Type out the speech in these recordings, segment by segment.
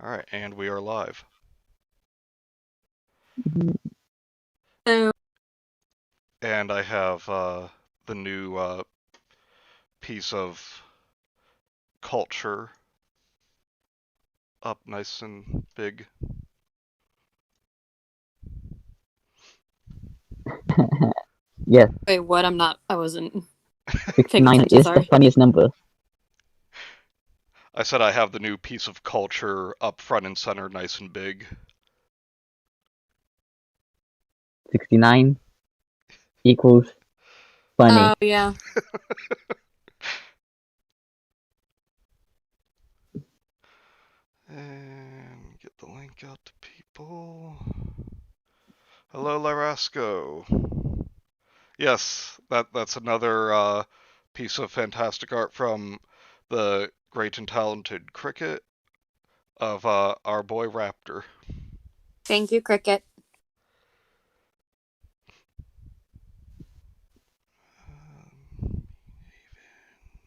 Alright, and we are live. So, And I have the new piece of culture up nice and big. Yes, wait, what? I wasn't paying 69 attention, is the sorry. funniest number. I said I have the new piece of culture up front and center nice and big. 69 equals funny. Oh, yeah. And get the link out to people. Hello, Larasco. Yes, that's another piece of fantastic art from the great and talented Cricket of our boy Raptor. Thank you, Cricket.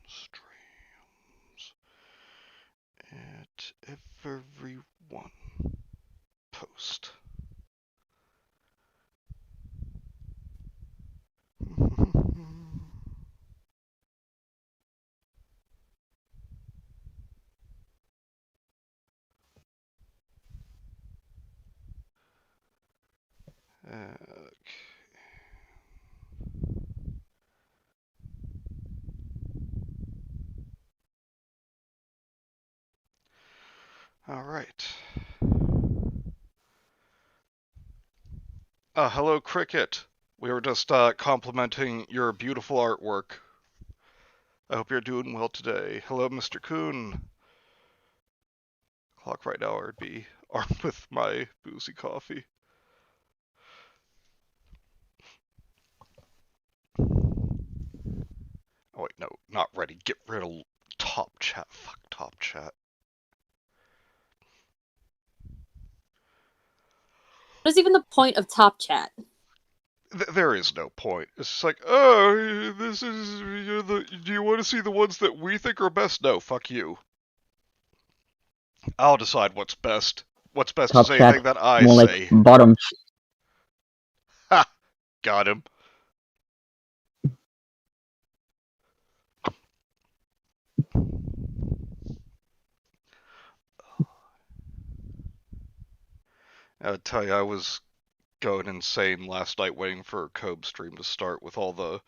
Streams at everyone post. Okay. All right. Hello, Cricket. We were just complimenting your beautiful artwork. I hope you're doing well today. Hello, Mr. Coon. Clock right now would be armed with my boozy coffee. Oh wait, no, not ready. Get rid of top chat. Fuck top chat. What is even the point of Top Chat? There is no point. It's just like, oh, this is do you want to see the ones that we think are best? No, fuck you. I'll decide what's best. What's best Top is chat, anything that I more say. like bottom. Ha! Got him. I tell you, I was going insane last night waiting for Cobe stream to start with all the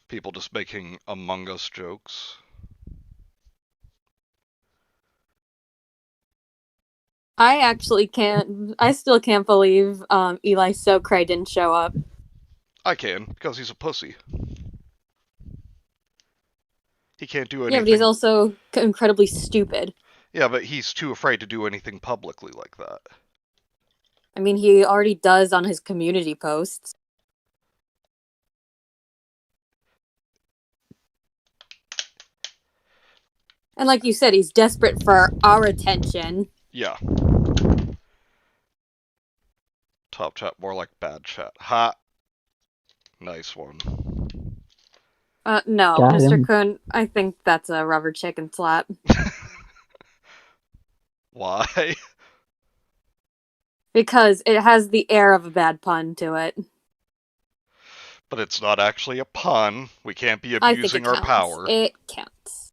people just making Among Us jokes. I still can't believe Eli Socray didn't show up. I can, because he's a pussy. He can't do anything. Yeah, but he's also incredibly stupid. Yeah, but he's too afraid to do anything publicly like that. I mean, he already does on his community posts. And like you said, he's desperate for our attention. Yeah. Top chat, more like bad chat. Ha! Nice one. No, Got Mr. him. Kuhn, I think that's a rubber chicken slap. Why? Because it has the air of a bad pun to it. But it's not actually a pun. We can't be I think abusing it our counts. power. It counts.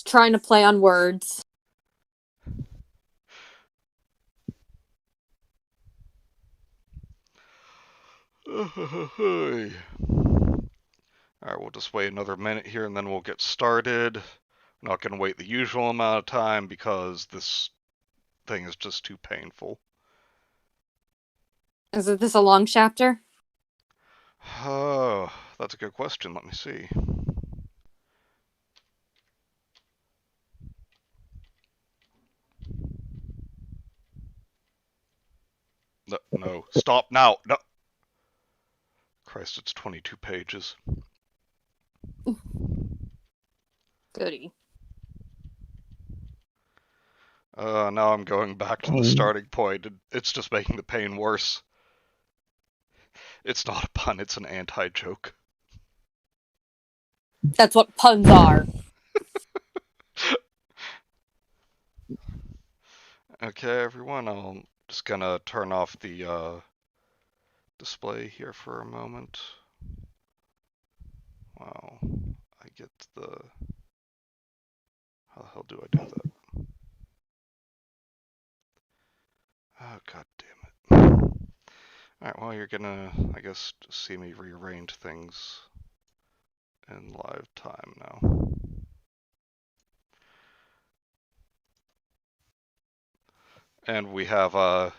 Trying to play on words. Alright, we'll just wait another minute here and then we'll get started. I'm not going to wait the usual amount of time because this thing is just too painful. Is this a long chapter? Oh, that's a good question. Let me see. No, stop now. No. Christ, it's 22 pages. Goody. Now I'm going back to the starting point. It's just making the pain worse. It's not a pun, it's an anti-joke. That's what puns are. Okay, everyone, I'm just gonna turn off the display here for a moment. Wow, I get the... How the hell do I do that? Oh, god damn it. Alright, well, you're gonna, I guess, see me rearrange things in live time now. And we have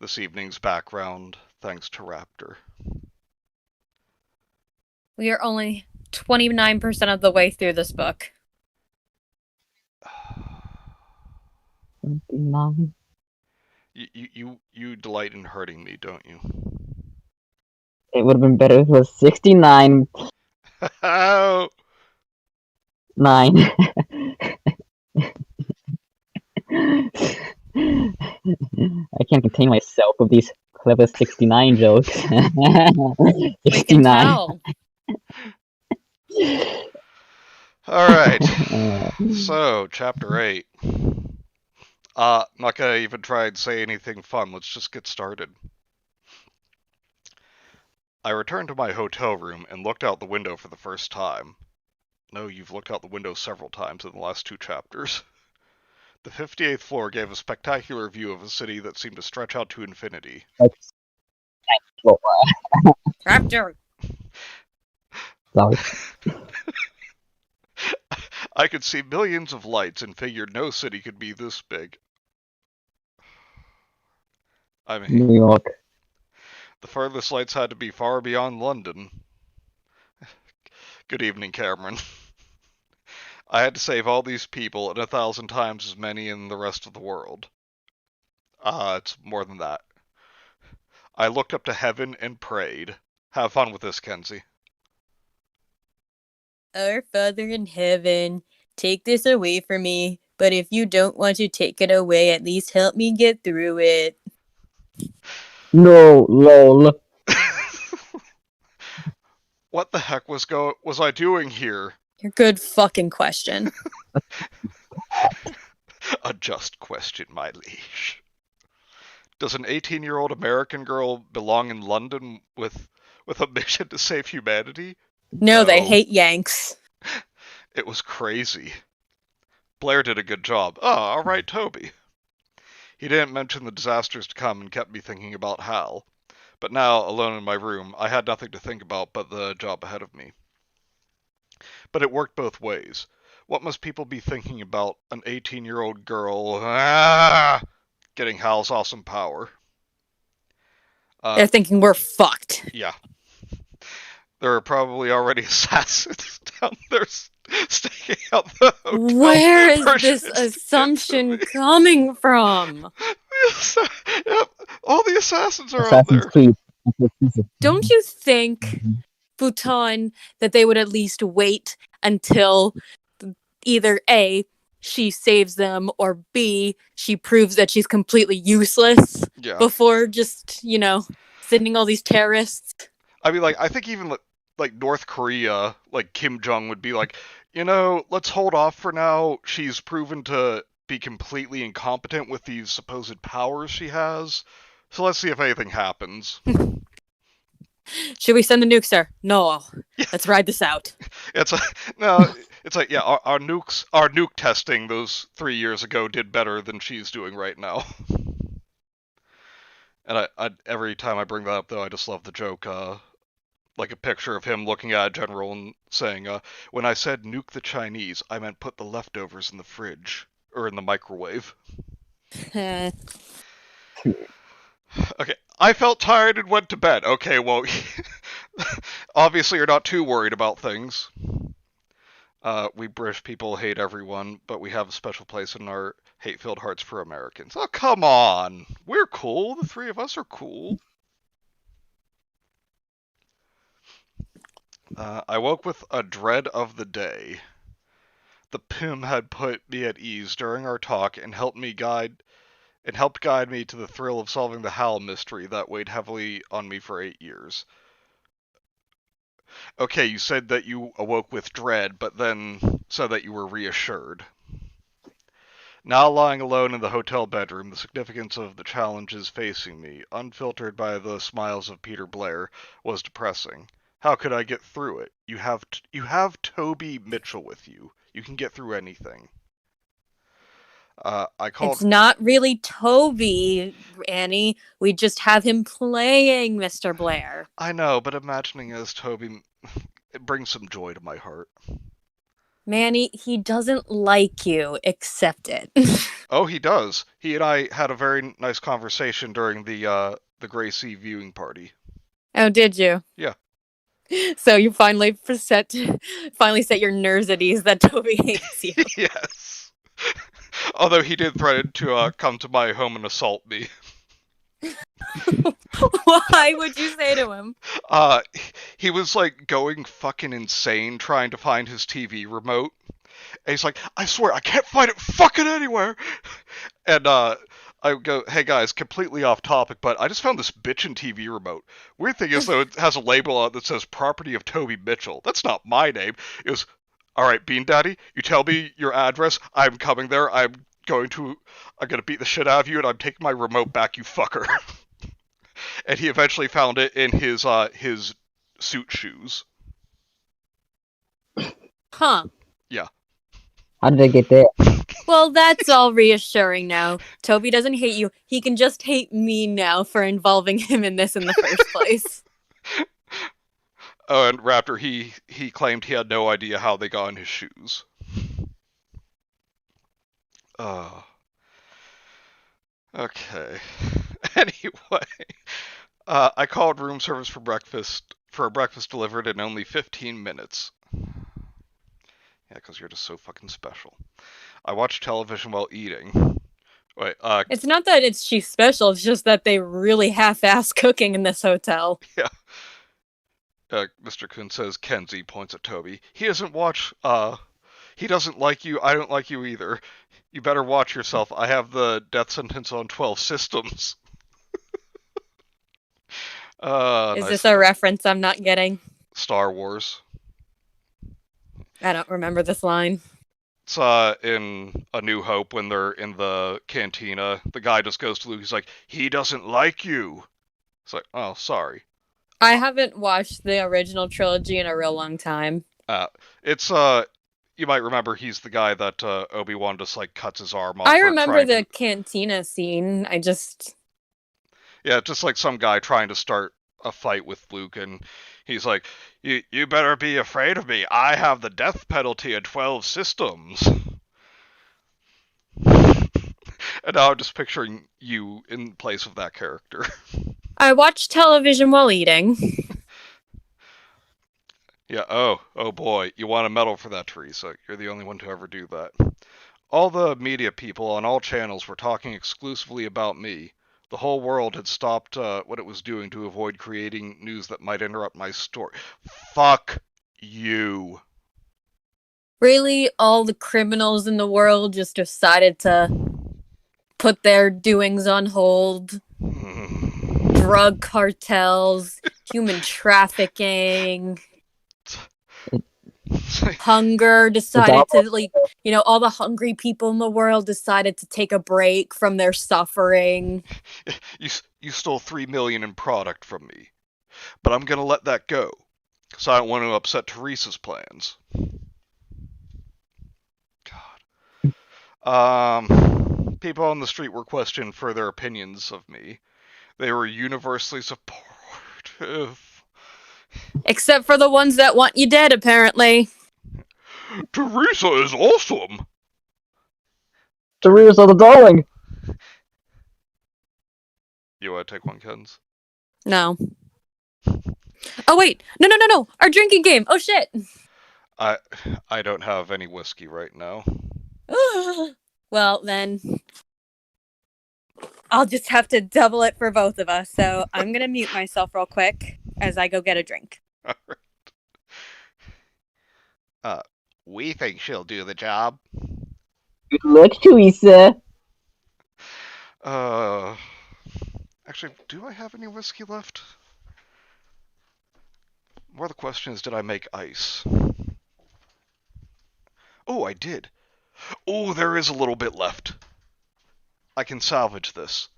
this evening's background thanks to Raptor. We are only 29% of the way through this book. 29. You delight in hurting me, don't you? It would have been better if it was 69. Oh! 9. I can't contain myself with these clever 69 jokes. We can 69. tell. Alright, so, chapter 8. I'm not gonna even try and say anything fun, let's just get started. I returned to my hotel room and looked out the window for the first time. No, you've looked out the window several times in the last 2 chapters. The 58th floor gave a spectacular view of a city that seemed to stretch out to infinity. Raptor! Sorry. I could see millions of lights and figured no city could be this big. I mean, New York. the furthest lights had to be far beyond London. Good evening, Cameron. I had to save all these people and 1,000 times as many in the rest of the world. It's more than that. I looked up to heaven and prayed. Have fun with this, Kenzie. Our Father in heaven, take this away from me, but if you don't want to take it away, at least help me get through it. No, lol. What the heck was I doing here? Your good fucking question. A just question, my liege. Does an 18-year-old American girl belong in London with a mission to save humanity? No, they hate Yanks. It was crazy. Blair did a good job. All right, Toby. He didn't mention the disasters to come and kept me thinking about Hal. But now, alone in my room, I had nothing to think about but the job ahead of me. But it worked both ways. What must people be thinking about an 18-year-old girl getting Hal's awesome power? They're thinking we're fucked. Yeah. There are probably already assassins down there staking out the hotel. Where is this assumption coming from? Yep, all the assassins are Assassin's out there. Creed. Don't you think, Futon, that they would at least wait until either A, she saves them, or B, she proves that she's completely useless before just, sending all these terrorists? I mean, I think even like North Korea, like Kim Jong would be like, let's hold off for now. She's proven to be completely incompetent with these supposed powers she has. So let's see if anything happens. Should we send the nukes there? No. Yeah. Let's ride this out. It's like our nuke testing those 3 years ago did better than she's doing right now. And I every time I bring that up though, I just love the joke, like a picture of him looking at a general and saying, when I said nuke the Chinese, I meant put the leftovers in the fridge or in the microwave. Okay, I felt tired and went to bed. Okay, well, obviously you're not too worried about things. We British people hate everyone, but we have a special place in our hate-filled hearts for Americans. Oh, come on. We're cool. The 3 of us are cool. I woke with a dread of the day. The Pym had put me at ease during our talk and helped guide me to the thrill of solving the Hal mystery that weighed heavily on me for 8 years. Okay, you said that you awoke with dread, but then said that you were reassured. Now lying alone in the hotel bedroom, the significance of the challenges facing me, unfiltered by the smiles of Peter Blair, was depressing. How could I get through it? You have Toby Mitchell with you. You can get through anything. I It's called. not really Toby, Annie. We just have him playing Mr. Blair. I know, but imagining as Toby, it brings some joy to my heart. Manny, he doesn't like you. Accept it. Oh, he does. He and I had a very nice conversation during the Gracie viewing party. Oh, did you? Yeah. So you finally set your nerves at ease that Toby hates you. Yes. Although he did threaten to come to my home and assault me. Why would you say to him? Uh, he was like going fucking insane trying to find his TV remote. And he's like, I swear, I can't find it fucking anywhere. And I go, hey guys, completely off topic, but I just found this bitchin' TV remote. Weird thing is, though, it has a label on it that says property of Toby Mitchell. That's not my name. It was, alright, Bean Daddy, you tell me your address, I'm coming there, I'm gonna beat the shit out of you, and I'm taking my remote back, you fucker. And he eventually found it in his suit shoes. Huh. Yeah. How did I get there? Well, that's all reassuring now. Toby doesn't hate you. He can just hate me now for involving him in this in the first place. Oh, and Raptor, he claimed he had no idea how they got in his shoes. Okay. Anyway, I called room service for a breakfast delivered in only 15 minutes. Yeah, because you're just so fucking special. I watched television while eating. Wait, It's not that she's special, it's just that they really half-ass cooking in this hotel. Yeah. Mr. Kuhn says Kenzie points at Toby. He doesn't watch, he doesn't like you, I don't like you either. You better watch yourself. I have the death sentence on 12 systems. Is Nice this a reference I'm not getting? Star Wars. I don't remember this line. It's in A New Hope when they're in the cantina. The guy just goes to Luke, he's like, he doesn't like you. It's like, oh, sorry. I haven't watched the original trilogy in a real long time. It's you might remember he's the guy that Obi-Wan just like cuts his arm off. I remember the cantina scene. Yeah, just like some guy trying to start a fight with Luke, and he's like, you better be afraid of me. I have the death penalty in 12 systems. And now I'm just picturing you in place of that character. I watch television while eating. Yeah, oh boy, you want a medal for that, Theresa. You're the only one to ever do that. All the media people on all channels were talking exclusively about me. The whole world had stopped what it was doing to avoid creating news that might interrupt my story. Fuck you. Really, all the criminals in the world just decided to put their doings on hold. Drug cartels, human trafficking, hunger decided to, like, all the hungry people in the world decided to take a break from their suffering. You stole $3 million in product from me, but I'm gonna let that go because I don't want to upset Theresa's plans. God. People on the street were questioned for their opinions of me. They were universally supportive. Except for the ones that want you dead, apparently. Theresa is awesome! Theresa the darling! You want to take one, Kens? No. Oh, wait. No. Our drinking game. Oh, shit. I don't have any whiskey right now. Well, then I'll just have to double it for both of us. So I'm going to mute myself real quick as I go get a drink. All right. We think she'll do the job. Good luck, Theresa. Actually, do I have any whiskey left? More the question is, did I make ice? Oh, I did. Oh, there is a little bit left. I can salvage this.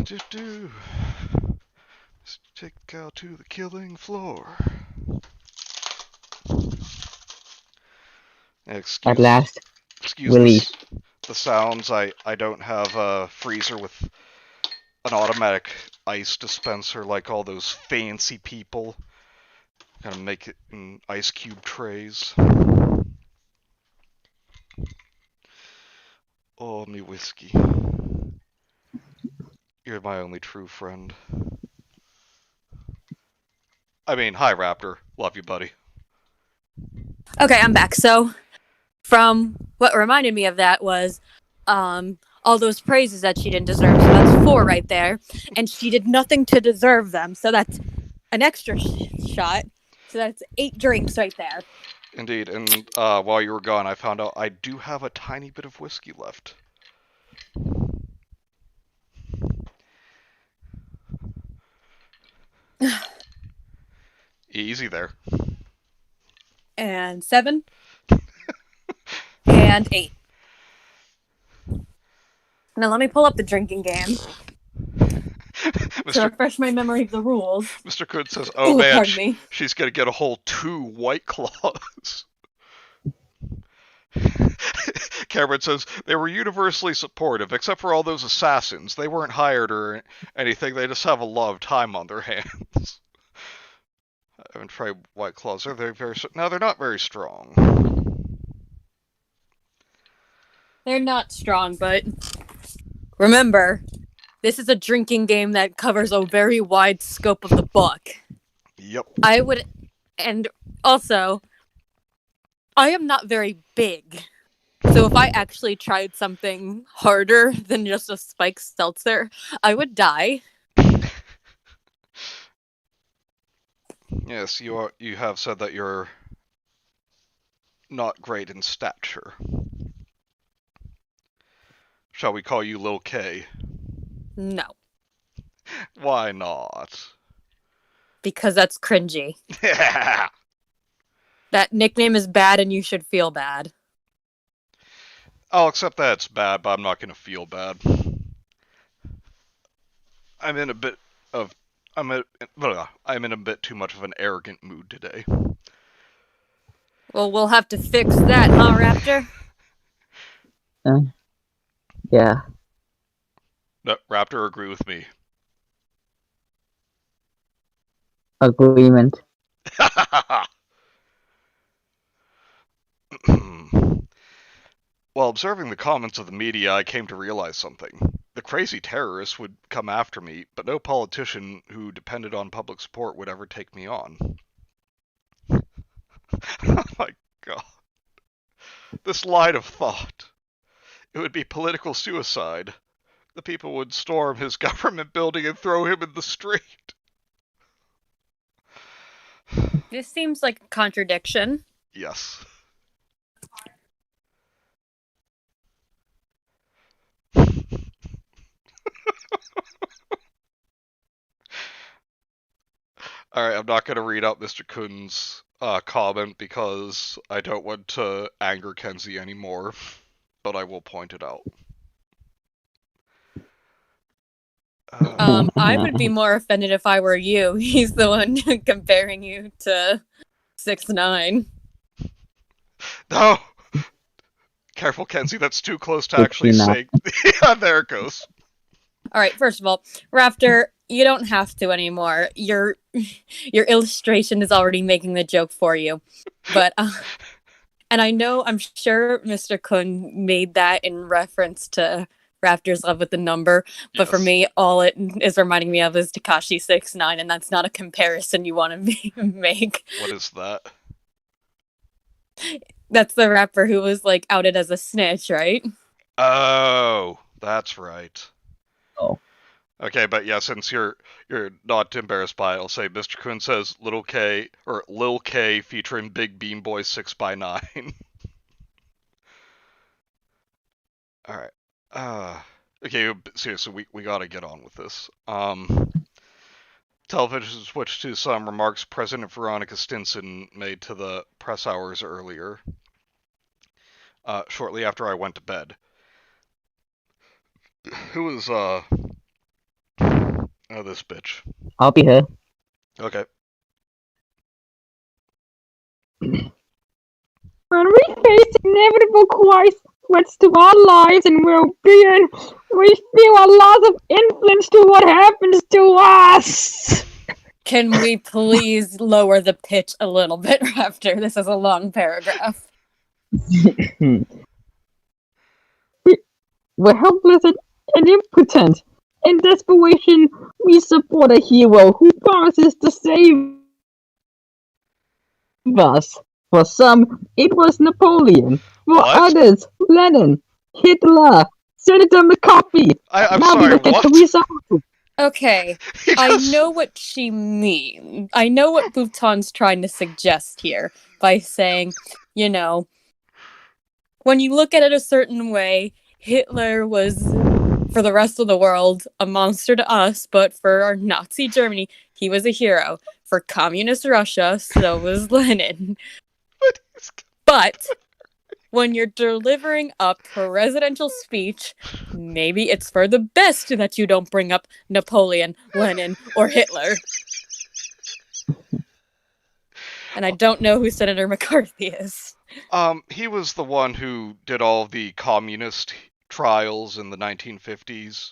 Let's take out to the killing floor. At last, Excuse relief. the sounds. I don't have a freezer with an automatic ice dispenser like all those fancy people. Gonna make it in ice cube trays. Oh, me whiskey. You're my only true friend. I mean, hi, Raptor. Love you, buddy. Okay, I'm back. So, from what reminded me of that was all those praises that she didn't deserve. So that's 4 right there. And she did nothing to deserve them. So that's an extra shot. So that's 8 drinks right there. Indeed, and while you were gone, I found out I do have a tiny bit of whiskey left. Easy there. And 7. And 8. Now let me pull up the drinking game to refresh my memory of the rules. Mr. Kuhn says, "Oh Ooh, man, pardon me. she's gonna get a whole 2 White Claws." Cameron says, "They were universally supportive, except for all those assassins. They weren't hired or anything. They just have a lot of time on their hands." I haven't tried White Claws. Are they very? No, they're not very strong. They're not strong, but remember, this is a drinking game that covers a very wide scope of the book. Yep. I would, and also, I am not very big. So if I actually tried something harder than just a spiked seltzer, I would die. Yes, you have said that you're not great in stature. Shall we call you Lil K? No, Why not? because that's cringy. That nickname is bad and you should feel bad. I'll accept that it's bad, but I'm not gonna feel bad. I'm in a bit of I'm in a bit too much of an arrogant mood today. Well, we'll have to fix that, huh, Raptor? Yeah. No, Raptor, agree with me. Agreement. While observing the comments of the media, I came to realize something. The crazy terrorists would come after me, but no politician who depended on public support would ever take me on. Oh my god. This line of thought. It would be political suicide. The people would storm his government building and throw him in the street. This seems like a contradiction. Yes. Alright, I'm not going to read out Mr. Kuhn's comment because I don't want to anger Kenzie anymore, but I will point it out. I would be more offended if I were you. He's the one comparing you to 6ix9ine. No! Careful, Kenzie, that's too close to actually saying. Yeah, there it goes. Alright, first of all, Raptor, you don't have to anymore. Your illustration is already making the joke for you. But, and I'm sure Mr. Kuhn made that in reference to Raptor's love with the number. But for me, all it is reminding me of is Tekashi 6ix9ine, and that's not a comparison you want to make. What is that? That's the rapper who was like outed as a snitch, right? Oh, that's right. Oh. Okay, but yeah, since you're not embarrassed by it, I'll say Mr. Kuhn says Lil K featuring Big Bean Boy 6x9. Alright. Okay, seriously, we gotta get on with this. Television switched to some remarks President Veronica Stinson made to the press hours earlier, shortly after I went to bed. Who is, oh, this bitch. I'll be here. Okay. When we face inevitable threats to our lives and well-being, we feel a loss of influence to what happens to us. Can we please lower the pitch a little bit, Raptor? This is a long paragraph. We're helpless and impotent. In desperation, we support a hero who promises to save us. For some, it was Napoleon. For What? others, Lenin, Hitler, Senator McCarthy. I'm now sorry, we look what? at Theresa. Okay, I know what she means. I know what Bhutan's trying to suggest here by saying, you know, when you look at it a certain way, Hitler was, for the rest of the world, a monster to us, but for our Nazi Germany, he was a hero. For communist Russia, so was Lenin. But when you're delivering a presidential speech, maybe it's for the best that you don't bring up Napoleon, Lenin, or Hitler. And I don't know who Senator McCarthy is. He was the one who did all the communist trials in the 1950s.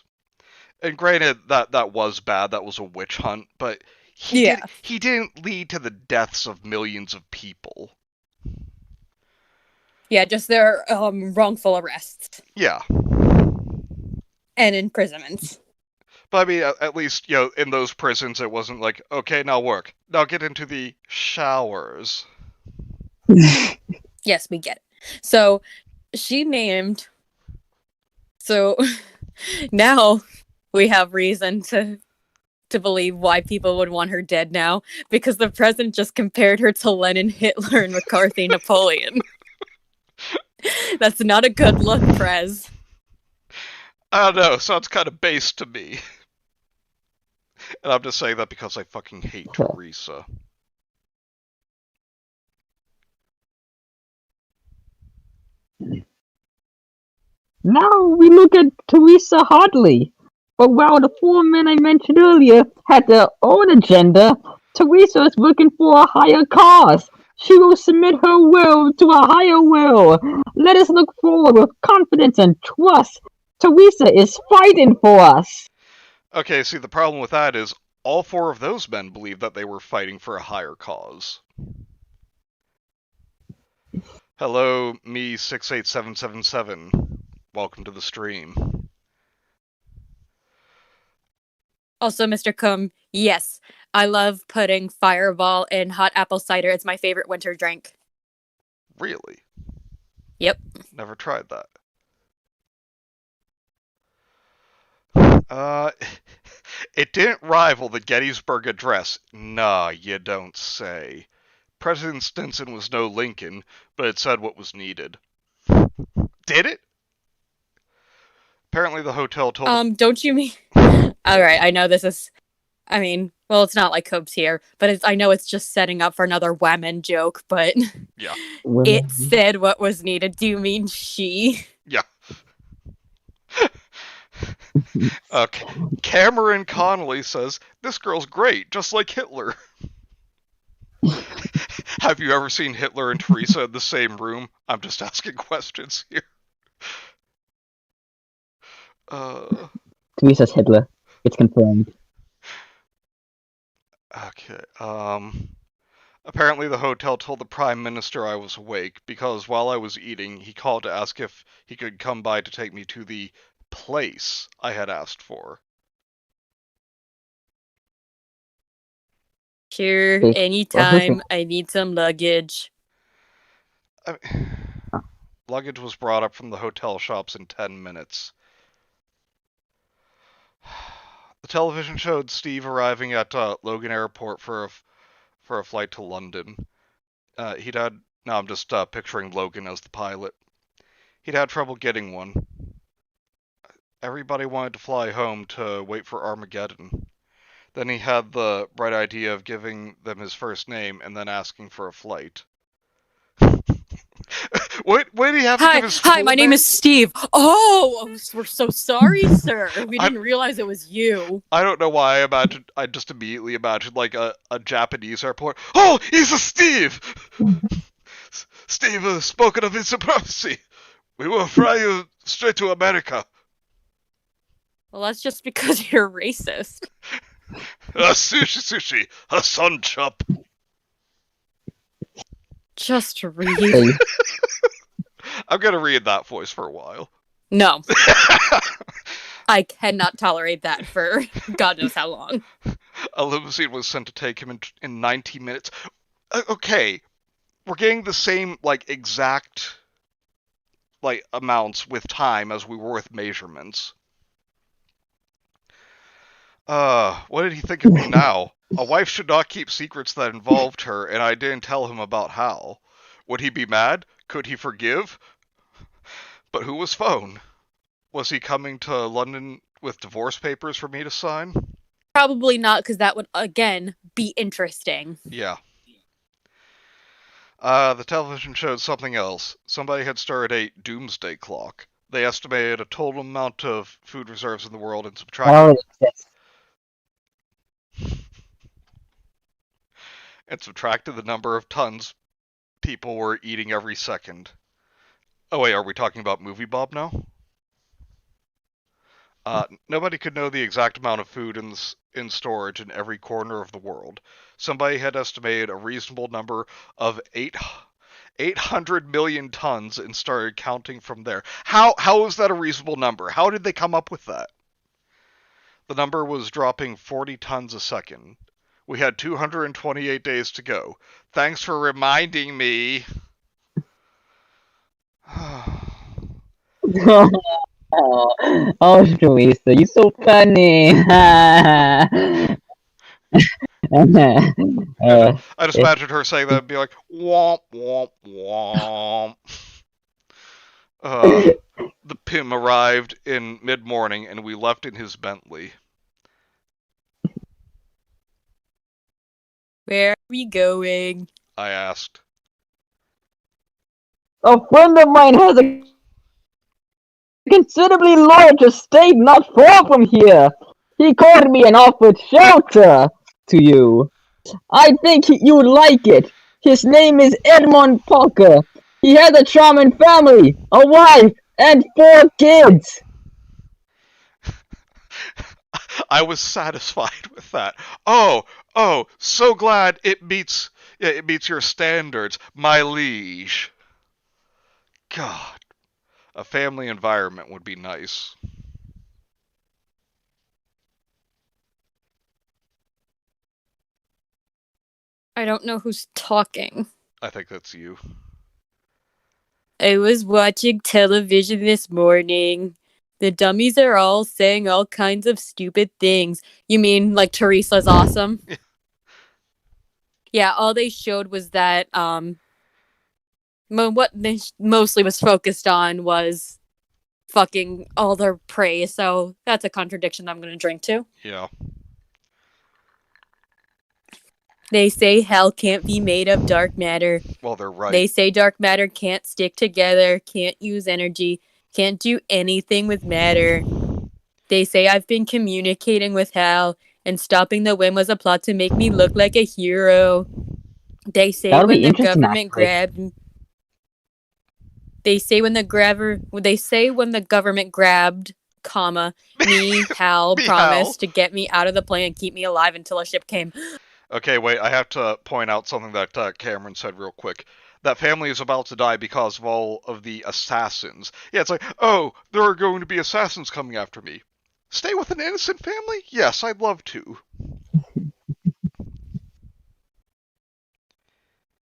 And granted, that was bad. That was a witch hunt, but he didn't lead to the deaths of millions of people. Yeah, just their wrongful arrests. Yeah. And imprisonments. But I mean, at least, in those prisons, it wasn't like, okay, now work. Now get into the showers. Yes, we get it. So, she named... So, now we have reason to believe why people would want her dead now, because the president just compared her to Lenin, Hitler, and McCarthy, Napoleon. That's not a good look, Prez. I don't know, sounds kind of base to me. And I'm just saying that because I fucking hate Theresa. Now we look at Theresa Hartley. But while the four men I mentioned earlier had their own agenda, Theresa is working for a higher cause. She will submit her will to a higher will. Let us look forward with confidence and trust. Theresa is fighting for us. Okay, see, the problem with that is all four of those men believed that they were fighting for a higher cause. Hello, me 68777. Welcome to the stream. Also, Mr. Kum, yes, I love putting Fireball in hot apple cider. It's my favorite winter drink. Really? Yep. Never tried that. It didn't rival the Gettysburg Address. Nah, you don't say. President Stinson was no Lincoln, but it said what was needed. Did it? Apparently the hotel told... Don't you mean... Alright, I know this is... I mean, well, it's not like Hope's here, but I know it's just setting up for another women joke, but... Yeah. It said what was needed. Do you mean she? Yeah. Cameron Connolly says, this girl's great, just like Hitler. Have you ever seen Hitler and Theresa in the same room? I'm just asking questions here. Theresa's Hitler. It's confirmed. Okay, apparently the hotel told the Prime Minister I was awake, because while I was eating, he called to ask if he could come by to take me to the place I had asked for. Sure, anytime. I need some luggage. Luggage was brought up from the hotel shops in 10 minutes. The television showed Steve arriving at Logan Airport for a flight to London. I'm just picturing Logan as the pilot. He'd had trouble getting one. Everybody wanted to fly home to wait for Armageddon. Then he had the bright idea of giving them his first name and then asking for a flight. What did he have to give his Hi, full my name name? is Steve. Oh, we're so sorry, sir. We didn't realize it was you. I don't know why I just immediately imagined like a Japanese airport. Oh, he's a Steve! Steve has spoken of his supremacy. We will fly you straight to America. Well, that's just because you're racist. Sushi, a sun chop. Just read. Hey, I'm gonna read that voice for a while. No. I cannot tolerate that for God knows how long. A limousine was sent to take him in 90 minutes. Okay, we're getting the same, like, exact, like, amounts with time as we were with measurements. What did he think of me now? A wife should not keep secrets that involved her, and I didn't tell him about how. Would he be mad? Could he forgive? But who was phone? Was he coming to London with divorce papers for me to sign? Probably not, because that would, again, be interesting. Yeah. The television showed something else. Somebody had started a doomsday clock. They estimated a total amount of food reserves in the world and subtracted the number of tons people were eating every second. Oh wait, are we talking about Movie Bob now? Nobody could know the exact amount of food in storage in every corner of the world. Somebody had estimated a reasonable number of 800 million tons and started counting from there. How is that a reasonable number? How did they come up with that? The number was dropping 40 tons a second. We had 228 days to go. Thanks for reminding me. Oh, Teresa, you're so funny. I just imagined her saying that and be like, womp, womp, womp. The Pim arrived in mid-morning and we left in his Bentley. Where are we going? I asked. A friend of mine has a considerably large estate not far from here. He called me and offered shelter to you. I think you would like it. His name is Edmund Parker. He has a charming family, a wife, and 4 kids. I was satisfied with that. Oh, so glad it meets your standards, my liege. God, a family environment would be nice. I don't know who's talking. I think that's you. I was watching television this morning. The dummies are all saying all kinds of stupid things. You mean like Teresa's awesome? Yeah. Yeah, all they showed was that what they mostly was focused on was fucking all their prey. So that's a contradiction I'm going to drink to. Yeah. They say hell can't be made of dark matter. Well, they're right. They say dark matter can't stick together, can't use energy, can't do anything with matter. They say I've been communicating with Hal, and stopping the wind was a plot to make me look like a hero. They say That would when be the interesting, government actually. grabbed. They say when the government grabbed, comma, me, Hal, Me, promised Hal. to get me out of the plane and keep me alive until a ship came. Okay, wait, I have to point out something that Cameron said real quick. That family is about to die because of all of the assassins. Yeah, it's like, oh, there are going to be assassins coming after me. Stay with an innocent family? Yes, I'd love to.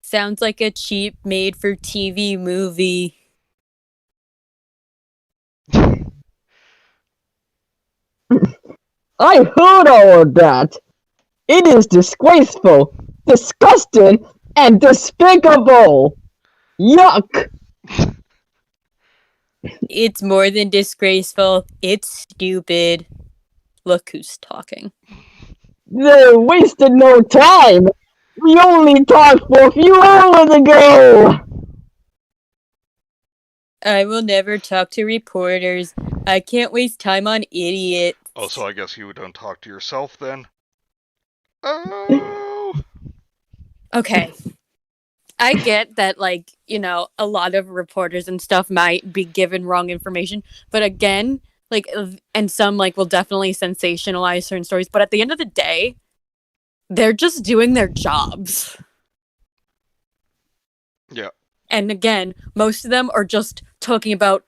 Sounds like a cheap made-for-TV movie. I heard all of that. It is disgraceful, disgusting, and despicable. Yuck. It's more than disgraceful. It's stupid. Look who's talking. They wasted no time! We only talked for a few hours ago! I will never talk to reporters. I can't waste time on idiots. Oh, so I guess you don't talk to yourself then? Oh! Okay. I get that, like, a lot of reporters and stuff might be given wrong information, but again, like, and some, like, will definitely sensationalize certain stories, but at the end of the day, they're just doing their jobs. Yeah. And again, most of them are just talking about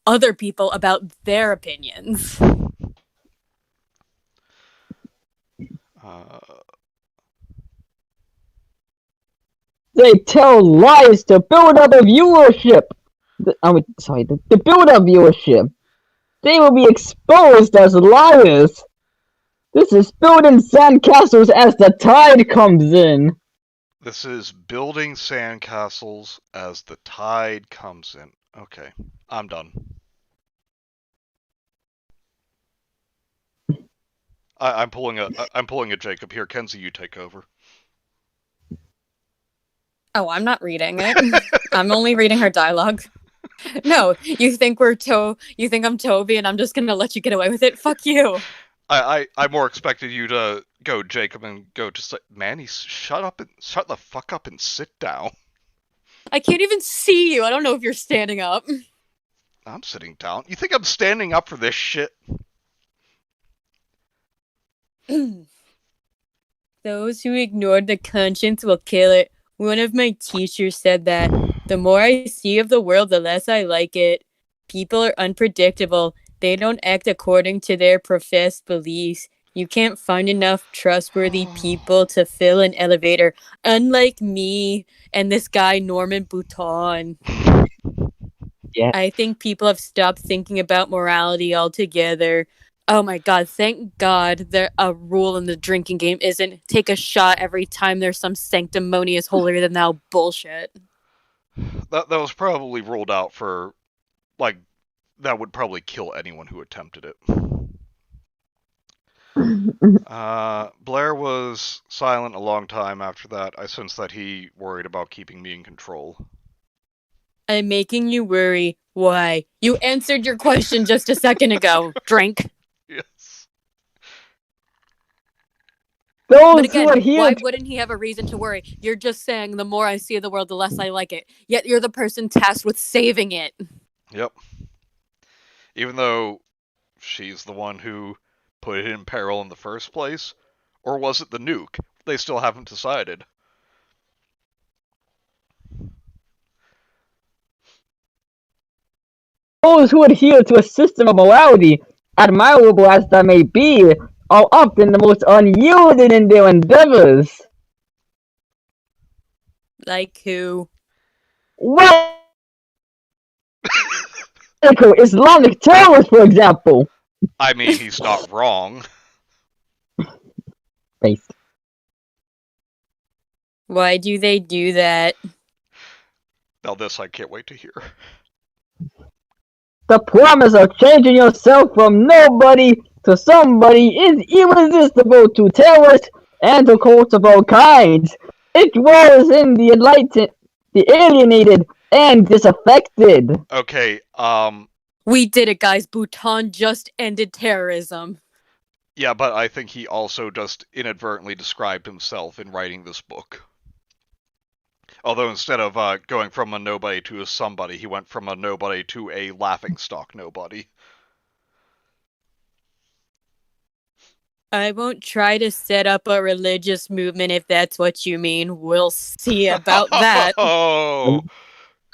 other people about their opinions. They tell lies to build up a viewership! To build up viewership! They will be exposed as liars! This is building sandcastles as the tide comes in! This is building sandcastles as the tide comes in. Okay, I'm done. I'm pulling a Jacob here. Kenzie, you take over. Oh, I'm not reading it. I'm only reading her dialogue. No, you think you think I'm Toby and I'm just gonna let you get away with it? Fuck you. I more expected you to go, Jacob, and go just like, Manny, shut the fuck up and sit down. I can't even see you. I don't know if you're standing up. I'm sitting down. You think I'm standing up for this shit? Those who ignore the conscience will kill it. One of my teachers said that. The more I see of the world, the less I like it. People are unpredictable. They don't act according to their professed beliefs. You can't find enough trustworthy people to fill an elevator, unlike me and this guy, Norman Bouton. Yeah. I think people have stopped thinking about morality altogether. Oh my god, thank God a rule in the drinking game isn't take a shot every time there's some sanctimonious holier than thou bullshit. That was probably ruled out for, like, that would probably kill anyone who attempted it. Blair was silent a long time after that. I sensed that he worried about keeping me in control. I'm making you worry. Why? You answered your question just a second ago. Drink. Yes. But again, why wouldn't he have a reason to worry? You're just saying the more I see of the world, the less I like it. Yet you're the person tasked with saving it. Yep. Even though she's the one who put it in peril in the first place? Or was it the nuke? They still haven't decided. Those who adhere to a system of morality, admirable as that may be, are often the most unyielding in their endeavors. Like who? Well, Islamic terrorists, for example. I mean, he's not wrong. Based. Why do they do that? Now this I can't wait to hear. The promise of changing yourself from nobody to somebody is irresistible to terrorists and to cults of all kinds. It was in the enlightened, the alienated, and disaffected. Okay, We did it, guys. Bhutan just ended terrorism. yeah, but I think he also just inadvertently described himself in writing this book. Although instead of going from a nobody to a somebody, he went from a nobody to a laughingstock nobody. I won't try to set up a religious movement if that's what you mean. We'll see about that. Oh!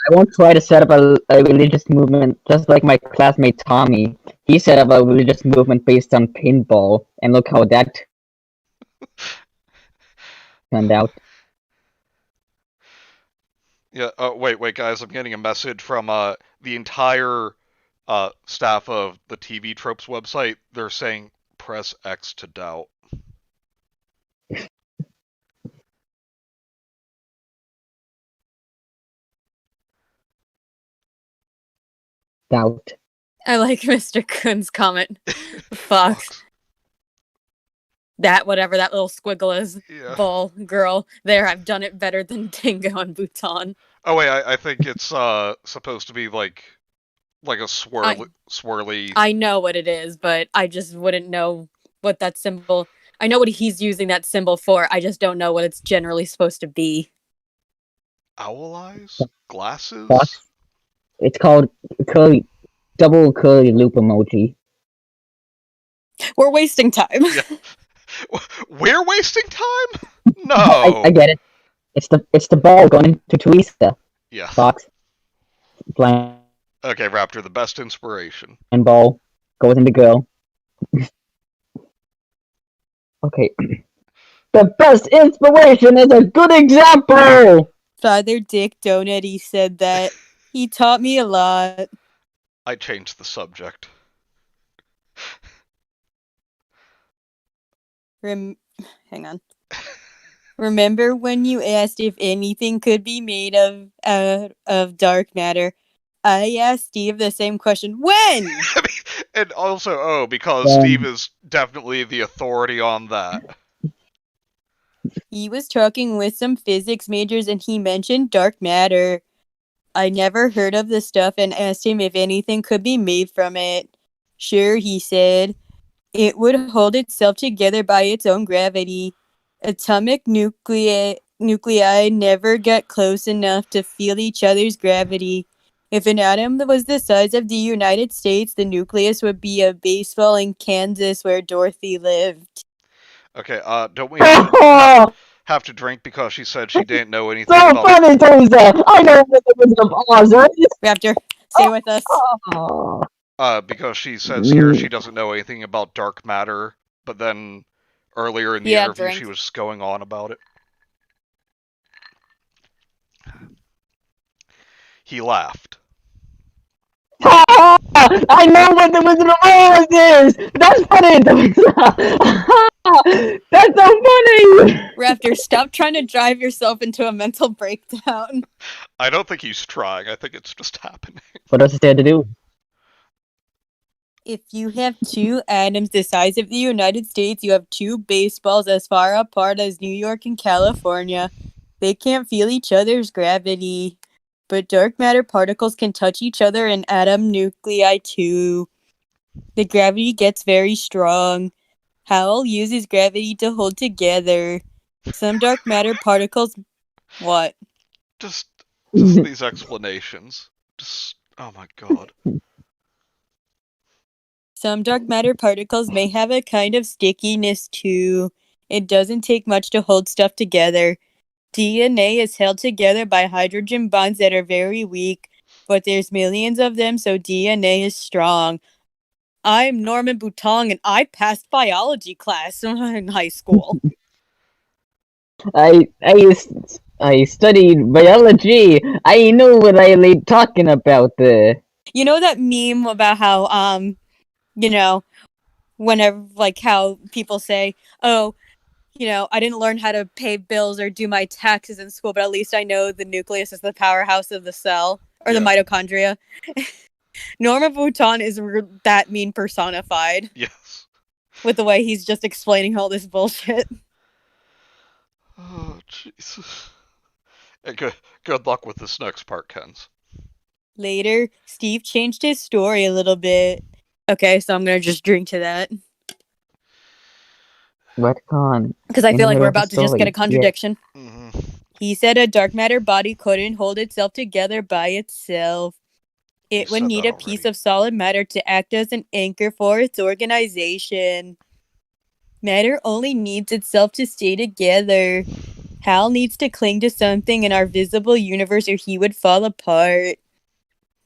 I won't try to set up a religious movement just like my classmate Tommy. He set up a religious movement based on paintball, and look how that turned out. Yeah, wait, guys, I'm getting a message from the entire staff of the TV Tropes website. They're saying, press X to doubt. Doubt. I like Mr. Kuhn's comment. Fox. That, whatever that little squiggle is, Yeah. ball, girl. There, I've done it better than Dingo and Bhutan. Oh wait, I think it's supposed to be like a swirly. I know what it is, but I just wouldn't know what that symbol. I know what he's using that symbol for. I just don't know what it's generally supposed to be. Owl eyes? Glasses? Fox. It's called double curly loop emoji. We're wasting time. Yeah. We're wasting time? No. I get it. It's the ball going into Theresa. Yeah. Fox. Blind Okay, Raptor, the best inspiration. ball goes into girl. Okay. The best inspiration is a good example! Father Dick Donut, he said that. He taught me a lot. I changed the subject. Hang on. Remember when you asked if anything could be made of dark matter? I asked Steve the same question. When? And also, because Steve is definitely the authority on that. He was talking with some physics majors and he mentioned dark matter. I never heard of the stuff and asked him if anything could be made from it. Sure, he said. It would hold itself together by its own gravity. Atomic nuclei never get close enough to feel each other's gravity. If an atom was the size of the United States, the nucleus would be a baseball in Kansas where Dorothy lived. Okay, don't we have to drink because she said she didn't know anything So about... funny, Theresa! I know what the Wizard of Oz is! Raptor, stay with us. Because she says here she doesn't know anything about dark matter, but then earlier in the interview drink. she was just going on about it. He laughed. I know what the Wizard of Oz is! That's funny, Theresa! That's so funny! Raptor, stop trying to drive yourself into a mental breakdown. I don't think he's trying, I think it's just happening. What else is there to do? If you have two atoms the size of the United States, you have two baseballs as far apart as New York and California. They can't feel each other's gravity. But dark matter particles can touch each other in atom nuclei too. The gravity gets very strong. Howell uses gravity to hold together. Some dark matter particles... What? Just these explanations. Oh my god. Some dark matter particles may have a kind of stickiness too. It doesn't take much to hold stuff together. DNA is held together by hydrogen bonds that are very weak, but there's millions of them, so DNA is strong. I'm Norman Boutong, and I passed biology class in high school. I studied biology. I know what I'm talking about there. You know that meme about how, whenever, like, how people say, oh, I didn't learn how to pay bills or do my taxes in school, but at least I know the nucleus is the powerhouse of the cell, or the mitochondria. Norma Bhutan is that meme personified. Yes. With the way he's just explaining all this bullshit. Oh, Jesus. Good luck with this next part, Kens. Later, Steve changed his story a little bit. Okay, so I'm gonna just drink to that. Retcon. Because I feel like we're about to just get a contradiction. Yeah. Mm-hmm. He said a dark matter body couldn't hold itself together by itself. It would need a piece of solid matter to act as an anchor for its organization. Matter only needs itself to stay together. Hal needs to cling to something in our visible universe or he would fall apart.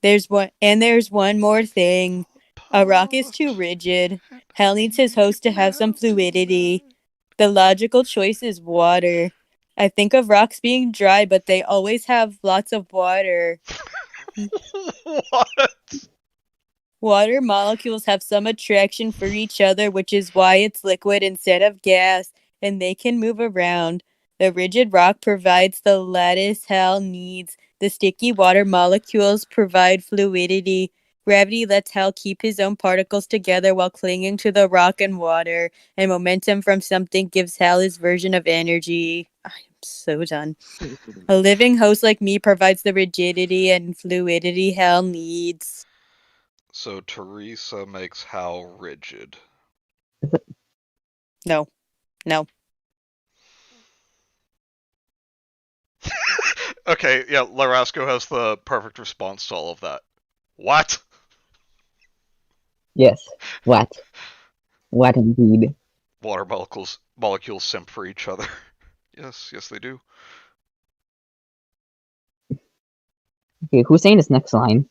There's one more thing. A rock is too rigid. Hal needs his host to have some fluidity. The logical choice is water. I think of rocks being dry, but they always have lots of water. What? Water molecules have some attraction for each other, which is why it's liquid instead of gas, and they can move around. The rigid rock provides the lattice Hal needs. The sticky water molecules provide fluidity. Gravity lets Hal keep his own particles together while clinging to the rock and water, and momentum from something gives Hal his version of energy. I am so done. A living host like me provides the rigidity and fluidity Hal needs. So Theresa makes Hal rigid. No. Okay, yeah, Larasco has the perfect response to all of that. What? Yes. What? What indeed? Water molecules simp for each other. Yes, they do. Okay, who's saying this next line?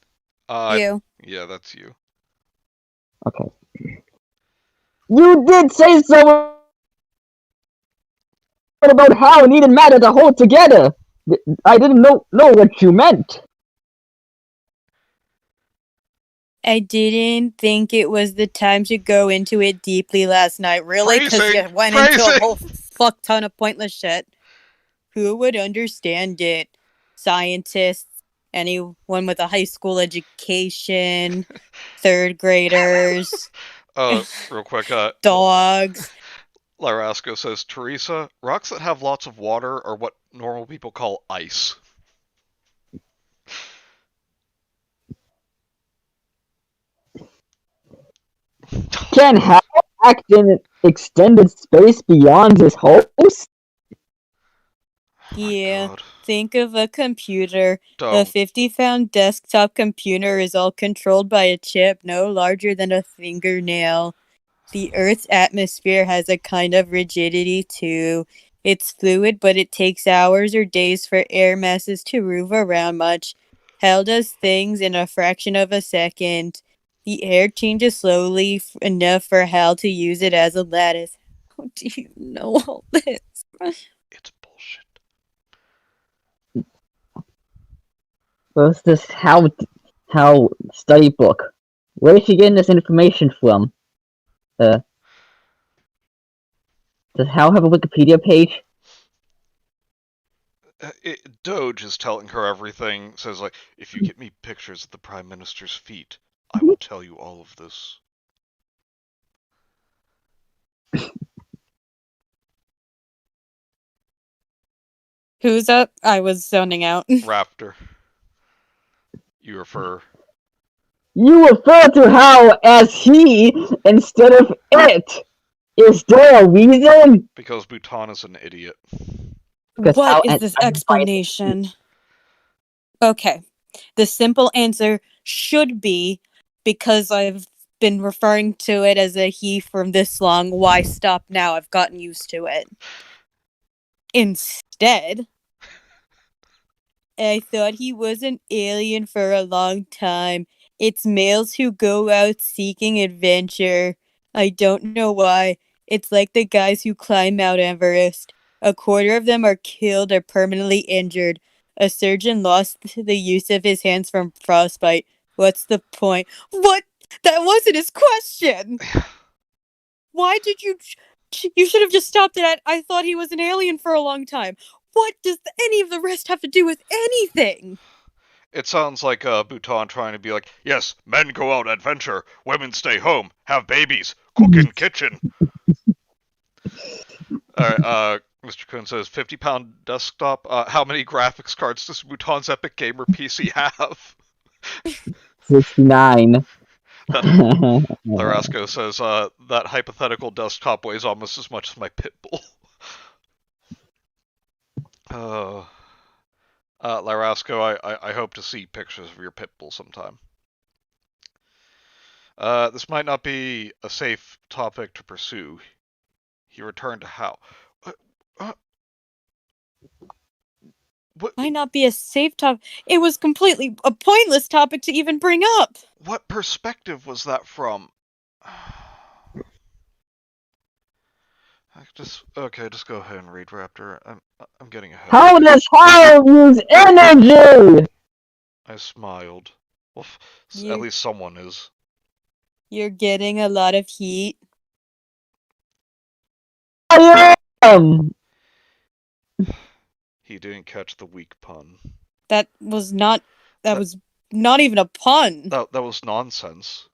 You. Yeah, that's you. Okay. You did say so about how it needed matter to hold together. I didn't know what you meant. I didn't think it was the time to go into it deeply last night. Really? Because you went into a whole fuck ton of pointless shit. Who would understand it? Scientists, anyone with a high school education, third graders, Real quick, dogs. Larasco says, Theresa, rocks that have lots of water are what normal people call ice. Can Hal act in extended space beyond his host? Yeah, God. think of a computer. A Don't. 50-pound desktop computer is all controlled by a chip no larger than a fingernail. The Earth's atmosphere has a kind of rigidity too. It's fluid, but it takes hours or days for air masses to move around much. Hell does things in a fraction of a second. The air changes slowly enough for Hal to use it as a lattice. How do you know all this? It's bullshit. What's this Hal study book? Where is she getting this information from? Does Hal have a Wikipedia page? Doge is telling her everything. Says, like, if you get me pictures of the Prime Minister's feet, I will tell you all of this. Who's up? I was zoning out. Raptor. You refer. You refer to Hal as he instead of it. Is there a reason? Because Bhutan is an idiot. What is this explanation? Okay. The simple answer should be because I've been referring to it as a he for this long. Why stop now? I've gotten used to it. Instead, I thought he was an alien for a long time. It's males who go out seeking adventure. I don't know why. It's like the guys who climb Mount Everest. A quarter of them are killed or permanently injured. A surgeon lost the use of his hands from frostbite. What's the point? What? That wasn't his question! Why did you... You should have just stopped it at, I thought he was an alien for a long time. What does any of the rest have to do with anything? It sounds like Bhutan trying to be like, yes, men go out adventure, women stay home, have babies, cook in kitchen. Alright, Mr. Kuhn says, 50-pound desktop. How many graphics cards does Bhutan's Epic Gamer PC have? 69. Larasco says, that hypothetical desktop weighs almost as much as my pit bull. Larasco, I hope to see pictures of your pit bull sometime. This might not be a safe topic to pursue. He returned to Hal. What? Might not be a safe topic. It was completely a pointless topic to even bring up. What perspective was that from? Just go ahead and read Raptor. I'm getting ahead. How does Hal use energy? I smiled. Well, at least someone is. You're getting a lot of heat. I am. He didn't catch the weak pun. That was not. That was not even a pun. That was nonsense.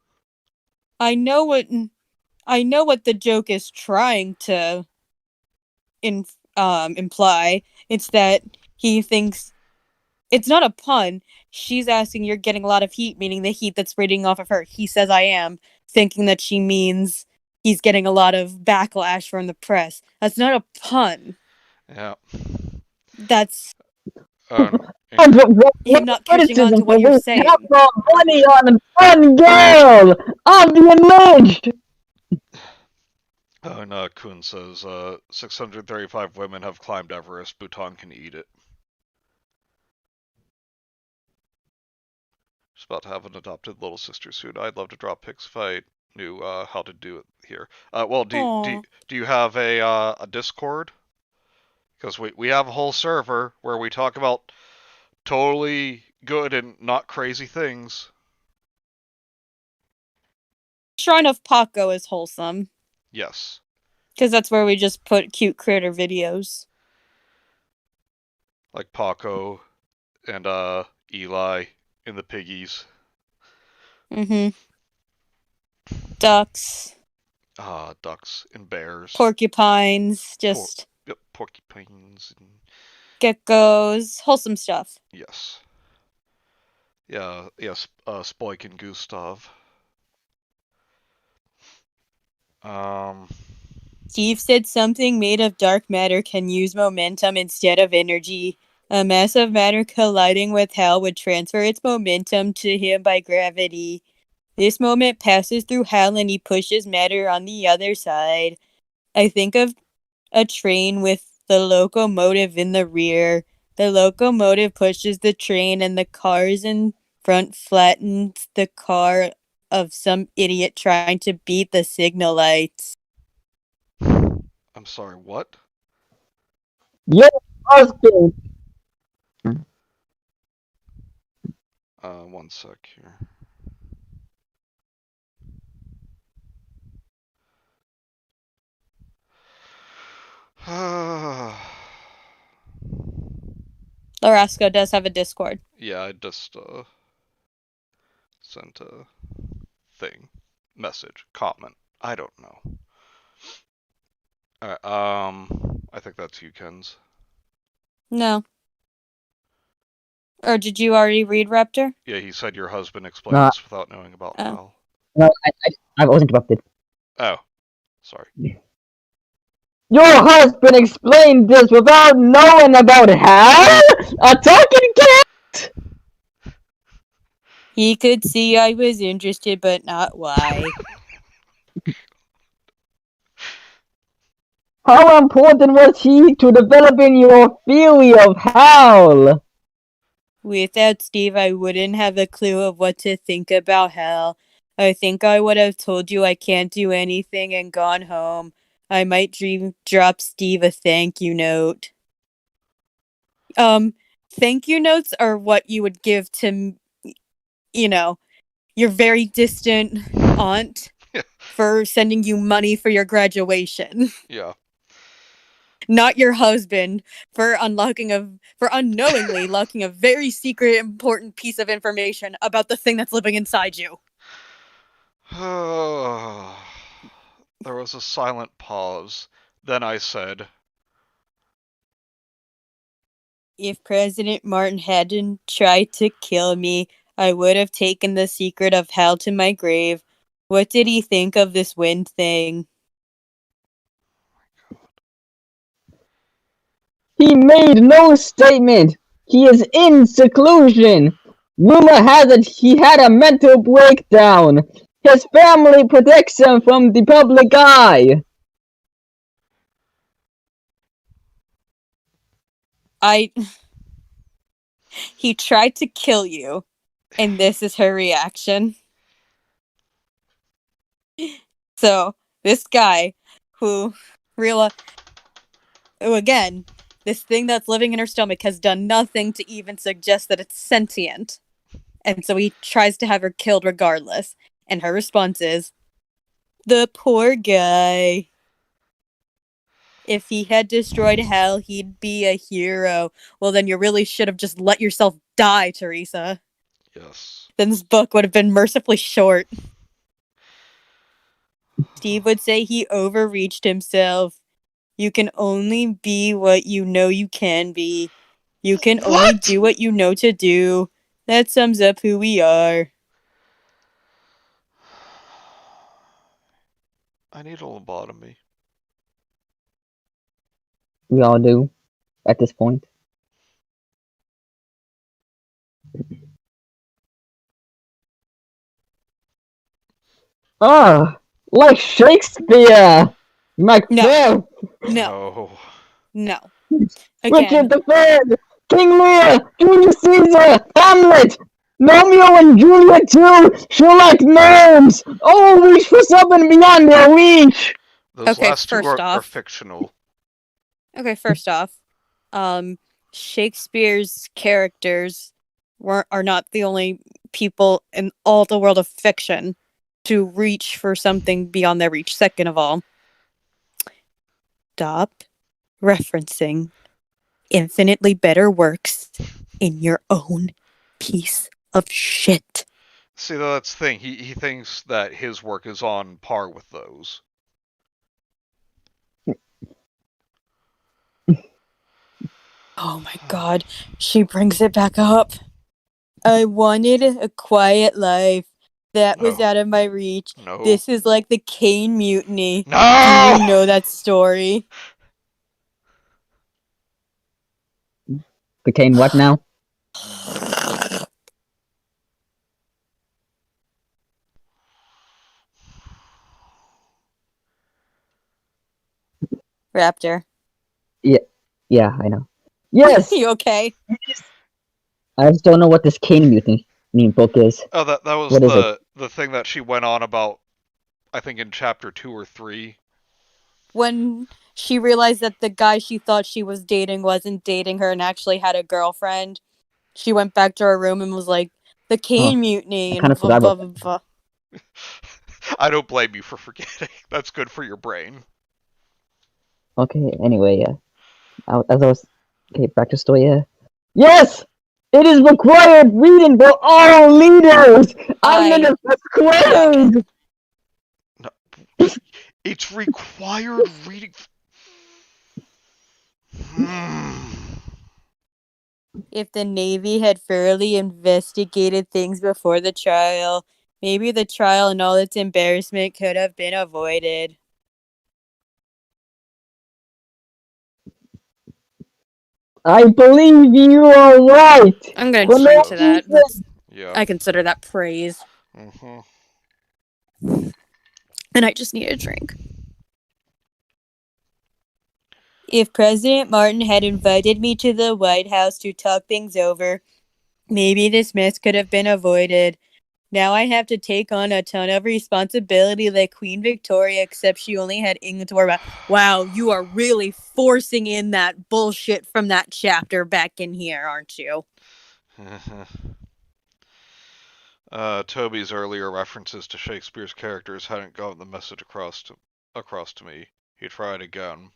I know what the joke is trying to imply. It's that he thinks it's not a pun. She's asking, you're getting a lot of heat, meaning the heat that's radiating off of her. He says, I am, thinking that she means he's getting a lot of backlash from the press. That's not a pun. Yeah. That's What him not catching on criticism to for what you're wasting saying. our money on one girl? I'm being lynched! And Kuhn says 635 women have climbed Everest. Bhutan can eat it. Just about to have an adopted little sister soon. I'd love to drop pics if I knew how to do it here. Well, do you have a Discord? Because we have a whole server where we talk about totally good and not crazy things. Shrine of Paco is wholesome. Yes. Because that's where we just put cute critter videos. Like Paco and Eli and the piggies. Mm-hmm. Ducks. Ducks and bears. Porcupines. Just yep, porcupines and geckos. Wholesome stuff. yes. Yeah, yes, Spoik and Gustav. Steve said something made of dark matter can use momentum instead of energy. A mass of matter colliding with Hal would transfer its momentum to him by gravity. This moment passes through Hal and he pushes matter on the other side. I think of a train with the locomotive in the rear. The locomotive pushes the train and the cars in front flattens the car of some idiot trying to beat the signal lights. I'm sorry, what? Your husband! One sec here. Larasco does have a Discord. Yeah, I just sent a thing, message, comment. I don't know. Alright, I think that's you, Ken's. No. Or did you already read Raptor? Yeah, he said your husband explained this without knowing about Hal. No, I was interrupted. Oh, sorry. Your husband explained this without knowing about Hal? A talking cat? He could see I was interested, but not why. How important was he to developing your theory of Hal? Without Steve, I wouldn't have a clue of what to think about Hal. I think I would have told you I can't do anything and gone home. I might drop Steve a thank you note. Thank you notes are what you would give to, your very distant aunt for sending you money for your graduation. Yeah. Not your husband for unknowingly locking a very secret, important piece of information about the thing that's living inside you. There was a silent pause. Then I said, If President Martin hadn't tried to kill me, I would have taken the secret of Hal to my grave. What did he think of this wind thing? He made no statement. He is in seclusion. Rumor has it he had a mental breakdown. His family protects him from the public eye. He tried to kill you, and this is her reaction. So, this guy who again, this thing that's living in her stomach has done nothing to even suggest that it's sentient. And so he tries to have her killed regardless. And her response is, the poor guy. If he had destroyed Hal, he'd be a hero. Well, then you really should have just let yourself die, Theresa. Yes. then this book would have been mercifully short. Steve would say he overreached himself. You can only be what you know you can be. You can only What? do what you know to do. That sums up who we are. I need a lobotomy. We all do at this point. Ah, like Shakespeare, Macbeth, No. No. Richard Again, III, King Lear, Julius Caesar, Hamlet, Romeo and Juliet too, Sherlock Gnomes, all reach for something beyond their reach. Those Okay, last two first are off. fictional. First off, Shakespeare's characters are not the only people in all the world of fiction to reach for something beyond their reach. Second of all, stop referencing infinitely better works in your own piece of shit. See, that's the thing. He thinks that his work is on par with those. Oh my god, she brings it back up. I wanted a quiet life. That was No. out of my reach. No. This is like the Kane Mutiny. No! Do you know that story? Became what now? Raptor. Yeah, I know. Yes, You okay? I just don't know what this Kane Mutiny book is. Oh, that was What is it? the thing that she went on about, I think in chapter 2 or 3. When she realized that the guy she thought she was dating wasn't dating her and actually had a girlfriend, she went back to her room and was like, the Kane Mutiny I kind and of forgot about blah. I don't blame you for forgetting. That's good for your brain. Okay, anyway, as I was... Okay, back to story, Yes! It is required reading for all leaders! I'm in the first grade! No. It's required reading. If the Navy had thoroughly investigated things before the trial, maybe the trial and all its embarrassment could have been avoided. I believe you are right! I'm gonna For drink no to that. reason... Yeah. I consider that praise. Mm-hmm. And I just need a drink. If President Martin had invited me to the White House to talk things over, maybe this mess could have been avoided. Now I have to take on a ton of responsibility like Queen Victoria, except she only had England to worry about. Wow, you are really forcing in that bullshit from that chapter back in here, aren't you? Toby's earlier references to Shakespeare's characters hadn't gotten the message across to me. He tried again.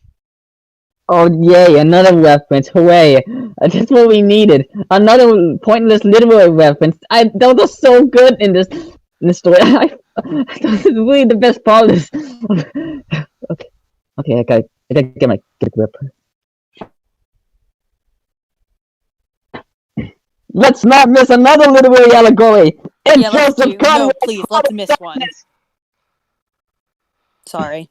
Oh yay, another reference, hooray. That's what we needed. Another pointless literary reference. Those are so good in this story. This is really the best part of this. Okay, I gotta get a grip. Let's not miss another literary allegory! Yeah, let's do. No, please, let's miss one. Sorry.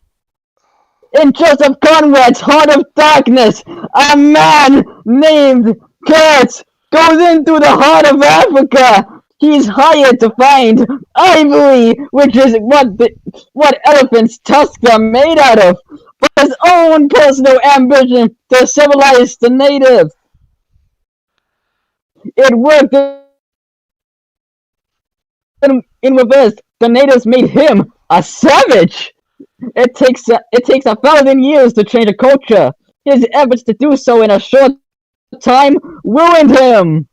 In Joseph Conrad's Heart of Darkness, a man named Kurtz goes into the heart of Africa. He's hired to find ivory, which is what elephants' tusks are made out of, for his own personal ambition to civilize the natives. It worked in reverse. The natives made him a savage. It takes 1,000 years to change a culture. His efforts to do so in a short time ruined him.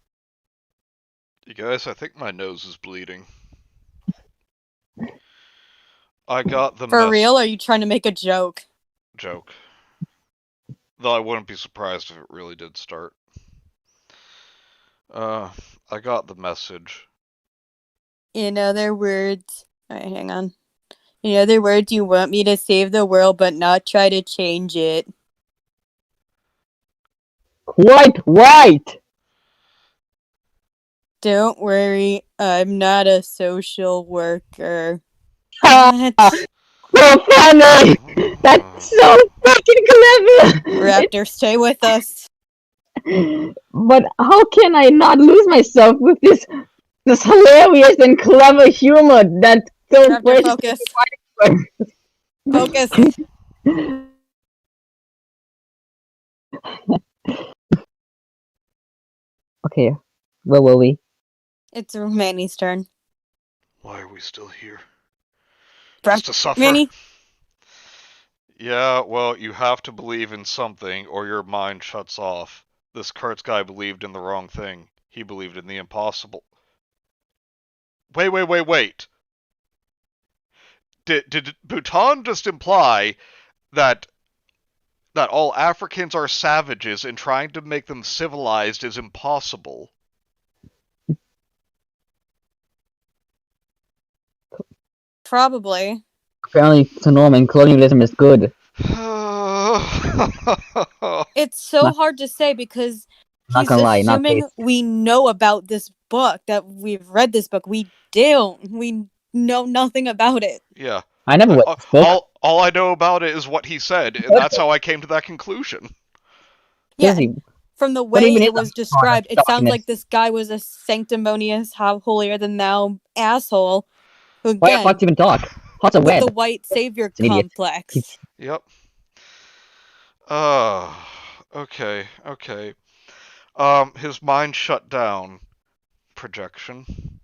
You guys, I think my nose is bleeding. I got the For real, or are you trying to make a joke? Joke. Though I wouldn't be surprised if it really did start. I got the message. In other words, alright, hang on. In other words, you want me to save the world but not try to change it. Quite right! Don't worry, I'm not a social worker. Ha! What? So funny! That's so fucking clever! Raptor, stay with us. But how can I not lose myself with this hilarious and clever humor that so Raptor, fresh? focus. Focus. Okay, where were we? It's Manny's turn. Why are we still here? Rap- Just to suffer? Manny? Yeah, well, you have to believe in something or your mind shuts off. This Kurtz guy believed in the wrong thing. He believed in the impossible. Wait. Did Bhutan just imply that all Africans are savages and trying to make them civilized is impossible? Probably. Apparently, to Norman, colonialism is good. It's so hard to say because Not he's gonna lie, not assuming based. we know about this book, that we've read this book. We don't. We know nothing about it. Yeah. I never read this book. All I know about it is what he said, and that's how I came to that conclusion. Yeah, Seriously, from the what way even is it was a described, it sounds like darkness? this guy was a sanctimonious, holier than thou asshole who, Why are again, Fox even talk? Fox a with web. the white savior He's an idiot. complex. Yep. Okay. His mind shut down. Projection.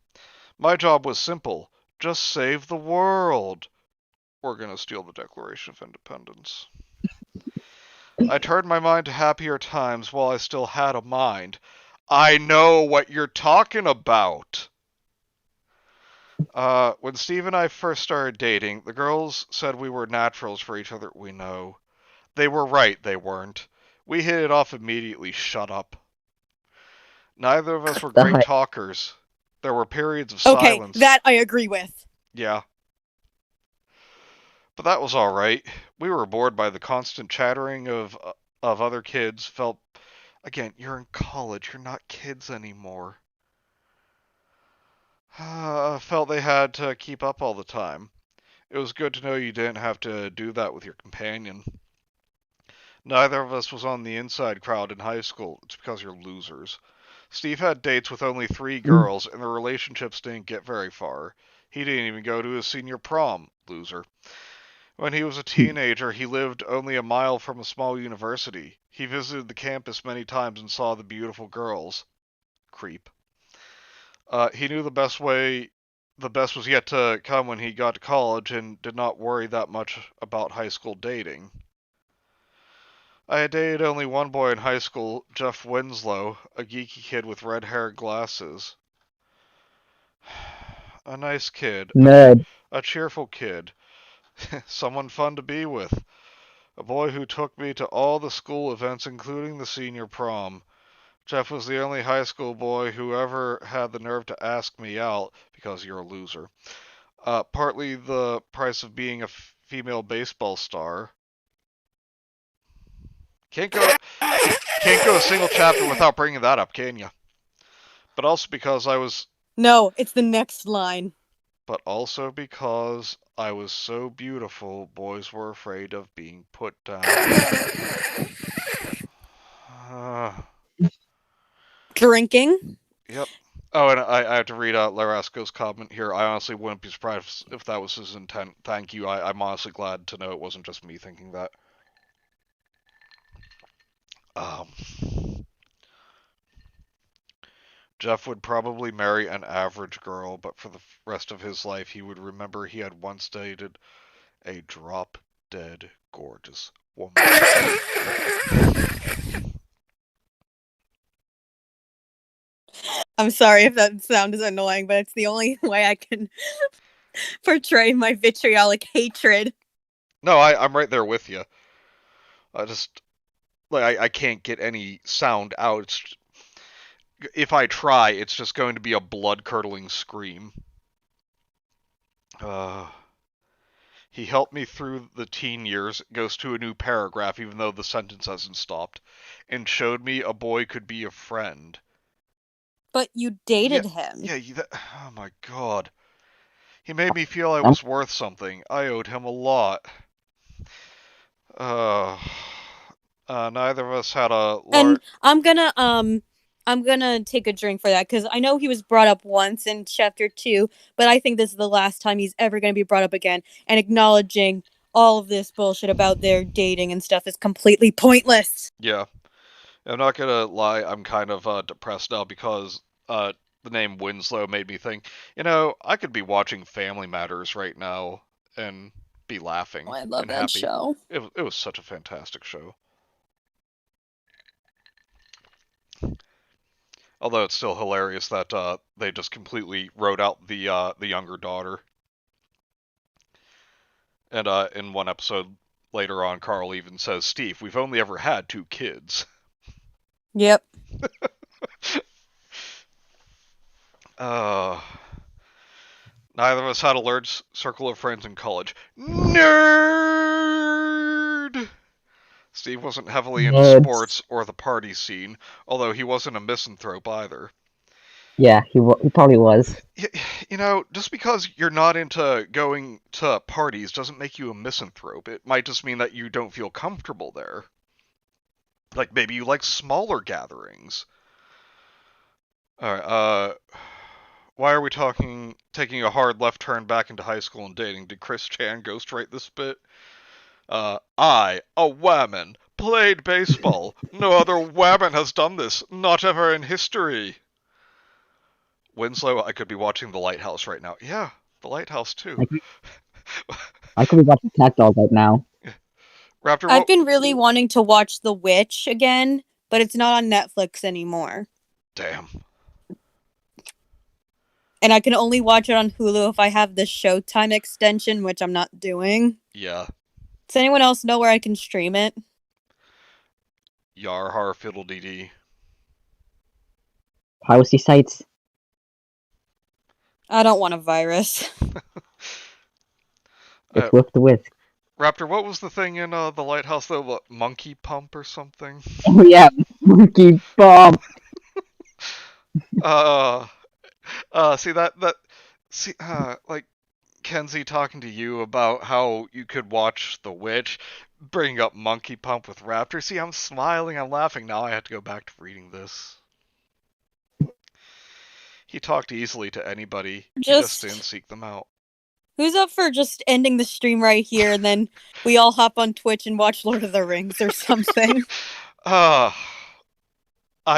My job was simple. Just save the world. We're gonna steal the Declaration of Independence. I turned my mind to happier times while I still had a mind. I know what you're talking about. When Steve and I first started dating, the girls said we were naturals for each other. We know. They were right, they weren't. We hit it off immediately. Shut up. Neither of us were great Die. talkers. There were periods of Okay, silence. that I agree with. Yeah. But that was alright. We were bored by the constant chattering of other kids. Felt, again, you're in college. You're not kids anymore. Felt they had to keep up all the time. It was good to know you didn't have to do that with your companion. Neither of us was on the inside crowd in high school. It's because you're losers. Steve had dates with only 3 girls, and the relationships didn't get very far. He didn't even go to his senior prom. Loser. When he was a teenager, he lived only a mile from a small university. He visited the campus many times and saw the beautiful girls. Creep. He knew the best was yet to come when he got to college and did not worry that much about high school dating. I had dated only one boy in high school, Jeff Winslow, a geeky kid with red hair and glasses. A nice kid. Nerd. A cheerful kid. Someone fun to be with. A boy who took me to all the school events, including the senior prom. Jeff was the only high school boy who ever had the nerve to ask me out, because you're a loser. Partly the price of being a female baseball star. Can't go a single chapter without bringing that up, can you? But also because I was No, it's the next line. But also because I was so beautiful, boys were afraid of being put down. Drinking? Yep. Oh, and I have to read out Larasco's comment here. I honestly wouldn't be surprised if that was his intent. Thank you. I'm honestly glad to know it wasn't just me thinking that. Jeff would probably marry an average girl, but for the rest of his life he would remember he had once dated a drop-dead gorgeous woman. I'm sorry if that sound is annoying, but it's the only way I can portray my vitriolic hatred. No, I'm right there with you. I just I can't get any sound out. If I try, it's just going to be a blood-curdling scream. He helped me through the teen years, goes to a new paragraph even though the sentence hasn't stopped, and showed me a boy could be a friend. But you Yeah, dated him. oh my god. He made me feel I Um, was worth something. I owed him a lot. Uh, neither of us had a And large... I'm gonna take a drink for that because I know he was brought up once in chapter 2, but I think this is the last time he's ever gonna be brought up again. And acknowledging all of this bullshit about their dating and stuff is completely pointless. Yeah. I'm not gonna lie, I'm kind of depressed now because the name Winslow made me think, I could be watching Family Matters right now and be Oh, laughing I love and that happy. show. It was such a fantastic show. Although it's still hilarious that they just completely wrote out the younger daughter. And in one episode later on, Carl even says, "Steve, we've only ever had 2 kids." Yep. Uh, Neither of us had a large circle of friends in college. Nerd! Steve wasn't heavily into nerds. sports or the party scene, although he wasn't a misanthrope either. Yeah, he probably was. Just because you're not into going to parties doesn't make you a misanthrope. It might just mean that you don't feel comfortable there. Like maybe you like smaller gatherings. Alright, why are we taking a hard left turn back into high school and dating? Did Chris Chan ghostwrite this bit? I, a woman, played baseball. No other woman has done this, not ever in history. Winslow, I could be watching The Lighthouse right now. Yeah, The Lighthouse too. I could be watching Cat Dog right now. Raptor, I've what? been really wanting to watch The Witch again, but it's not on Netflix anymore. Damn. And I can only watch it on Hulu if I have the Showtime extension, which I'm not doing. Yeah. Does anyone else know where I can stream it? Yar har fiddle dee dee. Piracy sites. I don't want a virus. It's with the whisk. Raptor, what was the thing in The Lighthouse though? What, monkey pump or something? Oh yeah, monkey bomb. Like Kenzie talking to you about how you could watch The Witch, bringing up Monkey Pump with Raptor. See, I'm smiling, I'm laughing. Now I have to go back to reading this. He talked easily to anybody. He just didn't seek them out. Who's up for just ending the stream right here and then we all hop on Twitch and watch Lord of the Rings or something? I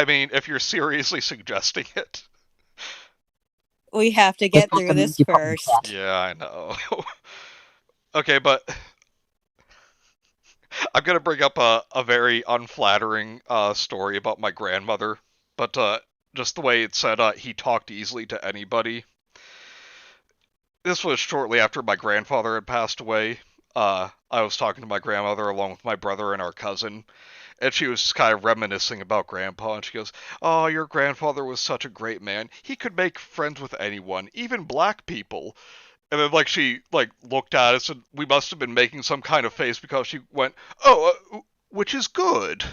mean, if you're seriously suggesting it. We have to get through this first. Yeah, I know. Okay, but I'm gonna bring up a very unflattering story about my grandmother, but just the way it said he talked easily to anybody. This was shortly after my grandfather had passed away. I was talking to my grandmother along with my brother and our cousin, and she was kind of reminiscing about Grandpa, and she goes, "Oh, your grandfather was such a great man. He could make friends with anyone, even black people." And then, she looked at us, and we must have been making some kind of face because she went, "Oh, which is good."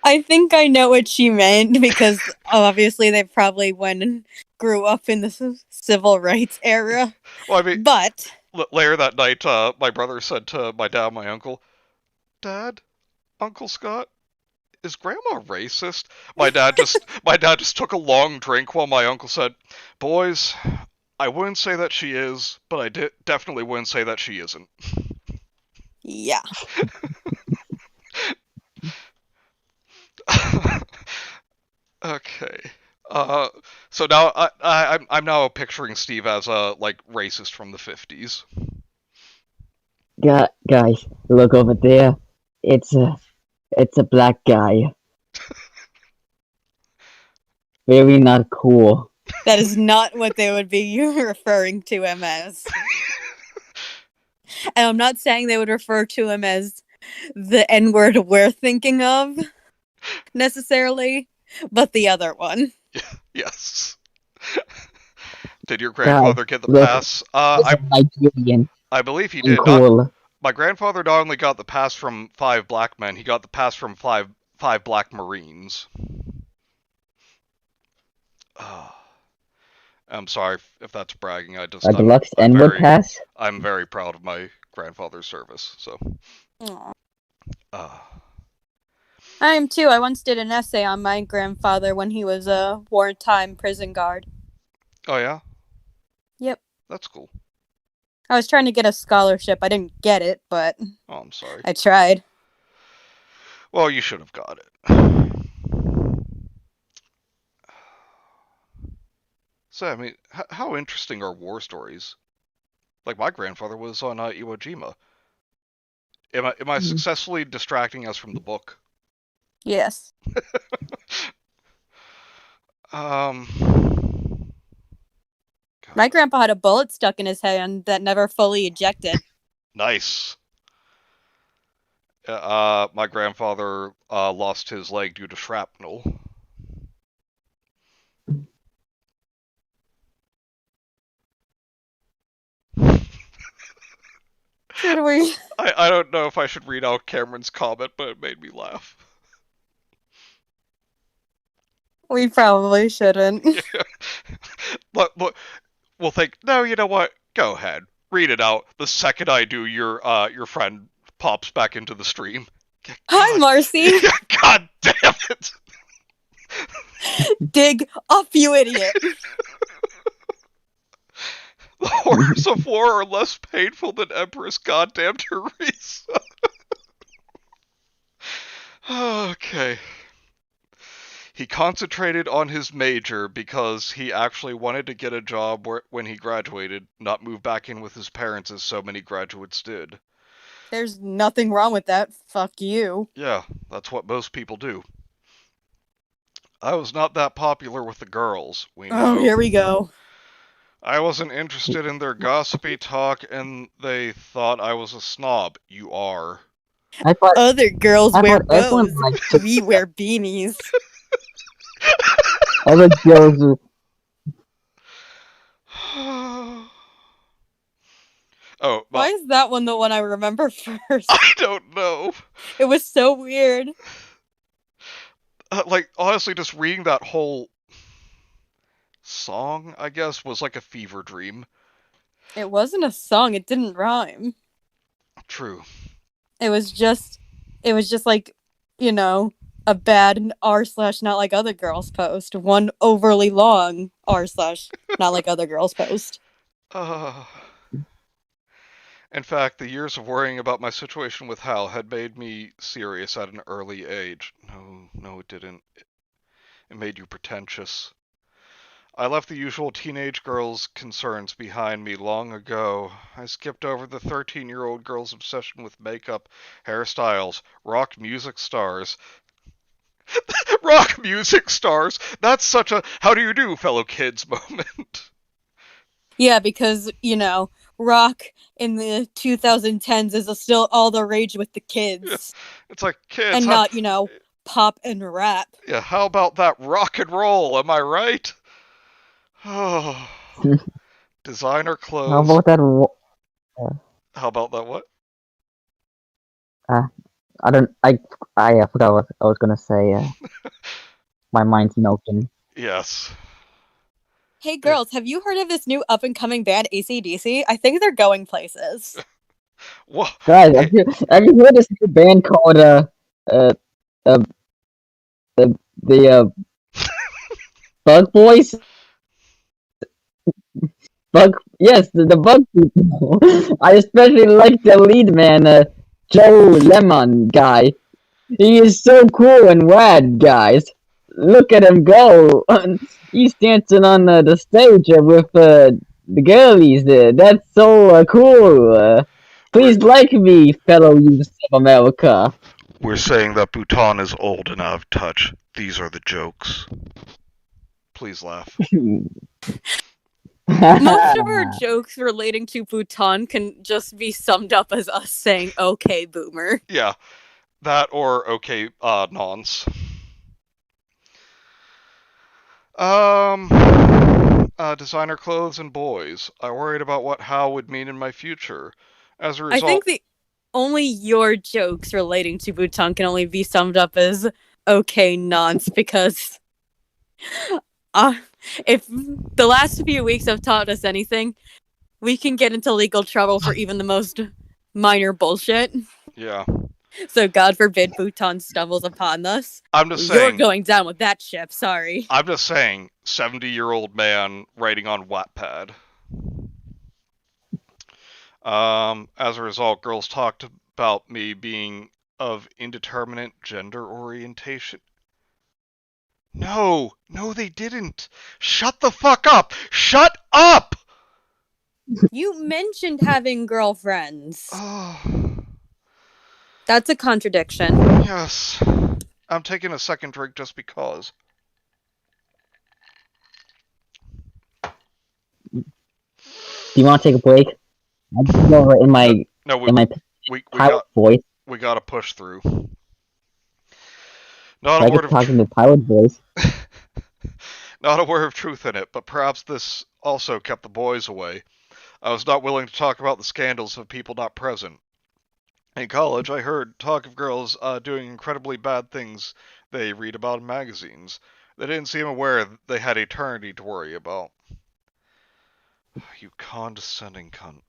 I think I know what she meant because obviously they probably went and grew up in the civil rights era. Well, I mean, but later that night, my brother said to my dad, my uncle, "Dad, Uncle Scott, is Grandma racist?" My dad just took a long drink while my uncle said, "Boys, I wouldn't say that she is, but I definitely wouldn't say that she isn't." Yeah. Okay. So now I'm now picturing Steve as a racist from the 50s. Guys, look over there. It's a black guy. Very not cool. That is not what they would be referring to him as. And I'm not saying they would refer to him as the N-word we're thinking of, necessarily, but the other one. Yes. Did your grandfather get the look, pass? listen, Nigerian I believe he and did. cool. My grandfather not only got the pass from 5 black men, he got the pass from five black Marines. I'm sorry if that's bragging. A deluxe N-word pass? I'm very proud of my grandfather's service. So, Aw. uh, I am too. I once did an essay on my grandfather when he was a wartime prison guard. oh yeah, Yep. that's cool. I was trying to get a scholarship. I didn't get it, but Oh, I'm sorry. I tried. Well, you should have got it. So, I mean, how interesting are war stories? Like, my grandfather was on Iwo Jima. Am I successfully distracting us from the book? Yes. God. My grandpa had a bullet stuck in his hand that never fully ejected. Nice. My grandfather lost his leg due to shrapnel. Should we? I don't know if I should read out Cameron's comment, but it made me laugh. We probably shouldn't. Yeah. But we'll think, no, you know what? Go ahead. Read it out. The second I do, your friend pops back into the stream. Hi, Marcy. God damn it! Dig up, you idiot. The horrors of war are less painful than Empress Goddamn Theresa. Okay. He concentrated on his major because he actually wanted to get a job when he graduated, not move back in with his parents as so many graduates did. There's nothing wrong with that. Fuck you. Yeah, that's what most people do. I was not that popular with the girls, we know. Oh, here we go. I wasn't interested in their gossipy talk, and they thought I was a snob. You are. Other girls wear bows. Liked We wear beanies. other girls. Oh, Why is that one the one I remember first? I don't know. It was so weird. Like, honestly, just reading that whole song, I guess, was like a fever dream. It wasn't a song. It didn't rhyme. True. It was just like, you know, a bad r/not like other girls post. One overly long r/not like other girls post. In fact, the years of worrying about my situation with Hal had made me serious at an early age. No, it didn't. It made you pretentious. I left the usual teenage girls' concerns behind me long ago. I skipped over the 13-year-old girl's obsession with makeup, hairstyles, rock music stars. Rock music stars! That's such a how do you do, fellow kids moment. Yeah, because, you know, rock in the 2010s is still all the rage with the kids. Yeah. It's like, kids... And not, you know, pop and rap. Yeah, how about that rock and roll, am I right? Oh. Designer clothes... How about that? How about that what? I forgot what I was gonna say. My mind's melting. Yes. Hey girls, have you heard of this new up-and-coming band AC/DC? I think they're going places. What? Guys, have you heard of this new band called the Bug Boys? Yes, the Bug people. I especially like the lead man, Joe Lemon guy. He is so cool and rad, guys. Look at him go. He's dancing on the stage with the girlies there. That's so cool. Please like me, fellow youths of America. We're saying that Bhutan is old and out of touch. These are the jokes. Please laugh. Most of our jokes relating to Bhutan can just be summed up as us saying, okay, boomer. Yeah. That or okay, nonce. designer clothes and boys. I worried about what Hal would mean in my future. As a I think result, only your jokes relating to Bhutan can only be summed up as okay nonce because uh, if the last few weeks have taught us anything, we can get into legal trouble for even the most minor bullshit. yeah. So God forbid Bhutan stumbles upon us. I'm just You're saying, going down with that ship, sorry. 70-year-old man writing on Wattpad. As a result, girls talked about me being of indeterminate gender orientation. No, they didn't. Shut the fuck up! Shut up! You mentioned having girlfriends. Oh, That's a contradiction. yes. I'm taking a second drink just because. Do you want to take a break? I'll just go over in my No, pilot voice. we gotta push through. So Not a I word can of talk in the pilot voice. not a word of truth in it, but perhaps this also kept the boys away. I was not willing to talk about the scandals of people not present. In college, I heard talk of girls doing incredibly bad things they read about in magazines. They didn't seem aware that they had eternity to worry about. You condescending cunt.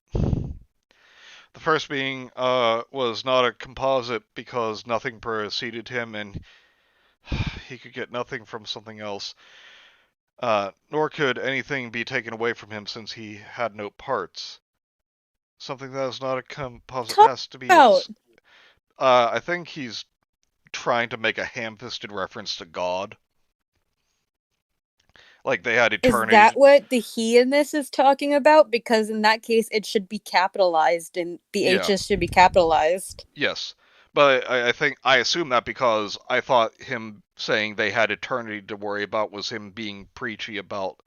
The first being was not a composite because nothing preceded him and he could get nothing from something else. Nor could anything be taken away from him since he had no parts. Something that is not a composite Talk has to be about. its. I think he's trying to make a ham-fisted reference to God. Like they had Is eternity. that what the he in this is talking about? Because in that case, it should be capitalized and the Yeah. H's should be capitalized. Yes. But I assume that because I thought him saying they had eternity to worry about was him being preachy about,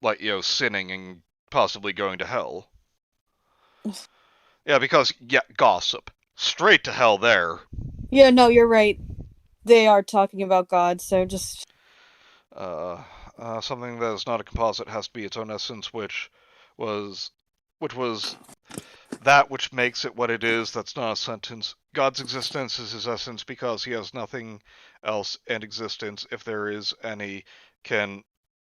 like, sinning and possibly going to hell. Yeah, because, gossip. Straight to hell there. Yeah, no, you're right. They are talking about God, so just. Something that is not a composite has to be its own essence, which was that which makes it what it is. That's not a sentence. God's existence is his essence because he has nothing else, and existence, if there is any, can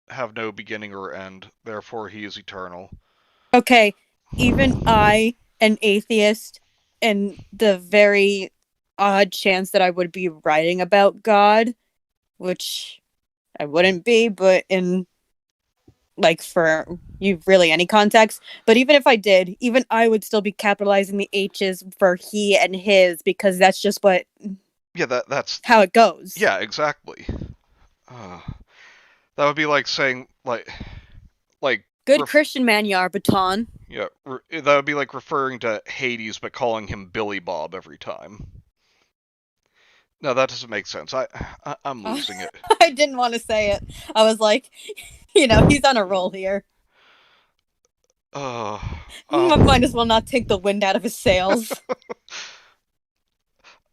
have no beginning or end. Therefore, he is eternal. Okay, even I, an atheist, and the very odd chance that I would be writing about God, which I wouldn't be, but in like for you really any context. But even if I did, even I would still be capitalizing the H's for he and his because that's just what Yeah, that's how it goes. yeah, exactly. That would be like saying like Good Christian man you are, Baton. yeah, that would be like referring to Hades but calling him Billy Bob every time. No, that doesn't make sense. I'm losing it. I didn't want to say it. I was like, he's on a roll here. Might as well not take the wind out of his sails.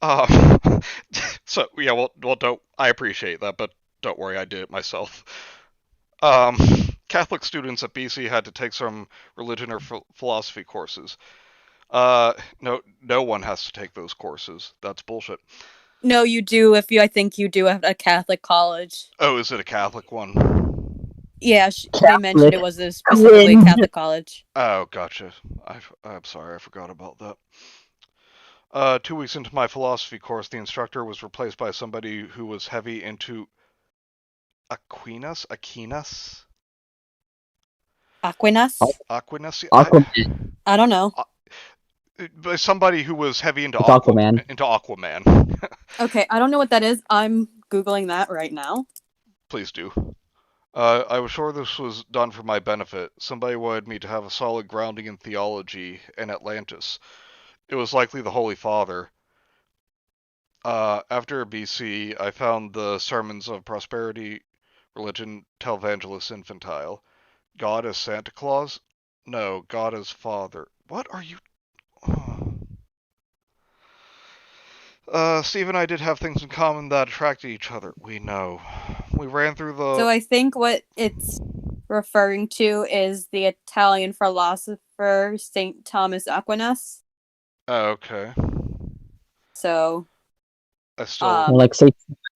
So yeah, well, don't. I appreciate that, but don't worry, I did it myself. Catholic students at BC had to take some religion or philosophy courses. No one has to take those courses. That's bullshit. No, you do. I think you do at a Catholic college. Oh, is it a Catholic one? Yeah, they mentioned it was specifically a Catholic college. Oh, gotcha. I'm sorry, I forgot about that. 2 weeks into my philosophy course, the instructor was replaced by somebody who was heavy into Aquinas. I don't know. By somebody who was heavy into Aquaman. Into Aquaman. Okay, I don't know what that is. I'm Googling that right now. Please do. I was sure this was done for my benefit. Somebody wanted me to have a solid grounding in theology and Atlantis. It was likely the Holy Father. After BC, I found the sermons of prosperity, religion, televangelist infantile. God as Santa Claus? No, God as Father. What are you... Steve and I did have things in common that attracted each other. We know. We ran through the... So I think what it's referring to is the Italian philosopher Saint Thomas Aquinas. Oh, okay. So, I still, Like say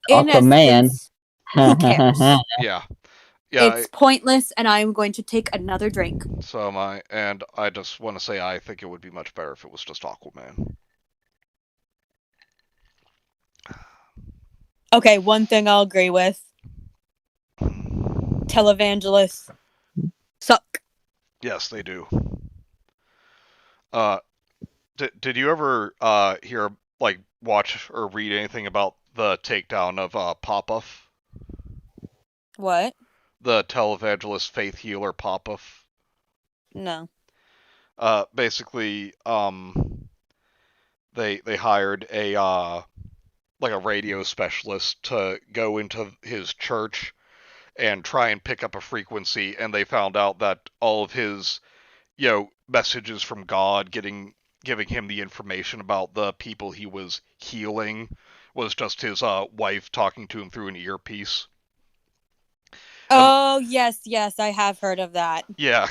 in Aquaman. essence, who cares? yeah. It's pointless, and I'm going to take another drink. So am I, and I just want to say I think it would be much better if it was just Aquaman. Okay, one thing I'll agree with. Televangelists suck. Yes, they do. Did you ever hear, like, watch or read anything about the takedown of Popoff? What? The televangelist faith healer Popoff? No. Basically, they hired a like a radio specialist to go into his church and try and pick up a frequency, and they found out that all of his, messages from God giving him the information about the people he was healing was just his wife talking to him through an earpiece. Oh, yes, I have heard of that. He I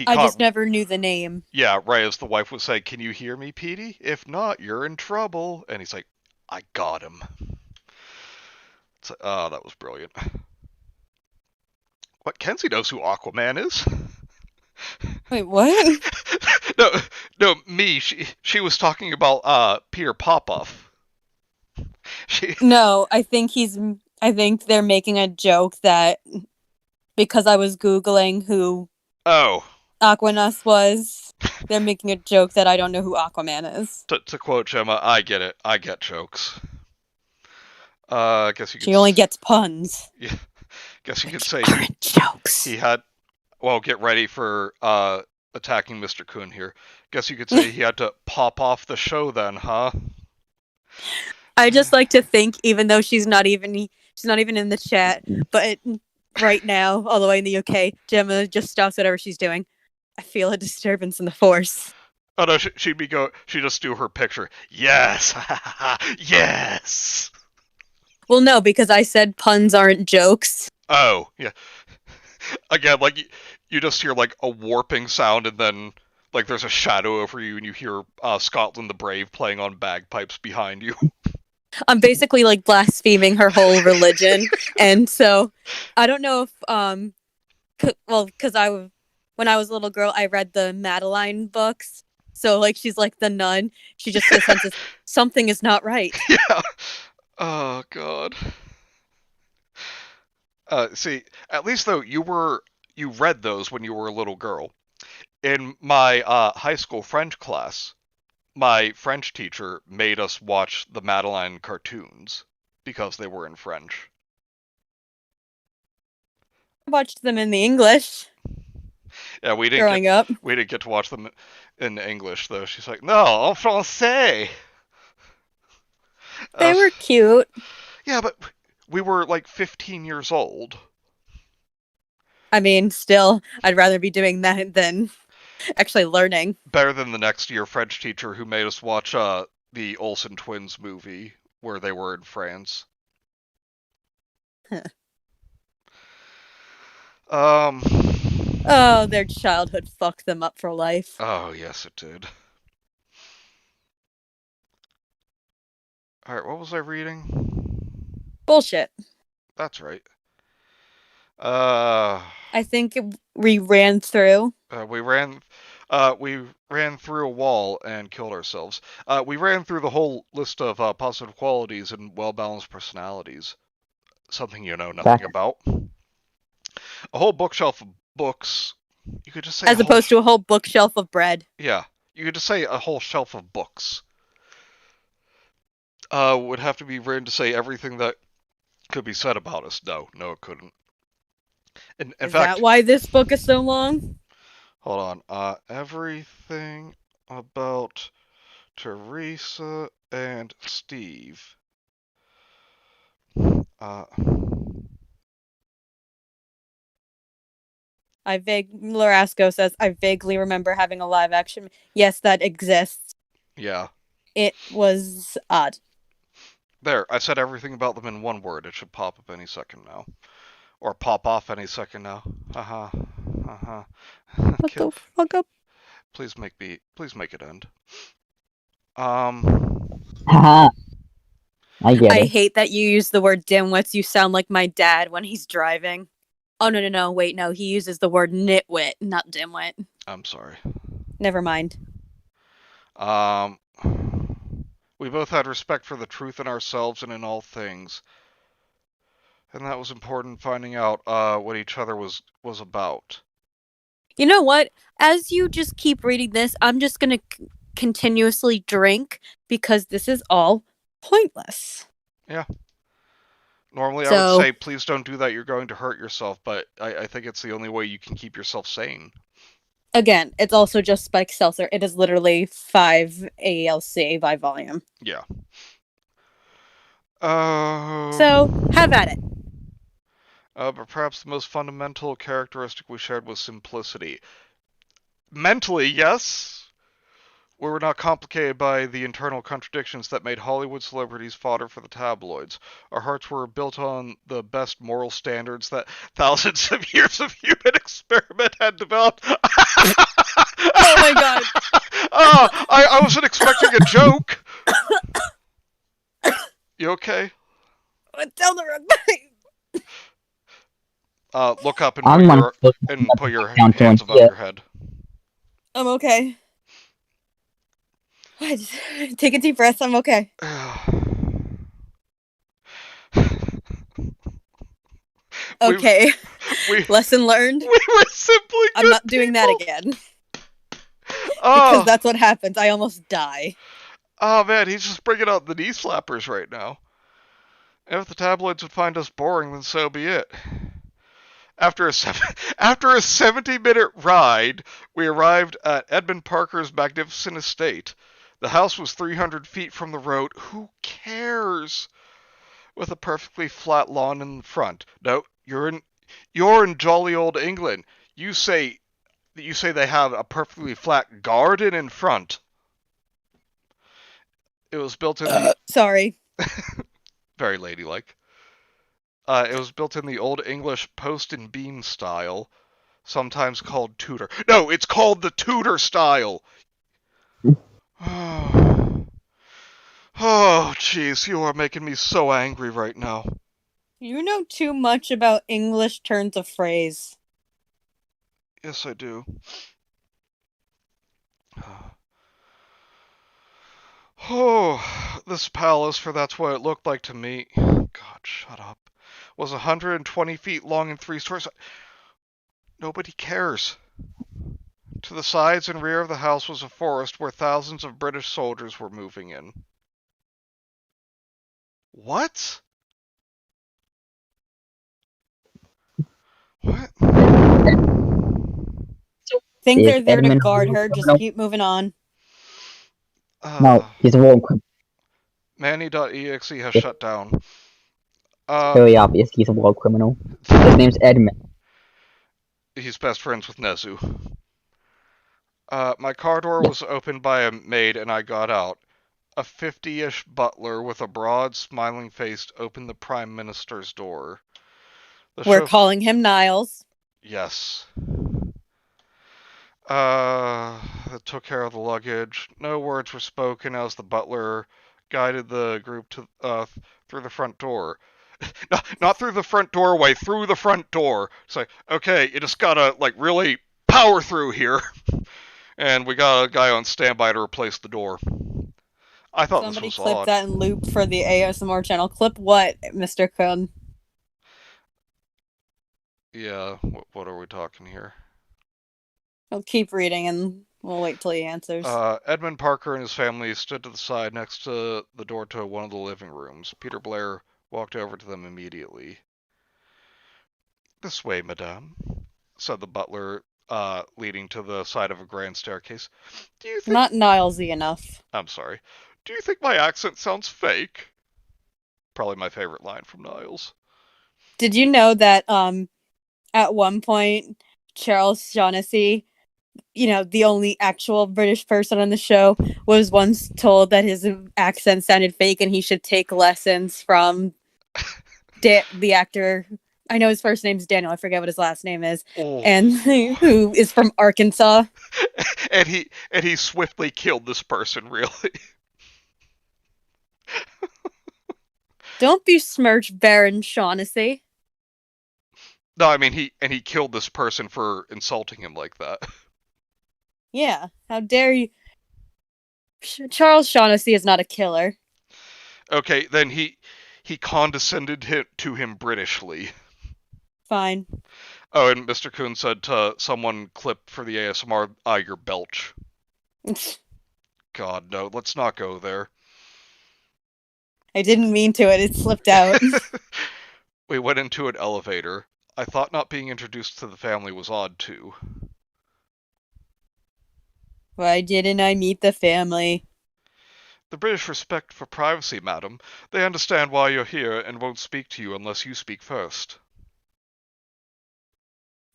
caught. just never knew the name. Yeah, right as the wife would say, "Can you hear me, Petey? If not, you're in trouble." And he's like, "I got him." It's like, oh, that was brilliant. What, Kenzie knows who Aquaman is? Wait, what? no, me. She was talking about Peter Popoff. No, I think they're making a joke that because I was Googling who Aquinas was, they're making a joke that I don't know who Aquaman is. To quote Gemma, I get it. I get jokes. I guess you could. She only gets puns. Yeah. Guess you could say aren't jokes. He had. Well, get ready for attacking Mr. Kuhn here. Guess you could say he had to pop off the show then, huh? I just like to think, even though she's not even in the chat, but right now, all the way in the UK, Gemma just stops whatever she's doing. I feel a disturbance in the force. Oh no, she'd just do her picture. Yes, yes. Well, no, because I said puns aren't jokes. Oh yeah. Again, like you just hear like a warping sound, and then like there's a shadow over you, and you hear Scotland the Brave playing on bagpipes behind you. I'm basically like blaspheming her whole religion, and so I don't know if because when I was a little girl, I read the Madeline books. So like she's like the nun. She just senses something is not right. Yeah. Oh god. See, at least though you read those when you were a little girl. In my high school French class, my French teacher made us watch the Madeline cartoons because they were in French. I watched them in the English. Yeah, we didn't get to watch them in English though. She's like, "No, en français." They were cute. Yeah, but we were like 15 years old. I mean, still, I'd rather be doing that than actually learning. Better than the next year French teacher who made us watch the Olsen twins movie where they were in France. Oh, their childhood fucked them up for life. Oh, yes, it did. Alright, what was I reading? Bullshit. That's right. I think we ran through. We ran through a wall and killed ourselves. We ran through the whole list of positive qualities and well-balanced personalities. Something you know nothing about. A whole bookshelf of books. You could just say as opposed to a whole bookshelf of bread. Yeah, you could just say a whole shelf of books. Would have to be written to say everything that could be said about us. No, it couldn't. In Is fact, that why this book is so long? Hold on. Everything about Theresa and Steve. Larasco says, I vaguely remember having a live action. Yes, that exists. Yeah. It was odd. There, I said everything about them in one word. It should pop up any second now. Or pop off any second now. Haha. Haha. What the fuck up? Please make it end. Haha. I get I it. hate that you use the word dimwits. You sound like my dad when he's driving. Oh, no. Wait, no. He uses the word nitwit, not dimwit. I'm sorry. Never mind. We both had respect for the truth in ourselves and in all things. And that was important, finding out what each other was about. You know what? As you just keep reading this, I'm just going to continuously drink because this is all pointless. Yeah. Normally I would So, say, please don't do that, you're going to hurt yourself, but I think it's the only way you can keep yourself sane. again, it's also just spiked seltzer. It is literally 5 ALC by volume. Yeah. So, have at it. But perhaps the most fundamental characteristic we shared was simplicity. Mentally, yes. We were not complicated by the internal contradictions that made Hollywood celebrities fodder for the tabloids. Our hearts were built on the best moral standards that thousands of years of human experiment had developed. Oh my god. I wasn't expecting a joke. You okay? Tell the wrong thing. Look up and put your hands above your head. I'm okay. Just take a deep breath. I'm okay. Okay. Lesson learned. We were simply I'm not doing that again. Because that's what happens. I almost die. Oh man, he's just bringing out the knee slappers right now. And if the tabloids would find us boring, then so be it. After a 70-minute ride, we arrived at Edmund Parker's magnificent estate. The house was 300 feet from the road. Who cares? With a perfectly flat lawn in front. No, you're in jolly old England. You say they have a perfectly flat garden in front. It was built in the sorry. very ladylike. It was built in the Old English post and beam style, sometimes called Tudor. No, it's called the Tudor style. Oh, jeez, you are making me so angry right now. You know too much about English turns of phrase. Yes, I do. Oh, this palace, for that's what it looked like to me. God, shut up. Was 120 feet long and 3 stories. Nobody cares. To the sides and rear of the house was a forest where thousands of British soldiers were moving in. What? What? Think they're there to Edmund guard a her. Just criminal? keep moving on. No, he's a war criminal. Manny.exe has shut down. Very obvious, he's a war criminal. His name's Edmund. He's best friends with Nezu. My car door was opened by a maid and I got out. A 50-ish butler with a broad, smiling face opened the Prime Minister's door. We're calling him Niles. Yes. Took care of the luggage. No words were spoken as the butler guided the group to through the front door. Not through the front doorway, through the front door. It's like, okay, you just gotta really power through here. And we got a guy on standby to replace the door. I thought Somebody this was clip odd. that and loop for the ASMR channel. Clip what, Mr. Kun? Yeah, what are we talking here? I'll keep reading and we'll wait till he answers. Edmund Parker and his family stood to the side next to the door to one of the living rooms. Peter Blair walked over to them immediately. This way, madame, said the butler, leading to the side of a grand staircase. Do you think... Not Nilesy enough. I'm sorry. Do you think my accent sounds fake? Probably my favorite line from Niles. Did you know that at one point Charles Shaughnessy, the only actual British person on the show, was once told that his accent sounded fake and he should take lessons from the actor I know his first name's Daniel. I forget what his last name is. Oh. And who is from Arkansas. and he swiftly killed this person, really. Don't besmirch Baron Shaughnessy. No, I mean he killed this person for insulting him like that. Yeah, how dare you? Charles Shaughnessy is not a killer. Okay, then he condescended to him Britishly. Fine. Oh, and Mr. Kuhn said to someone clip for the ASMR, your belch. God, no, let's not go there. I didn't mean to. It slipped out. We went into an elevator. I thought not being introduced to the family was odd, too. Why didn't I meet the family? The British respect for privacy, madam. They understand why you're here and won't speak to you unless you speak first.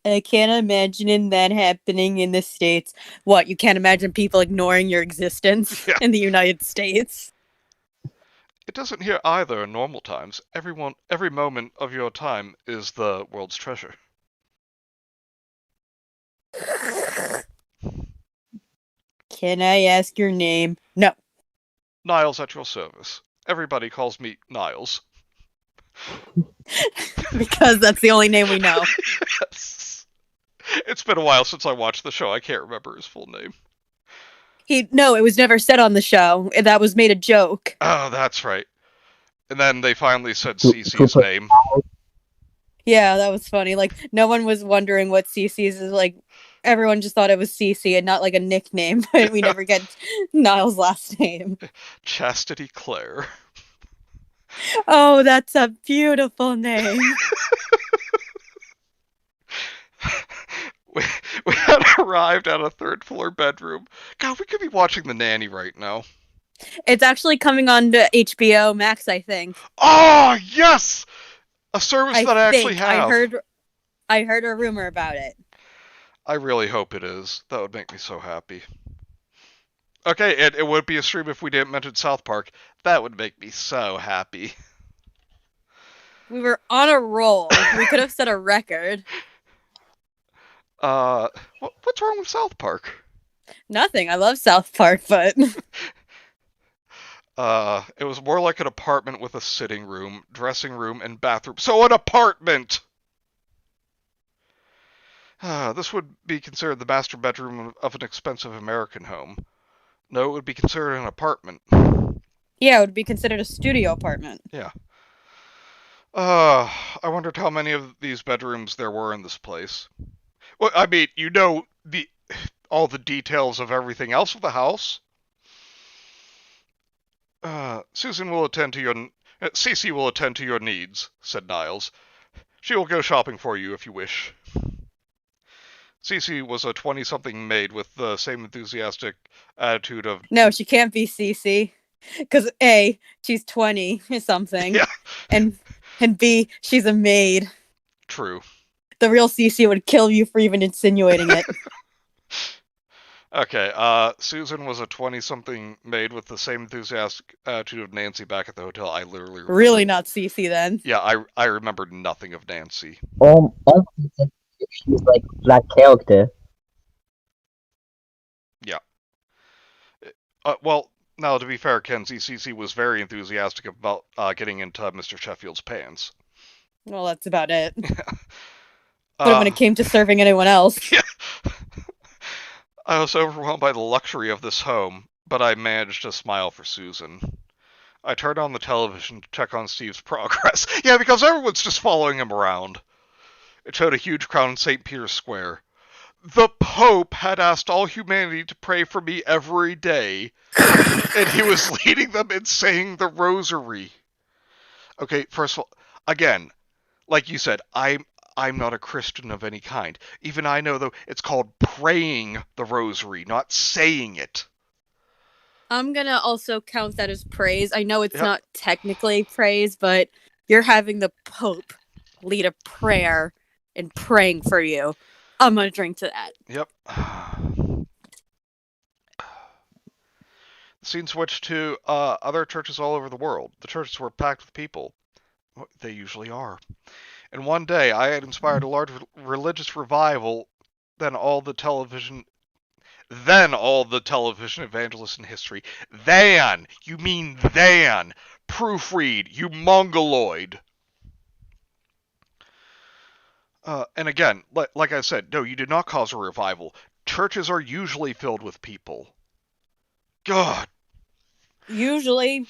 I can't imagine that happening in the States. What, you can't imagine people ignoring your existence Yeah. in the United States? It doesn't here either in normal times. Every moment of your time is the world's treasure. Can I ask your name? No. Niles at your service. Everybody calls me Niles. Because that's the only name we know. Yes. It's been a while since I watched the show. I can't remember his full name. No, it was never said on the show. That was made a joke. Oh, that's right. And then they finally said Cece's name. Yeah, that was funny. Like, no one was wondering what Cece's is like. Everyone just thought it was Cece and not like a nickname, but we never get Niles' last name. Chastity Claire. Oh, that's a beautiful name. We had arrived at a third floor bedroom. God, we could be watching The Nanny right now. It's actually coming on to HBO Max, I think. Oh, yes! A service that I actually have. I heard a rumor about it. I really hope it is. That would make me so happy. Okay, it would be a stream if we didn't mention South Park. That would make me so happy. We were on a roll. We could have set a record. What's wrong with South Park? Nothing. I love South Park, but it was more like an apartment with a sitting room, dressing room, and bathroom. So an apartment! This would be considered the master bedroom of an expensive American home. No, it would be considered an apartment. yeah, it would be considered a studio apartment. Yeah. I wondered how many of these bedrooms there were in this place. Well, I mean, you know all the details of everything else of the house. Susan will attend to your... Cece will attend to your needs, said Niles. She will go shopping for you if you wish. Cece was a 20-something maid with the same enthusiastic attitude of... No, she can't be Cece. Because A, she's 20 or something. Yeah. And B, she's a maid. True. The real Cece would kill you for even insinuating it. Okay, Susan was a 20-something maid with the same enthusiastic attitude of Nancy back at the hotel. I literally remember. Really not Cece then. Yeah, I remembered nothing of Nancy. She's like that character. Yeah. Well, now to be fair, Kenzie, Cece was very enthusiastic about getting into Mr. Sheffield's pants. Well, that's about it. Yeah. But when it came to serving anyone else... Yeah. I was overwhelmed by the luxury of this home, but I managed to smile for Susan. I turned on the television to check on Steve's progress. Yeah, because everyone's just following him around. It showed a huge crowd in St. Peter's Square. The Pope had asked all humanity to pray for me every day, and he was leading them in saying the rosary. Okay, first of all, again, like you said, I'm not a Christian of any kind. Even I know, though, it's called praying the rosary, not saying it. I'm gonna also count that as praise. I know it's not technically praise, but you're having the Pope lead a prayer and praying for you. I'm gonna drink to that. Yep. The scene switched to other churches all over the world. The churches were packed with people. They usually are. In one day, I had inspired a large religious revival, then all the television evangelists in history. Than! You mean than! Proofread, you mongoloid! And again, like I said, no, you did not cause a revival. Churches are usually filled with people. God. Usually,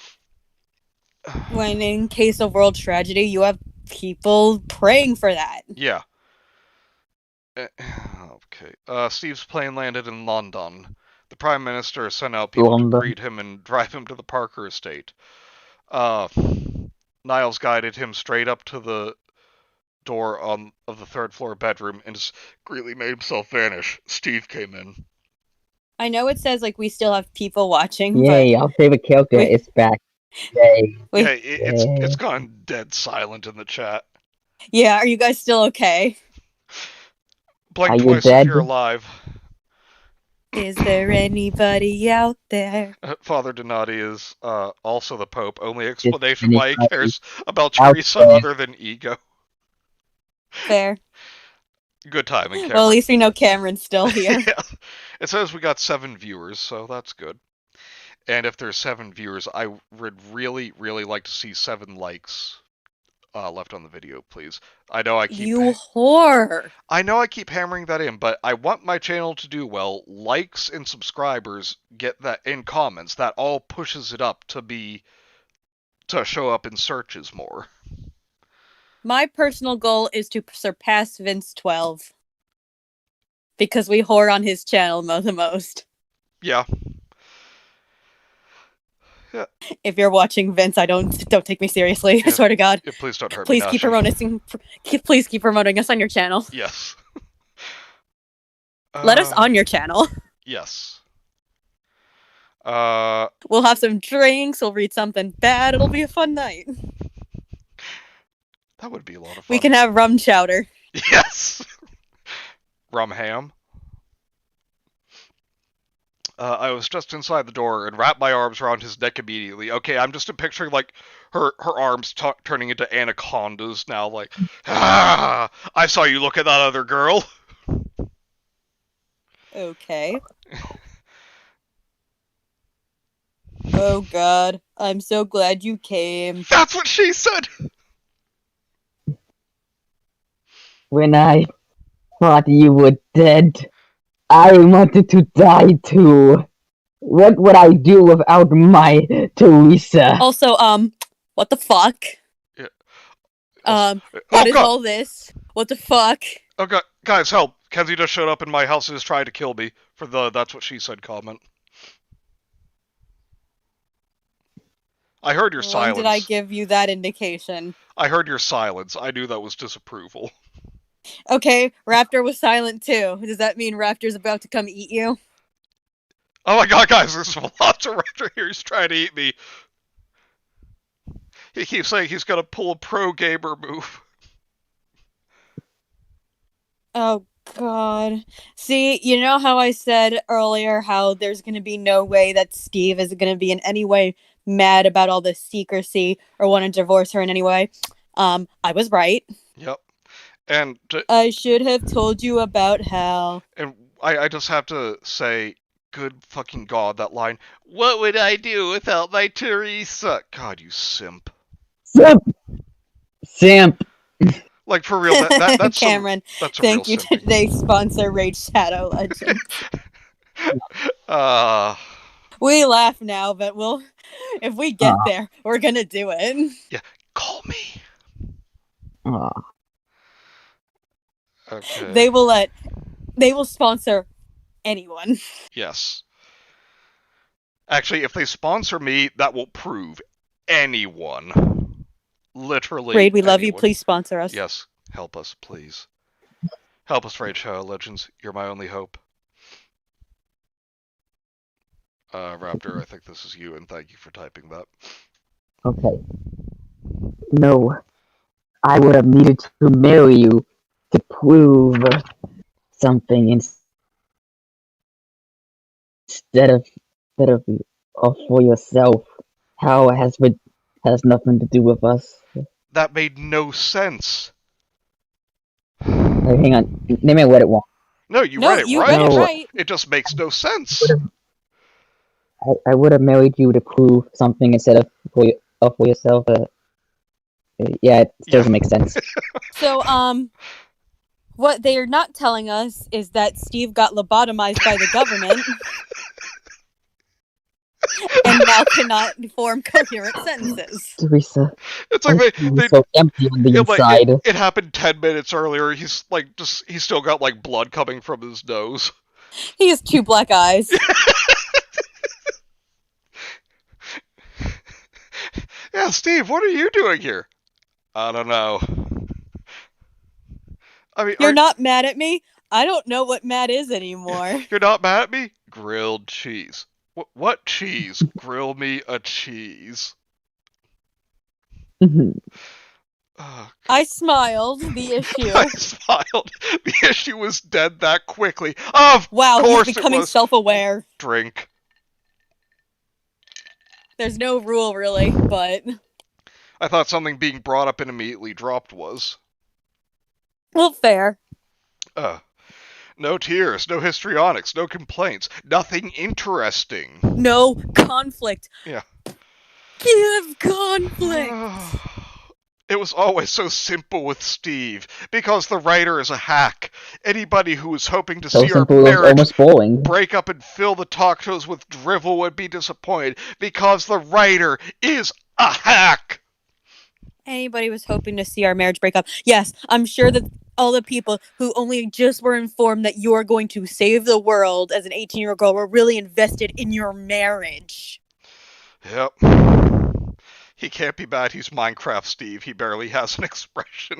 when in case of world tragedy, you have people praying for that. Yeah. Okay. Steve's plane landed in London. The Prime Minister sent out people to greet him and drive him to the Parker estate. Niles guided him straight up to the door of the third floor bedroom and discreetly made himself vanish. Steve came in. I know it says like we still have people watching. Yay, our favorite character is back. Yay. Yeah, it's gone dead silent in the chat. Yeah, are you guys still okay? Blink twice if you're alive. Is there anybody out there? Father Donati is also the Pope. Only explanation why he cares about Teresa Theresa other than ego. Fair. Good timing, Cameron. Well, at least we know Cameron's still here. Yeah. It says we got 7 viewers, so that's good. And if there's 7 viewers, I would really, really like to see 7 likes left on the video, please. I know I keep... You whore! I know I keep hammering that in, but I want my channel to do well. Likes and subscribers get that in comments. That all pushes it up to show up in searches more. My personal goal is to surpass Vince 12. Because we whore on his channel the most. Yeah. Yeah. If you're watching Vince, don't take me seriously. Yeah. I swear to God. Yeah, please don't hurt please me. Please keep promoting us on your channel. Yes. Let us on your channel. Yes. We'll have some drinks. We'll read something bad. It'll be a fun night. That would be a lot of fun. We can have rum chowder. Yes. Rum ham. I was just inside the door and wrapped my arms around his neck immediately. Okay, I'm just picturing like her arms turning into anacondas now. Like, I saw you look at that other girl. Okay. Oh God, I'm so glad you came. That's what she said. When I thought you were dead, I wanted to die too. What would I do without my Theresa? Also, what the fuck? Yeah. What is all this? What the fuck? Oh God, guys, help! Kenzie just showed up in my house and is trying to kill me for the "that's what she said" comment. I heard your silence. When did I give you that indication? I heard your silence. I knew that was disapproval. Okay, Raptor was silent too. Does that mean Raptor's about to come eat you? Oh my God, guys, there's lots of Raptor here. He's trying to eat me. He keeps saying he's gonna pull a pro gamer move. Oh God. See, you know how I said earlier how there's gonna be no way that Steve is gonna be in any way mad about all this secrecy or want to divorce her in any way? I was right. Yep. And I should have told you about how. And I just have to say, good fucking God, that line. What would I do without my Theresa? God, you simp. Simp. Like, for real, that's Cameron, that's a thank real you to today's sponsor, Raid Shadow Legend. We laugh now, but if we get there, we're gonna do it. Yeah, call me. Okay. They will sponsor anyone. Yes. Actually, if they sponsor me, that will prove anyone. Literally. Raid, we love you. anyone. Please sponsor us. Yes, help us, please. Help us, Raid Shadow Legends. You're my only hope. Raptor, I think this is you, and thank you for typing that. Okay. No. I would have needed to marry you to prove something instead of for yourself. How has nothing to do with us. That made no sense. Hang on. Maybe I read it wrong. No, you No, read it you right. read it No. right. It just makes no sense. I would have married you to prove something instead of for yourself. Yeah, it doesn't make sense. So, what they're not telling us is that Steve got lobotomized by the government and now cannot form coherent sentences. Theresa, It's I like feel so empty on the inside. it happened 10 minutes earlier. He's like he's still got like blood coming from his nose. He has 2 black eyes. Yeah, Steve, what are you doing here? I don't know. I mean, You're not mad at me? I don't know what mad is anymore. you're not mad at me? Grilled cheese. What cheese? Grill me a cheese. I smiled. The issue. I smiled. The issue was dead that quickly. Of Wow, course he's becoming it was. self-aware. Drink. There's no rule, really, but... I thought something being brought up and immediately dropped was. Well, fair. No tears, no histrionics, no complaints, nothing interesting. No conflict. Yeah. Give conflict. It was always so simple with Steve, because the writer is a hack. Anybody who was hoping to So see our simple, it was marriage almost boring. break up and fill the talk shows with drivel would be disappointed, because the writer is a hack. Anybody was hoping to see our marriage break up. Yes, I'm sure that all the people who only just were informed that you are going to save the world as an 18-year-old girl were really invested in your marriage. Yep. He can't be bad. He's Minecraft Steve. He barely has an expression.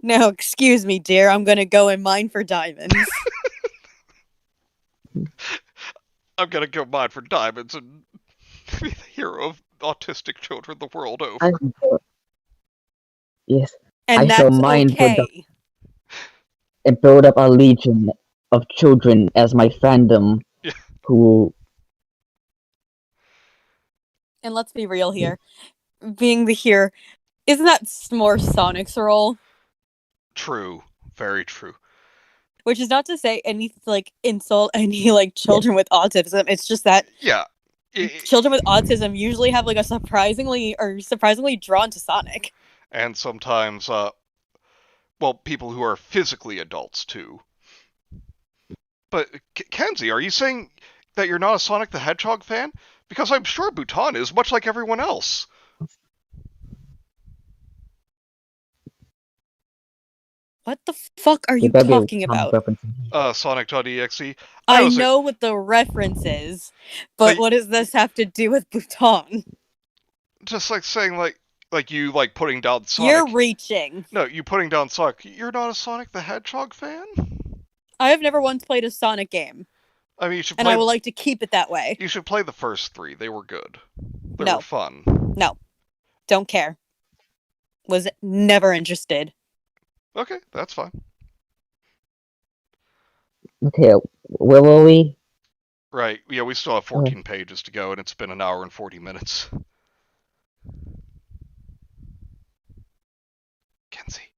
No, excuse me, dear. I'm gonna go and mine for diamonds. I'm gonna go mine for diamonds and be the hero of autistic children the world over. Yes, And I shall that's mine okay. and build up a legion of children as my fandom. Yeah. Who? And let's be real here. Being the hero, isn't that more Sonic's role? True. Very true. Which is not to say any insult any children with autism. It's just that Yeah. children with autism usually have a surprisingly drawn to Sonic. And sometimes, people who are physically adults too. But Kenzie, are you saying that you're not a Sonic the Hedgehog fan? Because I'm sure Bhutan is, much like everyone else. What the fuck are you talking about? Sonic.exe. I know what the reference is, but what does this have to do with Bhutan? Just like saying you putting down Sonic. You're reaching. No, you putting down Sonic. You're not a Sonic the Hedgehog fan? I have never once played a Sonic game. I mean, you should and I would like to keep it that way. You should play the first 3. They were good. They were fun. No. Don't care. Was never interested. Okay, that's fine. Okay, where were we? Right, yeah, we still have 14 pages to go, and it's been an hour and 40 minutes. Kenzie.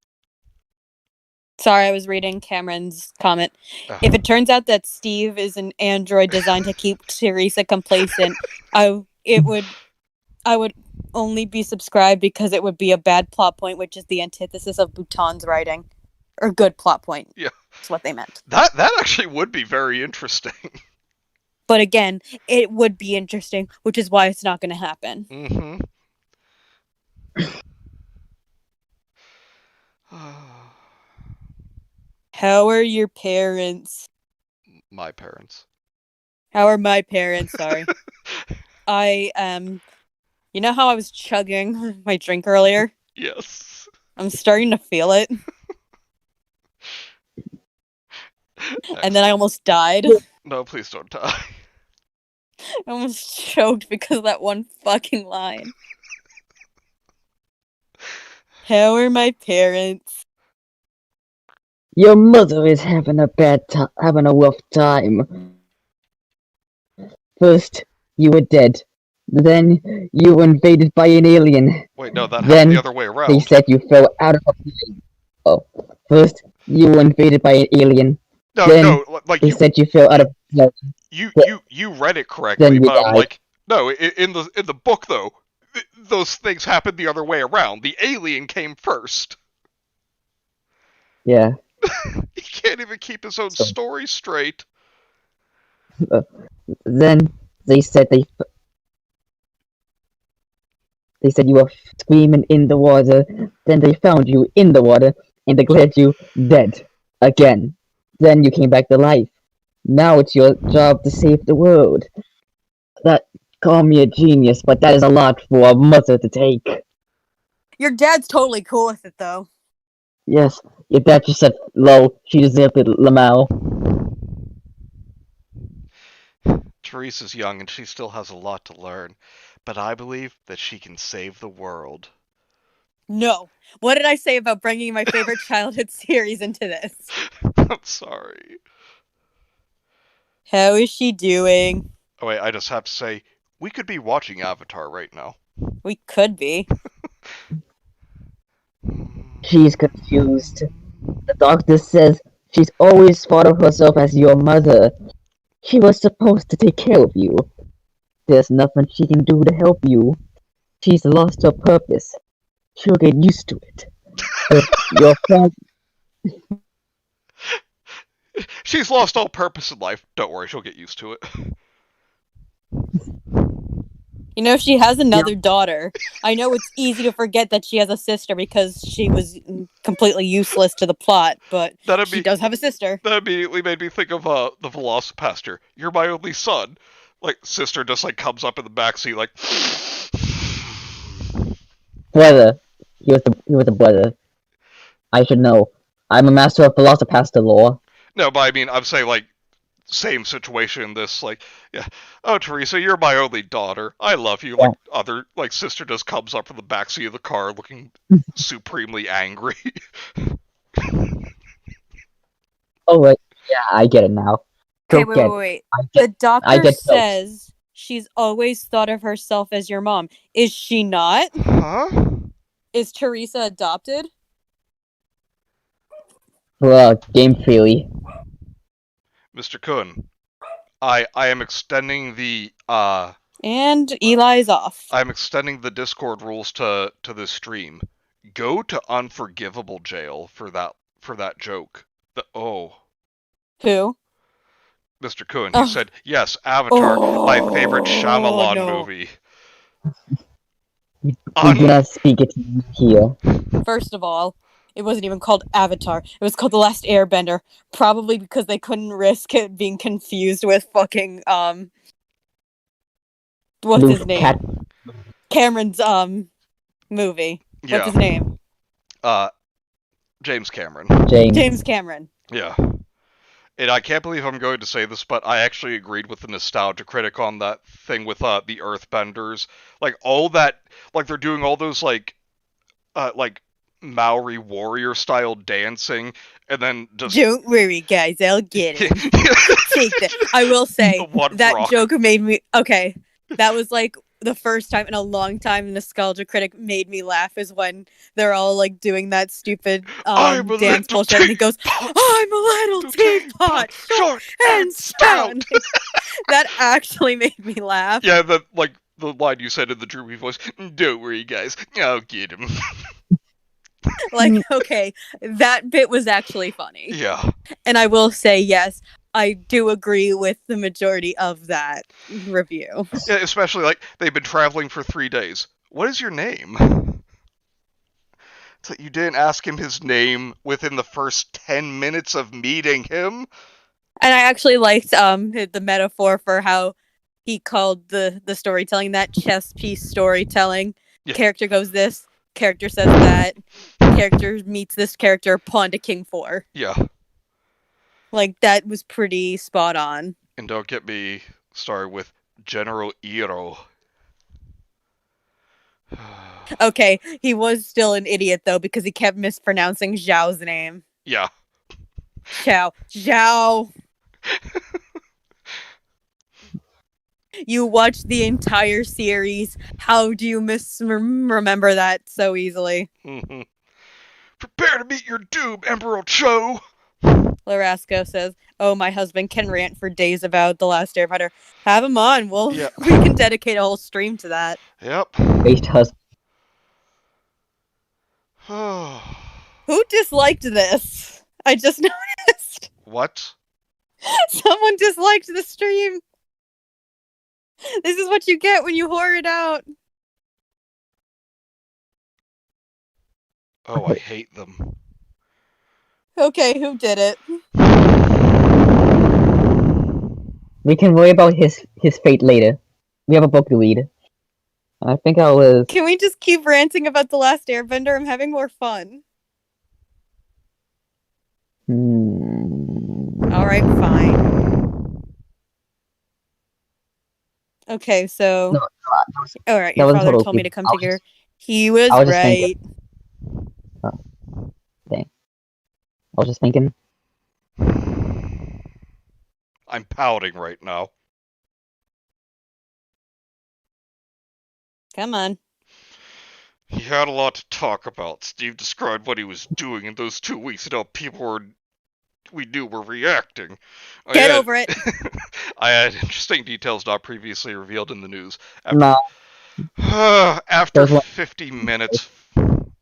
Sorry, I was reading Cameron's comment. If it turns out that Steve is an android designed to keep Theresa complacent, I would only be subscribed because it would be a bad plot point, which is the antithesis of Bhutan's writing. Or good plot point. Yeah. That's what they meant. That actually would be very interesting. But again, it would be interesting, which is why it's not going to happen. Mm-hmm. How are your parents? My parents. How are my parents? Sorry. You know how I was chugging my drink earlier? Yes. I'm starting to feel it. And then I almost died. No, please don't die. I almost choked because of that one fucking line. How are my parents? Your mother is having a rough time. First, you were dead. Then you were invaded by an alien. Wait, no, that happened the Then other way they around. said you fell out of a plane. Oh, first you were invaded by an alien. No, Then no, like they said you fell out of a plane. you read it correctly, Then you but I'm died. like, no, in the book though, those things happened the other way around. The alien came first. Yeah. He can't even keep his own So story straight. then they said they said you were screaming in the water. Then they found you in the water and declared you dead again. Then you came back to life. Now it's your job to save the world. That call me a genius, but that is a lot for a mother to take. Your dad's totally cool with it, though. Yes, your dad just said, "Lol, she deserved it, Lamau." Teresa's young and she still has a lot to learn, but I believe that she can save the world. No. What did I say about bringing my favorite childhood series into this? I'm sorry. How is she doing? Oh wait, I just have to say, we could be watching Avatar right now. We could be. She's confused. The doctor says she's always thought of herself as your mother. She was supposed to take care of you. There's nothing she can do to help you. She's lost her purpose. She'll get used to it. Your friend. She's lost all purpose in life. Don't worry, she'll get used to it. You know, she has another daughter. I know it's easy to forget that she has a sister because she was completely useless to the plot, but she does have a sister. That immediately made me think of the Velocipaster. You're my only son. Like, sister just like comes up in the backseat like... Brother. He was a brother. I should know. I'm a master of Velocipaster lore. No, but I mean, I'm saying like, same situation, this, like, yeah, oh, Teresa, you're my only daughter. I love you. Yeah. Like, other, like, sister just comes up from the backseat of the car looking supremely angry. Oh, wait. Yeah, I get it now. Okay, wait. The doctor says she's always thought of herself as your mom. Is she not? Huh? Is Teresa adopted? Game theory. Mr. Kun, I am extending the, And Eli's off. I'm extending the Discord rules to this stream. Go to unforgivable jail for that joke. Who? Mr. Kun, he said, yes, Avatar, my favorite Shyamalan movie. We do not speak it here. First of all, it wasn't even called Avatar. It was called The Last Airbender. Probably because they couldn't risk it being confused with fucking, what's his name? Cameron's, movie. What's his name? James Cameron. James Cameron. Yeah. And I can't believe I'm going to say this, but I actually agreed with the nostalgia critic on that thing with the Earthbenders. Like all that, like they're doing all those like Maori warrior style dancing, and then just don't worry, guys, I'll get it. Take that. I will say that joke made me okay. That was like the first time in a long time the nostalgia critic made me laugh is when they're all like doing that stupid dance bullshit and he goes, I'm a little teapot, short and stout. That actually made me laugh. Yeah, the line you said in the droopy voice, don't worry guys, I'll get him. Like, okay, that bit was actually funny. Yeah. And I will say, yes, I do agree with the majority of that review. Yeah, especially, like, they've been traveling for 3 days. What is your name? So you didn't ask him his name within the first 10 minutes of meeting him? And I actually liked the metaphor for how he called the storytelling, that chess piece storytelling. Yeah. Character goes this, character says that, character meets this character, pawn to king 4. Yeah. Like, that was pretty spot on. And don't get me started with General Iro. Okay, he was still an idiot, though, because he kept mispronouncing Zhao's name. Yeah. Zhao. You watched the entire series. How do you remember that so easily? Prepare to meet your doom, Emperor Cho! Larasco says, "Oh, my husband can rant for days about The Last Airbender. Have him on. Yeah. We can dedicate a whole stream to that." Yep. Based husband. Who disliked this? I just noticed. What? Someone disliked the stream. This is what you get when you whore it out. Oh, I hate them. Okay, who did it? We can worry about his fate later. We have a book to read. I think I was. Can we just keep ranting about The Last Airbender? I'm having more fun. Alright, fine. Okay, so... No, alright, that your was father totally told me okay. to come to here. He was I was just right. thinking. Oh, dang. I was just thinking. I'm pouting right now. Come on. He had a lot to talk about. Steve described what he was doing in those 2 weeks and how people we knew were reacting. Get over it. I had interesting details not previously revealed in the news. No. After 50 minutes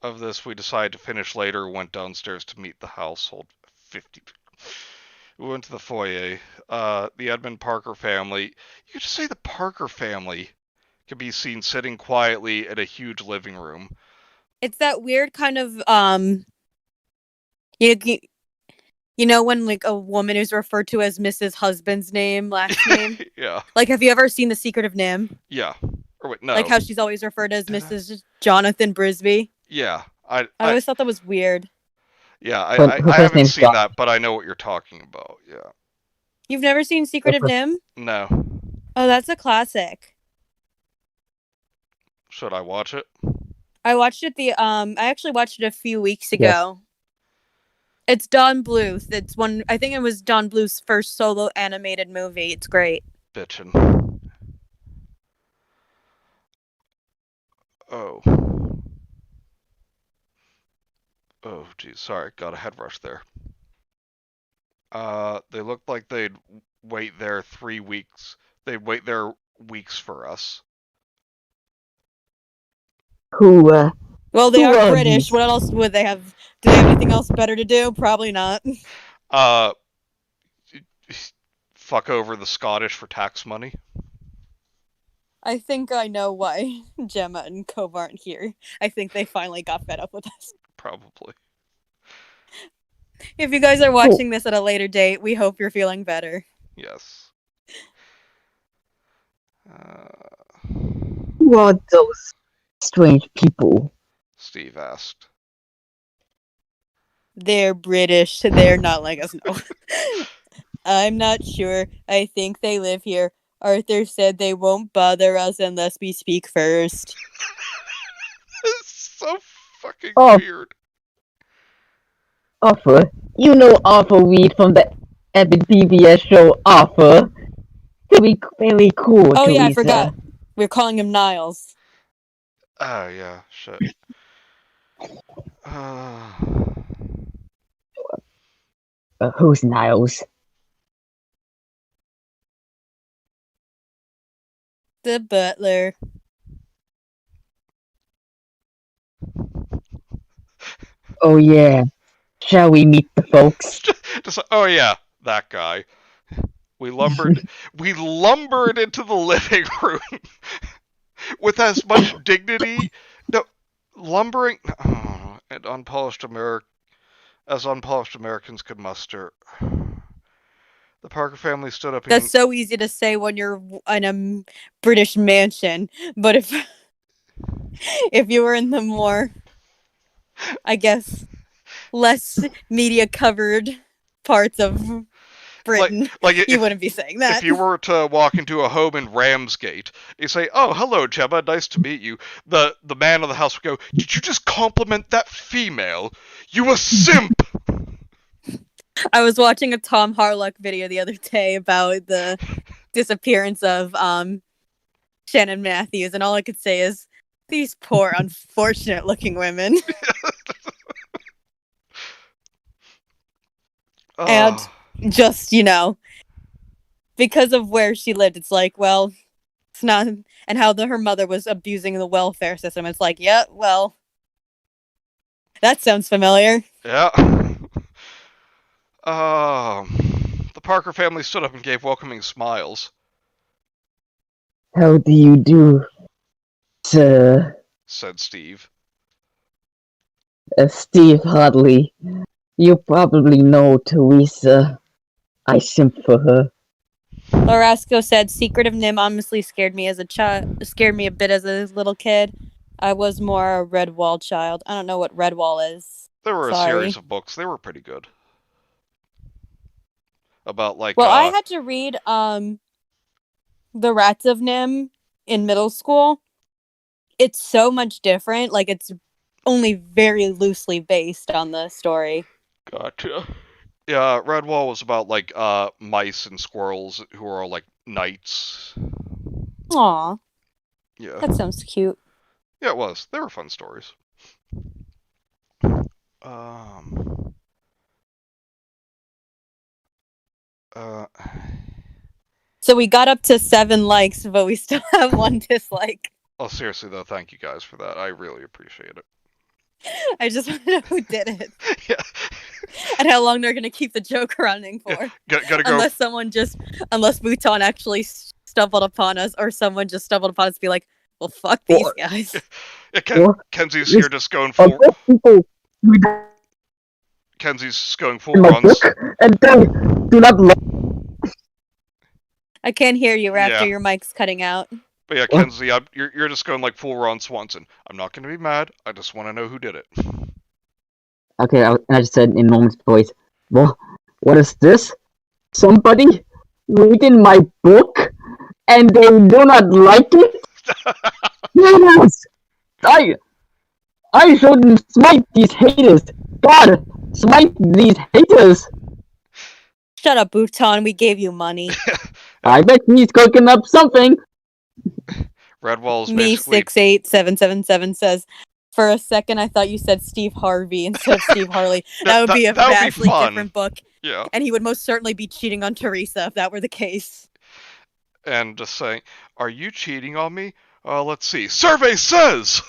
of this, we decided to finish later. Went downstairs to meet the household. 50. We went to the foyer. The Edmund Parker family. You could just say the Parker family can be seen sitting quietly in a huge living room. It's that weird kind of you know when like a woman is referred to as Mrs. Husband's last name? Yeah. Like, have you ever seen The Secret of Nim? Yeah. Or wait, no. Like how she's always referred as Mrs. Jonathan Brisby? Yeah. I always thought that was weird. Yeah, Her I first haven't name's seen John. that, but I know what you're talking about. Yeah. You've never seen Secret of Nim? No. Oh, that's a classic. Should I watch it? I watched it I actually watched it a few weeks ago. Yes. It's Don Bluth. I think it was Don Bluth's first solo animated movie. It's great. Bitchin'. Oh. Oh, geez. Sorry. Got a head rush there. They looked like they'd wait there 3 weeks. They'd wait there weeks for us. Well, they are British. What else would they have? Do they have anything else better to do? Probably not. Fuck over the Scottish for tax money. I think I know why Gemma and Cove aren't here. I think they finally got fed up with us. Probably. If you guys are watching this at a later date, we hope you're feeling better. Yes. Who are those strange people? Steve asked. They're British. They're not like us, no. I'm not sure. I think they live here. Arthur said they won't bother us unless we speak first. It's so fucking weird. Arthur. You know Arthur Reed from the epic PBS show Arthur. Very, very cool, Oh, Theresa. yeah, I forgot. We're calling him Niles. Oh, yeah, shit. Who's Niles? The butler. Oh, yeah. Shall we meet the folks? Just oh, yeah, that guy. We lumbered into the living room with as much dignity. No, lumbering and unpolished as unpolished Americans could muster. The Parker family stood up. That's so easy to say when you're in a British mansion, but if you were in the more, I guess, less media covered parts of Britain, you wouldn't be saying that. If you were to walk into a home in Ramsgate, you say, "Oh, hello, Gemma, nice to meet you." The man of the house would go, "Did you just compliment that female? You a simp!" I was watching a Tom Harlock video the other day about the disappearance of Shannon Matthews, and all I could say is these poor, unfortunate-looking women. And just, because of where she lived, it's like, well, it's not, and how her mother was abusing the welfare system. It's like, yeah, well, that sounds familiar. Yeah. The Parker family stood up and gave welcoming smiles. How do you do, sir? Said Steve. Steve Hartley. You probably know Theresa. I simp for her. Lorasco said, "Secret of Nim honestly scared me as a scared me a bit as a little kid. I was more a Redwall child. I don't know what Redwall is. There were Sorry. a series of books. They were pretty good. About like I had to read The Rats of Nim in middle school. It's so much different. Like, it's only very loosely based on the story. Gotcha. Yeah, Redwall was about like mice and squirrels who are all like knights. Aw. Yeah. That sounds cute. Yeah, it was. They were fun stories. So we got up to 7 likes, but we still have 1 dislike. Oh, seriously though, thank you guys for that. I really appreciate it. I just want to know who did it. Yeah. And how long they're going to keep the joke running for. Yeah, gotta go. Unless Bhutan actually stumbled upon us, or someone just stumbled upon us and be like, well, fuck these guys. Yeah, Kenzie's here just going full... Kenzie's going full runs. And they do not like... I can't hear you, Raptor. Yeah. Your mic's cutting out. But yeah, Kenzie, you're just going like full Ron Swanson. I'm not going to be mad. I just want to know who did it. Okay, I just said in Norman's voice, well, what is this? Somebody reading my book and they do not like it? Yes! I should smite these haters! God, smite these haters! Shut up, Bhutan. We gave you money. I bet he's cooking up something. Redwall's Me basically... 68777 says, for a second I thought you said Steve Harvey instead of Steve Harley. That would be a vastly different book. Yeah. And he would most certainly be cheating on Theresa if that were the case. And just saying, are you cheating on me? Let's see. Survey says!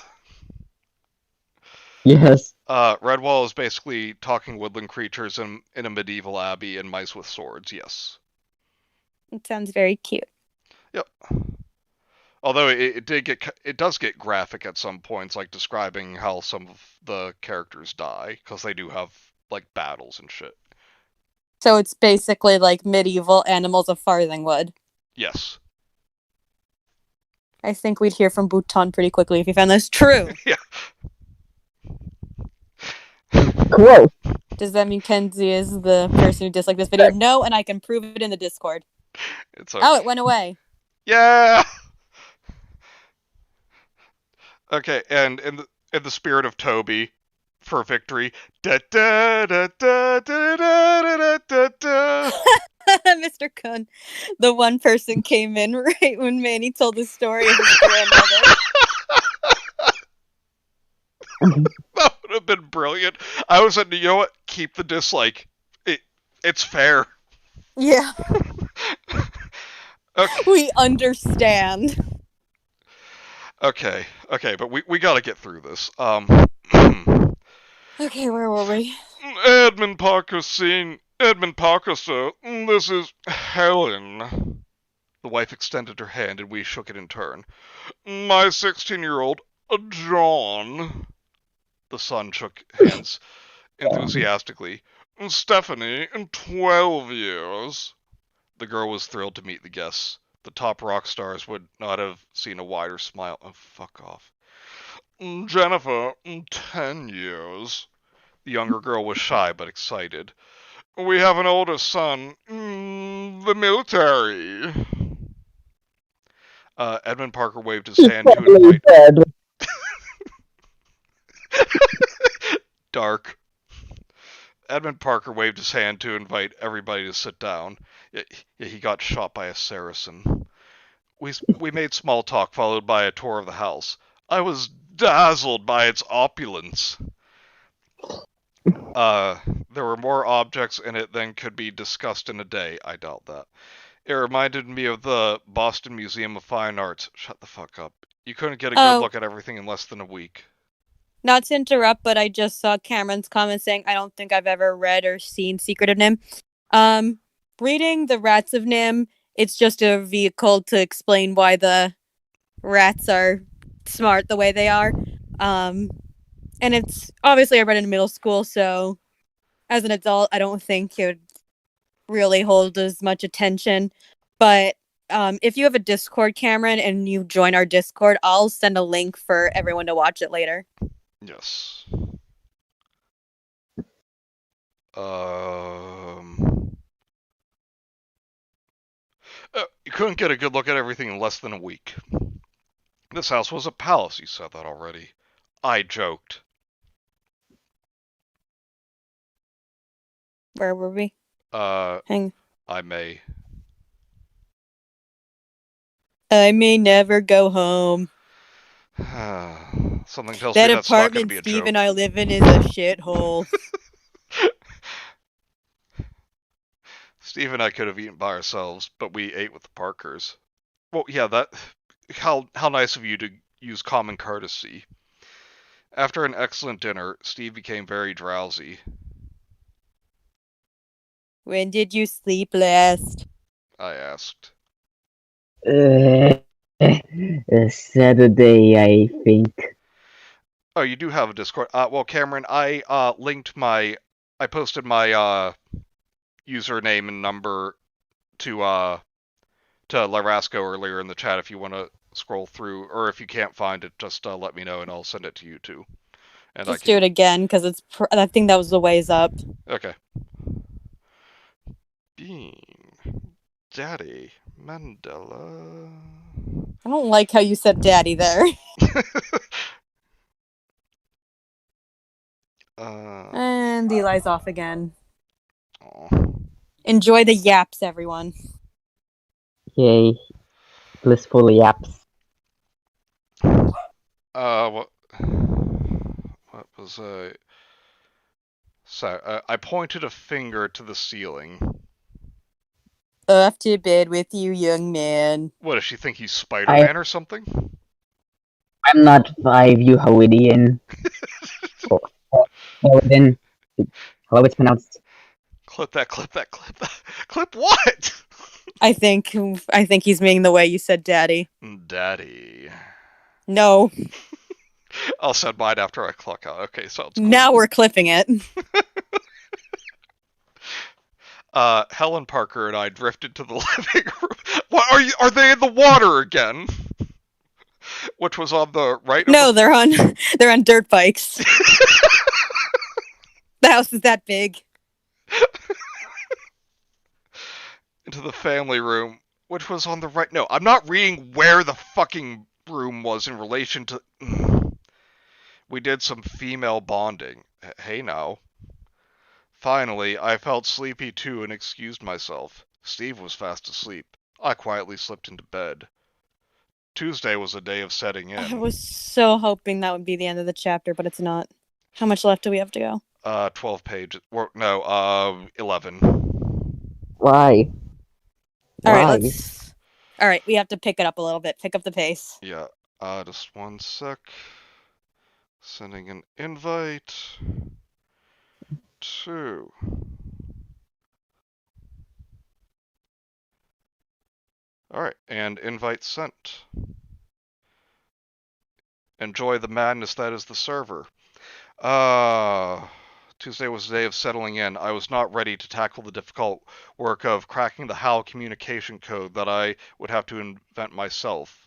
Yes. Redwall is basically talking woodland creatures in a medieval abbey and mice with swords, yes. It sounds very cute. Yep. Although it does get graphic at some points, like describing how some of the characters die, because they do have like battles and shit. So it's basically like medieval Animals of Farthingwood. Yes. I think we'd hear from Bhutan pretty quickly if he found this true. Yeah. Cool. Does that mean Kenzie is the person who disliked this video? No, and I can prove it in the Discord. It's okay. Oh, it went away. Yeah. Okay, and in the spirit of Toby, for victory, da da da da da da da da. Mr. Kuhn, the one person came in right when Manny told the story of his grandmother. That would have been brilliant. I was like, you know what? Keep the dislike. It's fair. Yeah. Okay. We understand. Okay, but we gotta get through this. Okay, where were we? Edmund Parker, sir. This is Helen. The wife extended her hand and we shook it in turn. My 16-year-old, John. The son shook hands enthusiastically. Stephanie, 12 years. The girl was thrilled to meet the guests. The top rock stars would not have seen a wider smile. Oh, fuck off. Jennifer, 10 years. The younger girl was shy but excited. We have an older son, the military. Edmund Parker waved his hand to invite... Dark. Edmund Parker waved his hand to invite everybody to sit down. He got shot by a Saracen. We made small talk, followed by a tour of the house. I was dazzled by its opulence. There were more objects in it than could be discussed in a day. I doubt that. It reminded me of the Boston Museum of Fine Arts. Shut the fuck up. You couldn't get a good look at everything in less than a week. Not to interrupt, but I just saw Cameron's comment saying, I don't think I've ever read or seen Secret of Nim. Reading The Rats of Nim, it's just a vehicle to explain why the rats are smart the way they are. And it's obviously I read it in middle school, so as an adult, I don't think it would really hold as much attention. But if you have a Discord, Cameron, and you join our Discord, I'll send a link for everyone to watch it later. Yes. You couldn't get a good look at everything in less than a week. This house was a palace, you said that already. I joked. Where were we? I may never go home. Something tells that me that's not going to apartment be a Steve joke. and I live in is a shithole. Steve and I could have eaten by ourselves, but we ate with the Parkers. Well, yeah, that... How nice of you to use common courtesy. After an excellent dinner, Steve became very drowsy. When did you sleep last? I asked. Saturday, I think. Oh, you do have a Discord. Well, Cameron, I posted my username and number to Larasco earlier in the chat if you want to scroll through, or if you can't find it, just let me know and I'll send it to you too. And just do it again, because I think that was the ways up. Okay. Bean. Daddy. Mandela. I don't like how you said daddy there. And Eli's off again. Aww. Enjoy the yaps, everyone. Yay. Blissful yaps. What was I... So, I pointed a finger to the ceiling. Off to bed with you, young man. What, does she think he's Spider-Man or something? I'm not 5, you Howittian. Howittian. Hello, it's pronounced. Clip that. Clip what? I think he's meaning the way you said daddy. Daddy. No. I'll send mine after I clock out. Okay, sounds cool. Now we're clipping it. Helen Parker and I drifted to the living room. What are they in the water again? Which was on the right. No, they're on dirt bikes. The house is that big. Into the family room, which was on the right. No, I'm not reading where the fucking room was in relation to. We did some female bonding. Hey now. Finally, I felt sleepy too and excused myself. Steve was fast asleep. I quietly slipped into bed. Tuesday was a day of setting in. I was so hoping that would be the end of the chapter, but it's not. How much left do we have to go? 12 pages. No, 11. Why? Alright, we have to pick it up a little bit. Pick up the pace. Yeah, just one sec. Sending an invite. 2. Alright, and invite sent. Enjoy the madness that is the server. Tuesday was the day of settling in. I was not ready to tackle the difficult work of cracking the HAL communication code that I would have to invent myself.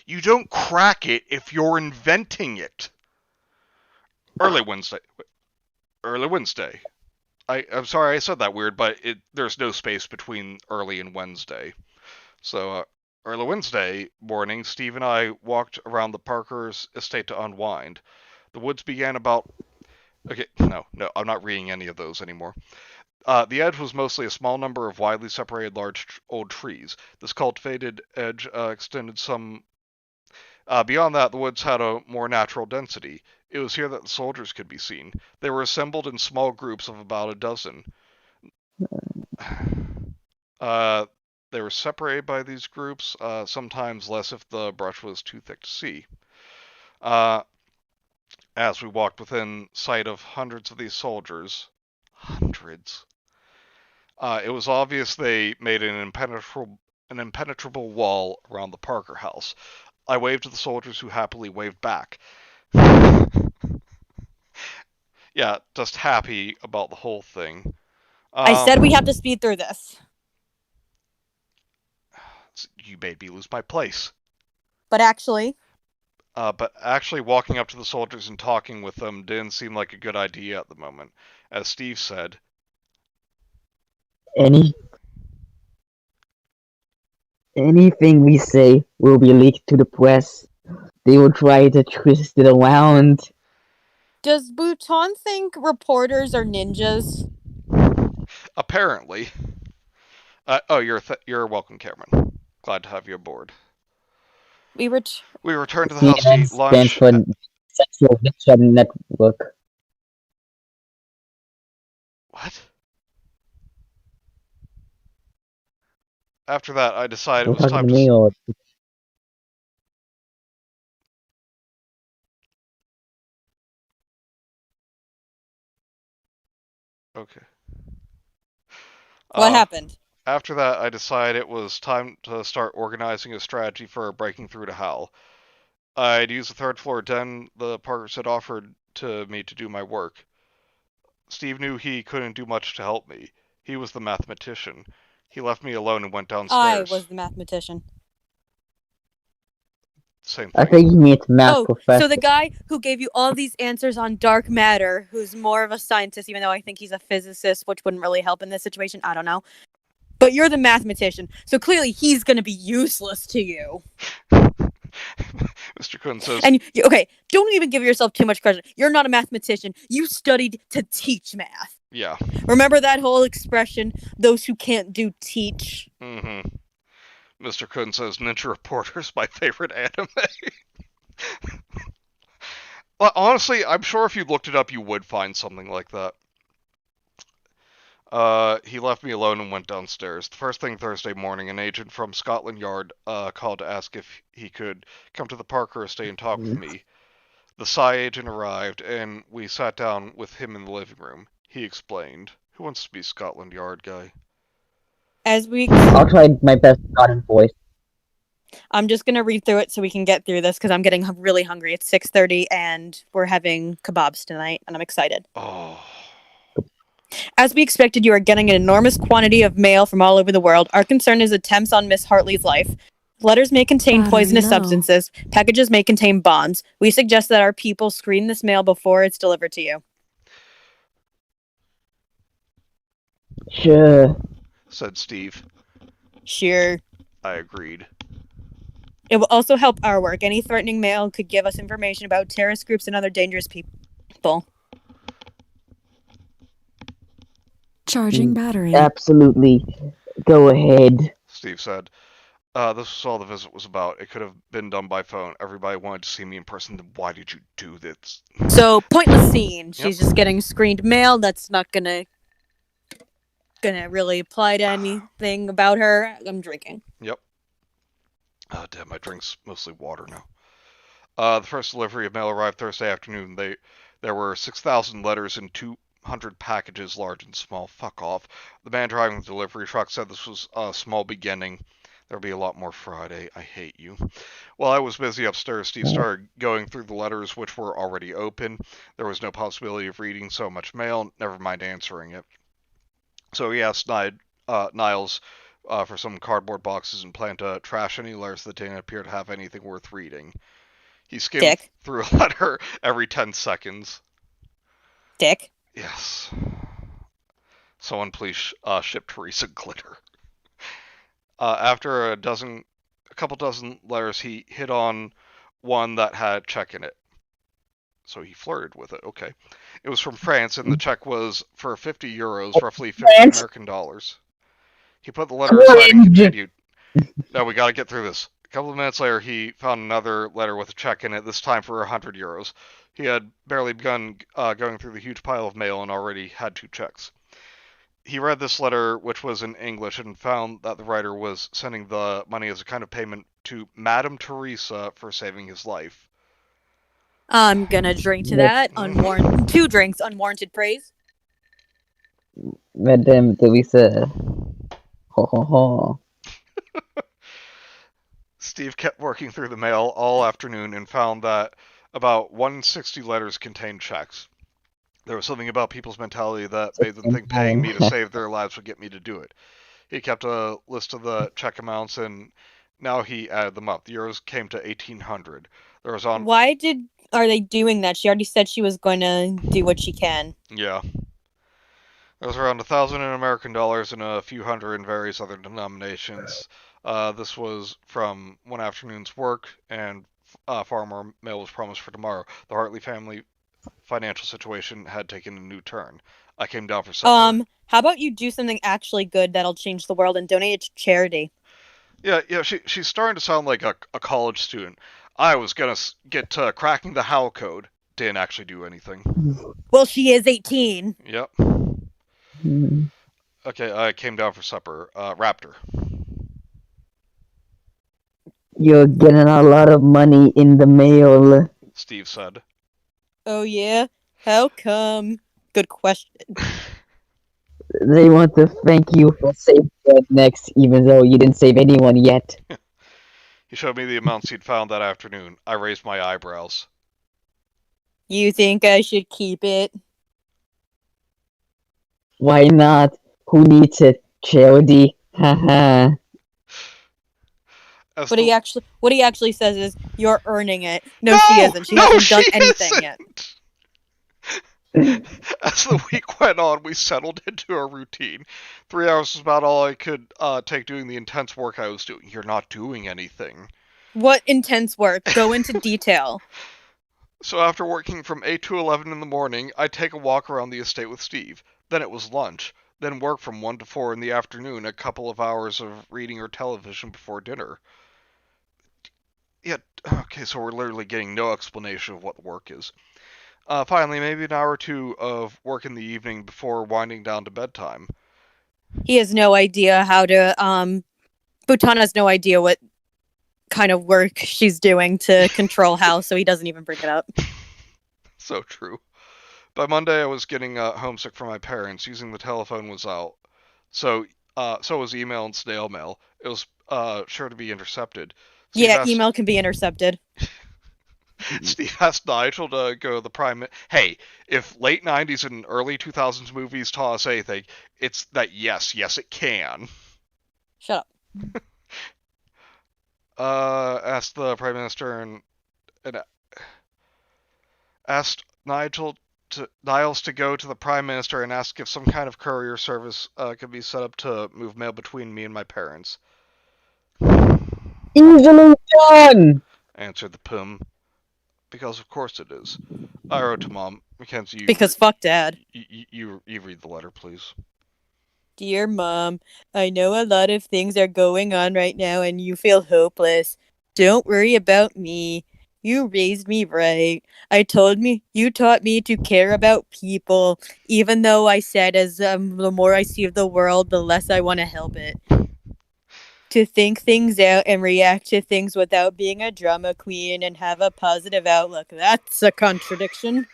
You don't crack it if you're inventing it. Early Wednesday. I'm sorry I said that weird, but there's no space between early and Wednesday. So, early Wednesday morning, Steve and I walked around the Parker's estate to unwind. The woods began about Okay, no, I'm not reading any of those anymore. The edge was mostly a small number of widely separated large old trees. This cultivated edge extended some. Beyond that, the woods had a more natural density. It was here that the soldiers could be seen. They were assembled in small groups of about a dozen. Uh, they were separated by these groups, sometimes less if the brush was too thick to see. Uh, as we walked within sight of hundreds of these soldiers, hundreds, it was obvious they made an impenetrable wall around the Parker house. I waved to the soldiers who happily waved back. Yeah, just happy about the whole thing. I said we have to speed through this. You made me lose my place. But actually, walking up to the soldiers and talking with them didn't seem like a good idea at the moment. As Steve said, Any anything we say will be leaked to the press. They will try to twist it around. does Bhutan think reporters are ninjas? apparently. You're welcome, Cameron. Glad to have you aboard. We We returned to the house to CNN eat stands lunch. for Central Vision Network. What? After that, I decided it You're was talking time to to. me or Okay. What happened? After that, I decided it was time to start organizing a strategy for breaking through to Hal. I'd use the third floor den the Parkers had offered to me to do my work. Steve knew he couldn't do much to help me. He was the mathematician. He left me alone and went I downstairs. was the mathematician. Same I thing. think he means math Oh, professor. so the guy who gave you all these answers on dark matter, who's more of a scientist, even though I think he's a physicist, which wouldn't really help in this situation. I don't know. But you're the mathematician, so clearly he's going to be useless to you. Mr. Kun says. And okay, don't even give yourself too much credit. You're not a mathematician. You studied to teach math. Yeah. Remember that whole expression, those who can't do teach? Mm-hmm. Mr. Kun says Ninja Reporter's my favorite anime. Well, honestly, I'm sure if you looked it up, you would find something like that. He left me alone and went downstairs. The first thing Thursday morning, an agent from Scotland Yard called to ask if he could come to the Parker estate and talk with me. The Psy agent arrived, and we sat down with him in the living room. He explained. Who wants to be Scotland Yard guy? I'll try my best Scottish voice. I'm just gonna read through it so we can get through this because I'm getting really hungry. It's 6:30 and we're having kebabs tonight, and I'm excited. Oh. As we expected, you are getting an enormous quantity of mail from all over the world. Our concern is attempts on Miss Hartley's life. Letters may contain poisonous substances. Packages may contain bombs. We suggest that our people screen this mail before it's delivered to you. Sure, said Steve. Sure. I agreed. It will also help our work. Any threatening mail could give us information about terrorist groups and other dangerous people. Charging battery. Absolutely. Go ahead. Steve said. This was all the visit was about. It could have been done by phone. Everybody wanted to see me in person. Then why did you do this? So, pointless scene. She's Yep. just getting screened mail. That's not gonna really apply to anything about her. I'm drinking. Yep. Oh, damn, my drink's mostly water now. The first delivery of mail arrived Thursday afternoon. There were 6,000 letters in 200 packages, large and small. Fuck off. The man driving the delivery truck said this was a small beginning. There'll be a lot more Friday. I hate you. While I was busy upstairs, Steve started going through the letters, which were already open. There was no possibility of reading so much mail, never mind answering it. So he asked Niles for some cardboard boxes and planned to trash any letters that didn't appear to have anything worth reading. He skimmed Dick. through a letter every 10 seconds. Dick. Yes. Someone please ship Theresa glitter. After a couple dozen letters, he hit on one that had check in it. So he flirted with it. Okay. It was from France, and the check was for 50 euros, roughly 50 France, American dollars. He put the letter aside and continued. No, we got to get through this. A couple of minutes later, he found another letter with a check in it, this time for 100 euros. He had barely begun going through the huge pile of mail and already had 2 checks. He read this letter, which was in English, and found that the writer was sending the money as a kind of payment to Madame Theresa for saving his life. I'm gonna drink to that. 2 drinks, unwarranted praise. Madame Theresa. Ho ho ho. Steve kept working through the mail all afternoon and found that about 160 letters contained checks. There was something about people's mentality that made them think paying me to save their lives would get me to do it. He kept a list of the check amounts, and now he added them up. The euros came to 1,800. There was on. Why are they doing that? She already said she was going to do what she can. Yeah. There was around 1,000 in American dollars and a few hundred in various other denominations. This was from one afternoon's work, and far more mail was promised for tomorrow. The Hartley family financial situation had taken a new turn. I came down for supper. How about you do something actually good that'll change the world and donate it to charity? Yeah, she's starting to sound like a college student. I was gonna get to cracking the HAL code. Didn't actually do anything. Well, she is 18. Yep. Okay, I came down for supper. Raptor. You're getting a lot of money in the mail. Steve said. Oh, yeah? How come? Good question. They want to thank you for saving Rednecks, even though you didn't save anyone yet. He showed me the amounts he'd found that afternoon. I raised my eyebrows. You think I should keep it? Why not? Who needs it? Charity? Haha. What he actually says is, "You're earning it." No, she isn't. She hasn't done anything yet. As the week went on, we settled into a routine. 3 hours was about all I could take doing the intense work I was doing. You're not doing anything. What intense work? Go into detail. So after working from 8 to 11 in the morning, I'd take a walk around the estate with Steve. Then it was lunch. Then work from 1 to 4 in the afternoon, a couple of hours of reading or television before dinner. Yeah, okay, so we're literally getting no explanation of what the work is. Finally, maybe an hour or 2 of work in the evening before winding down to bedtime. He has no idea how to, Bhutan has no idea what kind of work she's doing to control Hal, so he doesn't even bring it up. So true. By Monday, I was getting homesick from my parents. Using the telephone was out. So was email and snail mail. It was sure to be intercepted. Email can be intercepted. Steve asked Nigel to go to the prime. Hey, if late 90s and early 2000s movies taught us anything, it's that yes, it can. Shut up. Asked the prime minister and asked Niles to go to the prime minister and ask if some kind of courier service could be set up to move mail between me and my parents. Easily done! Answered the Pum. Because of course it is. I wrote to Mom. Mackenzie, because fuck Dad. You read the letter, please. Dear Mom, I know a lot of things are going on right now and you feel hopeless. Don't worry about me. You raised me right. You taught me to care about people, even though I said the more I see of the world, the less I want to help it. To think things out and react to things without being a drama queen and have a positive outlook. That's a contradiction.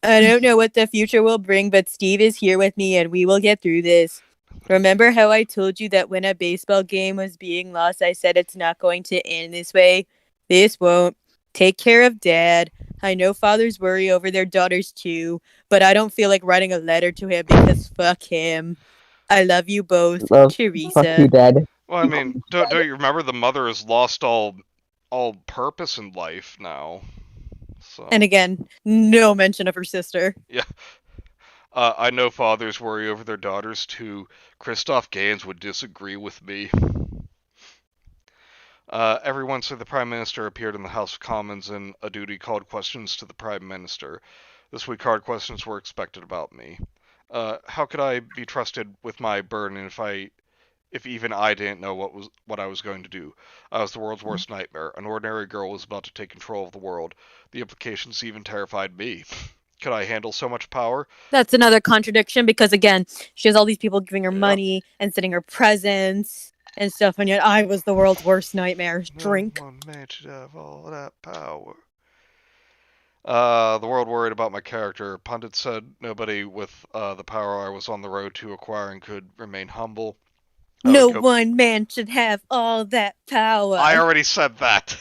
I don't know what the future will bring, but Steve is here with me and we will get through this. Remember how I told you that when a baseball game was being lost, I said it's not going to end this way? This won't. Take care of Dad. I know fathers worry over their daughters too, but I don't feel like writing a letter to him because fuck him. I love you both, Theresa. Fuck you, Dad. Well, I mean, don't you remember the mother has lost all purpose in life now? So. And again, no mention of her sister. Yeah. I know fathers worry over their daughters too. Christoph Gans would disagree with me. Every Wednesday, the Prime Minister appeared in the House of Commons in a duty called Questions to the Prime Minister. This week, hard questions were expected about me. How could I be trusted with my burden if even I didn't know what I was going to do? I was the world's worst nightmare. An ordinary girl was about to take control of the world. The implications even terrified me. Could I handle so much power? That's another contradiction because, again, she has all these people giving her money and sending her presents and stuff, and yet I was the world's worst nightmare. Drink. No one man should have all that power. The world worried about my character. Pundits said nobody with the power I was on the road to acquiring could remain humble. No one man should have all that power. I already said that.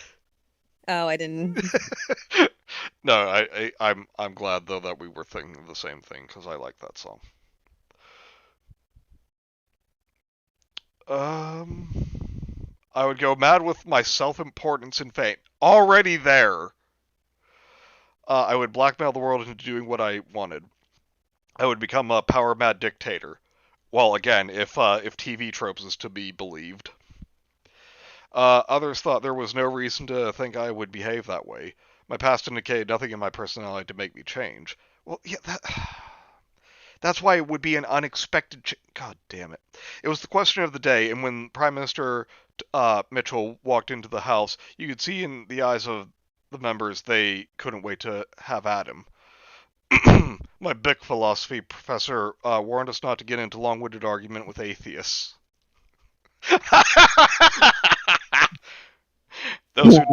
Oh, I didn't. No, I'm glad though that we were thinking the same thing because I like that song. I would go mad with my self-importance and fame. Already there. I would blackmail the world into doing what I wanted. I would become a power-mad dictator. Well, again, if TV tropes is to be believed. Others thought there was no reason to think I would behave that way. My past indicated nothing in my personality to make me change. Well, yeah, that's why it would be an unexpected God damn it. It was the question of the day, and when Prime Minister Mitchell walked into the House, you could see in the eyes of the members they couldn't wait to have at him. My Bic philosophy professor warned us not to get into long-winded argument with atheists. Those who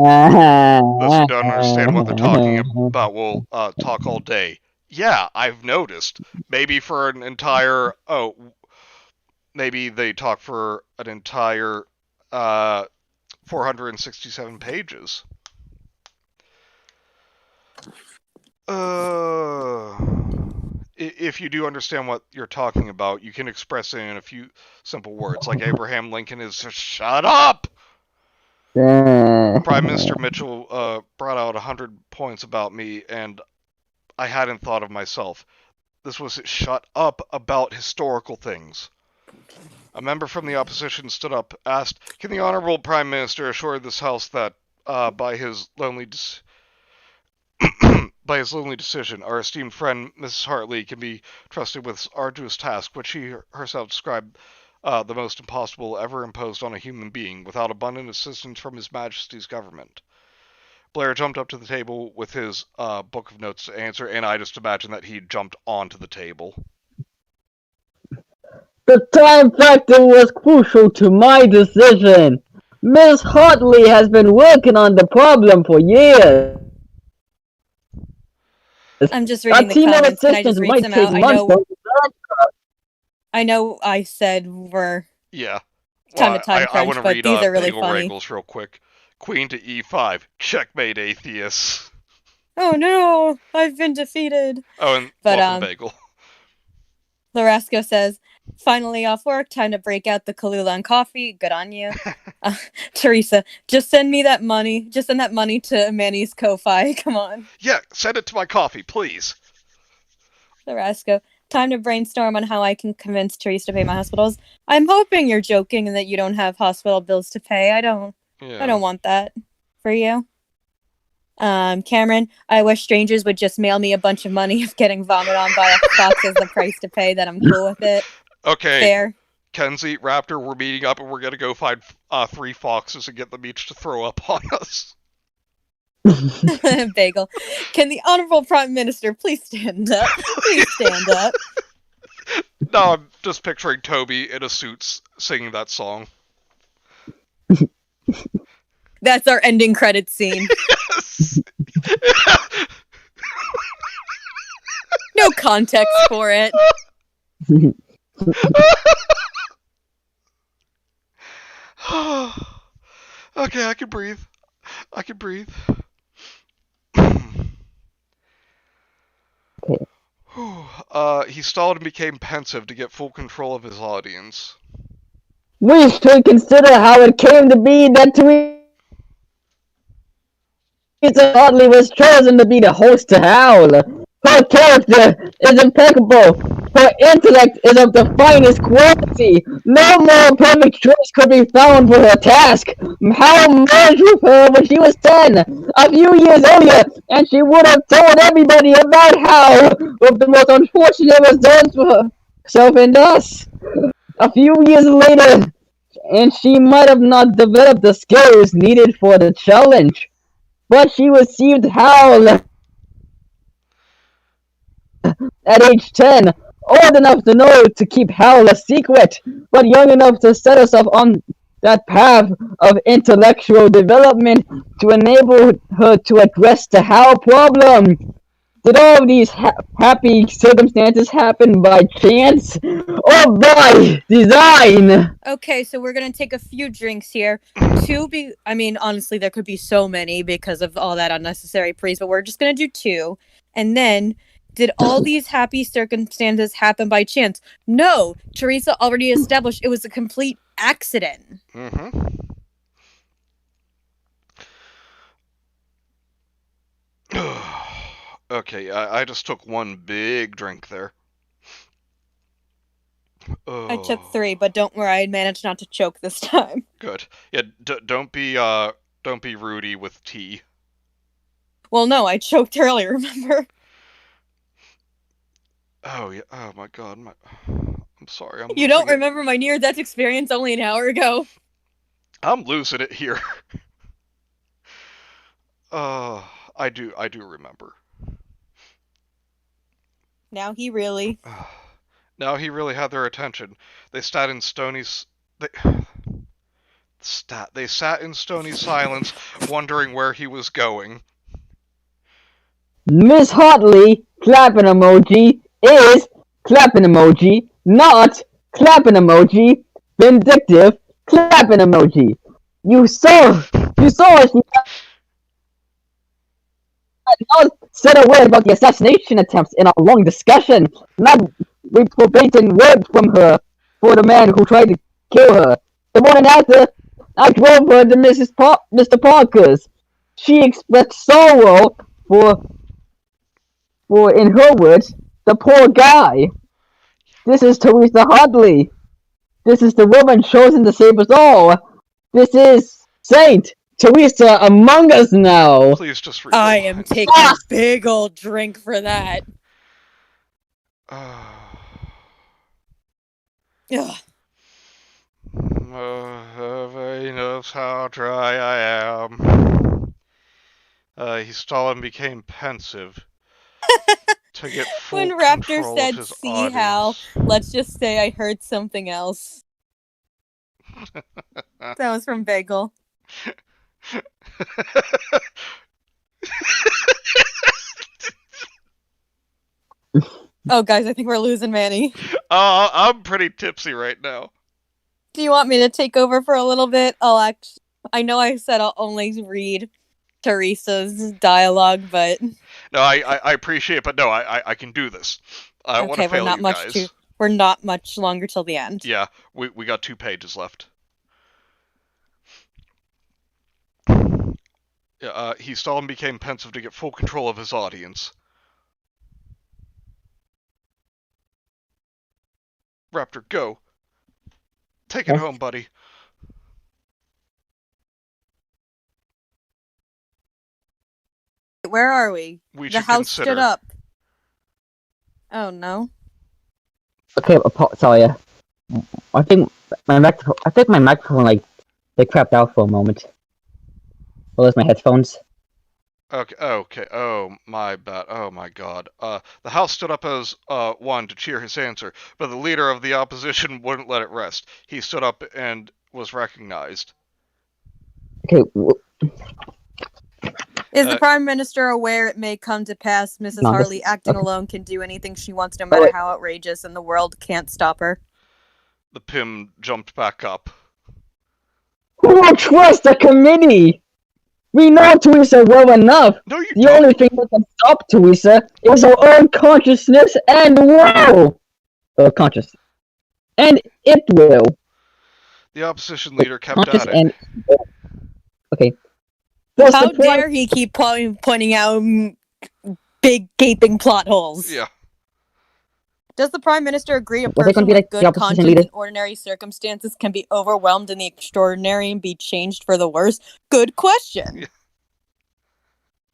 don't understand what they're talking about will talk all day. Yeah, I've noticed. Maybe for an entire... maybe they talk for an entire 467 pages. If you do understand what you're talking about, you can express it in a few simple words. Like Abraham Lincoln is just, shut up! Prime Minister Mitchell brought out 100 points about me, and I hadn't thought of myself. This was shut up about historical things. A member from the opposition stood up, asked, "Can the Honorable Prime Minister assure this House that, by his lonely decision, our esteemed friend Mrs. Hartley can be trusted with this arduous task, which she herself described the most impossible ever imposed on a human being, without abundant assistance from His Majesty's government?" Blair jumped up to the table with his book of notes to answer, and I just imagine that he jumped onto the table. The time factor was crucial to my decision. Miss Hartley has been working on the problem for years. I'm just reading the comments. Can I just read some out? I know I said we're time to time crunch, but these are really funny. Regals real quick. Queen to e5. Checkmate, atheists. Oh no, I've been defeated. Oh, and welcome, Bagel. Larasco says, finally off work, time to break out the Kahlua and coffee. Good on you. Teresa, just send me that money. Just send that money to Manny's Ko-Fi. Come on. Yeah, send it to my coffee, please. Larasco, time to brainstorm on how I can convince Teresa to pay my hospitals. I'm hoping you're joking and that you don't have hospital bills to pay. I don't want that for you. Cameron, I wish strangers would just mail me a bunch of money of getting vomited on by a fox as the price to pay. That I'm cool with it. Okay. Fair. Kenzie, Raptor, we're meeting up and we're gonna go find 3 foxes and get them each to throw up on us. Bagel, can the Honorable Prime Minister please stand up? Please stand up. No, I'm just picturing Toby in a suit singing that song. That's our ending credits scene. Yes! No context for it. Okay, I can breathe. I can breathe. He stalled and became pensive to get full control of his audience. We should consider how it came to be that Teresa Hartley was chosen to be the host to Howl. Her character is impeccable. Her intellect is of the finest quality. No more perfect choice could be found for her task. Hal merged with her when she was 10, a few years earlier, and she would have told everybody about Hal, with the most unfortunate results for herself and us. A few years later, and she might have not developed the skills needed for the challenge, but she received Hal at age 10, old enough to know to keep Hal a secret, but young enough to set herself on that path of intellectual development to enable her to address the Hal problem. Did all of these happy circumstances happen by chance or by design? Okay, so we're gonna take a few drinks here. I mean, honestly, there could be so many because of all that unnecessary praise, but we're just gonna do two. And then, did all these happy circumstances happen by chance? No, Teresa already established it was a complete accident. Okay, I just took one big drink there. I took 3, but don't worry, I managed not to choke this time. Good. Yeah, don't be Rudy with tea. Well, no, I choked earlier, remember? Oh yeah. Oh my God. I'm sorry. You don't remember my near-death experience only an hour ago? I'm losing it here. I do remember. Now he really had their attention. They sat in stony silence, wondering where he was going. Miss Hartley, clapping emoji, is clapping emoji, not clapping emoji, vindictive, clapping emoji. You saw she had not said a word about the assassination attempts in a long discussion, not reprobating word from her for the man who tried to kill her. The morning after, I drove her to Mr. Parker's. She expressed sorrow for, in her words, the poor guy. This is Theresa Hartley. This is the woman chosen to save us all. This is Saint Theresa among us now. Please just read. I am taking a big old drink for that. Ugh. He knows how dry I am. He stalled and became pensive. To get full when Raptor control said, of his "See audience. Hal," let's just say I heard something else. That was from Bagel. Oh, guys, I think we're losing Manny. I'm pretty tipsy right now. Do you want me to take over for a little bit? I know I said I'll only read Teresa's dialogue, but no, I appreciate it, but no, I can do this. I want to fail you guys. We're not much longer till the end. Yeah, we got 2 pages left. Yeah, he stalled and became pensive to get full control of his audience. Raptor, go. Take it home, buddy. Where are we? The house stood up. Oh no. Okay, sorry. I think my microphone like they crapped out for a moment. Well, there's my headphones. Okay. Oh, my bad. Oh, my God. The House stood up as one to cheer his answer, but the leader of the opposition wouldn't let it rest. He stood up and was recognized. Okay. Is the Prime Minister aware it may come to pass Mrs. Hartley acting alone can do anything she wants no matter how outrageous, and the world can't stop her? The Pim jumped back up. Who will trust the committee? We know Theresa well enough. No, you the don't. only thing that can stop Theresa is her own consciousness and will. Conscious. And it will. The opposition leader kept at it. Okay. How dare he keep pointing out big gaping plot holes? Yeah. Does the Prime Minister agree a Was it person gonna be with like the good opposition conscience leader? in ordinary circumstances can be overwhelmed in the extraordinary and be changed for the worse? Good question.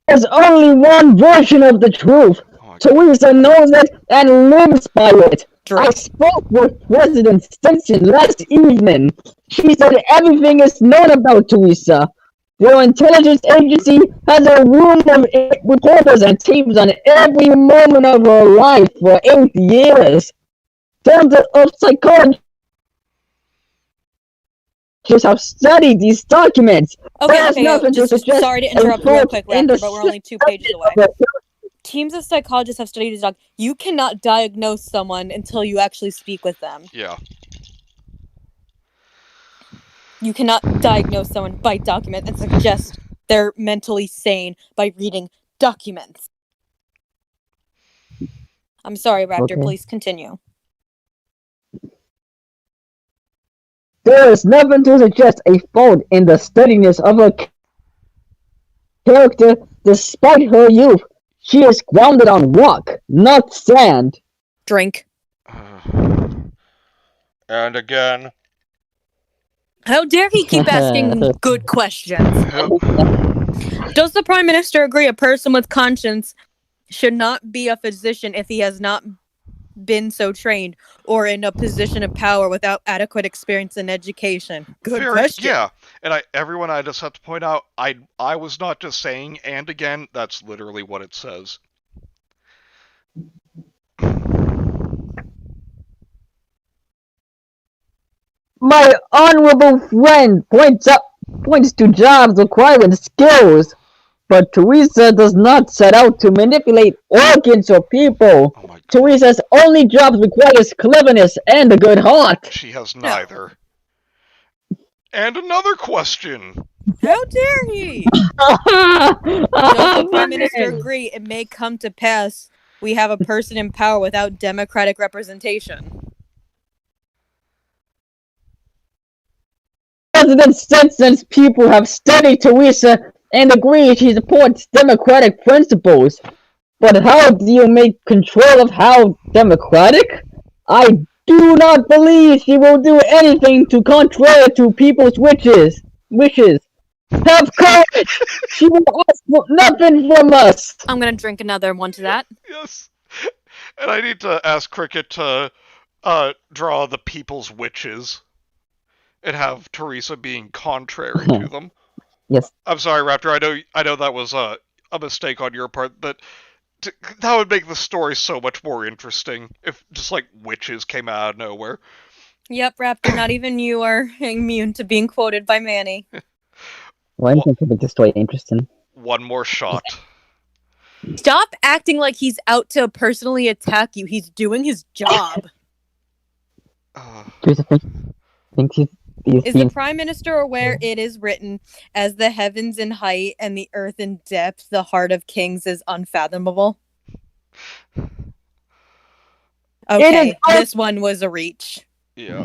There's only one version of the truth. Oh my God. Theresa knows it and lives by it. I Drink. spoke with President Simpson last evening. She said everything is known about Theresa. Your intelligence agency has a room of reporters and teams on every moment of her life for 8 years. Tons of psychologists have studied these documents. There's nothing to suggest sorry to interrupt a real fault quick, in the Raptor, but we're only 2 pages away. of it. Teams of psychologists have studied his dog. You cannot diagnose someone until you actually speak with them. Yeah. You cannot diagnose someone by document and suggest they're mentally sane by reading documents. I'm sorry, Raptor. Okay. Please continue. There is nothing to suggest a fault in the steadiness of her character despite her youth. She is grounded on rock, not sand. Drink. And again. How dare he keep asking good questions? Does the Prime Minister agree a person with conscience should not be a physician if he has not been so trained or in a position of power without adequate experience and education? Good question. Yeah, and everyone, I just have to point out, I was not just saying and again, that's literally what it says. My honorable friend points to jobs requiring skills, but Theresa does not set out to manipulate organs or people. Oh my God. Theresa's only job requires cleverness and a good heart. She has neither. And another question. How dare he? Does the Prime Minister agree it may come to pass we have a person in power without democratic representation? President Simpson's people have studied Theresa and agree she supports democratic principles. But how do you make control of how democratic? I do not believe she will do anything to contrary to people's wishes. Have courage! She will ask for nothing from us! I'm gonna drink another one to that. Yes. And I need to ask Cricket to draw the people's witches and have Theresa being contrary to them. Yes. I'm sorry, Raptor. I know that was a mistake on your part, but that would make the story so much more interesting if just like witches came out of nowhere. Yep, Raptor, not even you are immune to being quoted by Manny. Well, I'm going to make the story interesting. One more shot. Stop acting like he's out to personally attack you. He's doing his job. Theresa thinks he's Is the Prime Minister aware it is written, as the heavens in height and the earth in depth, the heart of kings is unfathomable? Okay, this one was a reach. Yeah.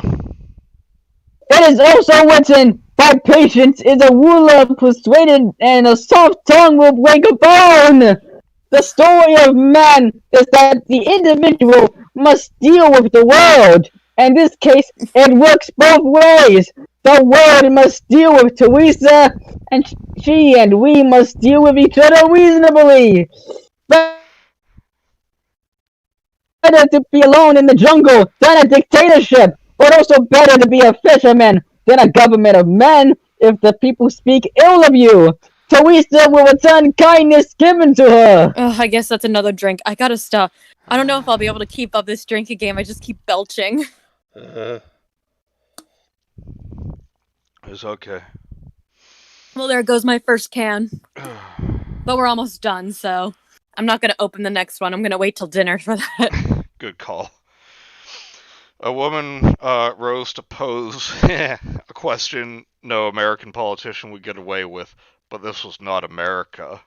It is also written, by patience is a ruler persuaded, and a soft tongue will break a bone. The story of man is that the individual must deal with the world. In this case, it works both ways. The world must deal with Theresa, and she and we must deal with each other reasonably. Better to be alone in the jungle than a dictatorship, but also better to be a fisherman than a government of men if the people speak ill of you. Theresa will return kindness given to her. I guess that's another drink. I gotta stop. I don't know if I'll be able to keep up this drinking game. I just keep belching. It's okay. Well, there goes my first can. But we're almost done, so I'm not gonna open the next one. I'm gonna wait till dinner for that. Good call. A woman rose to pose a question no American politician would get away with, but this was not America.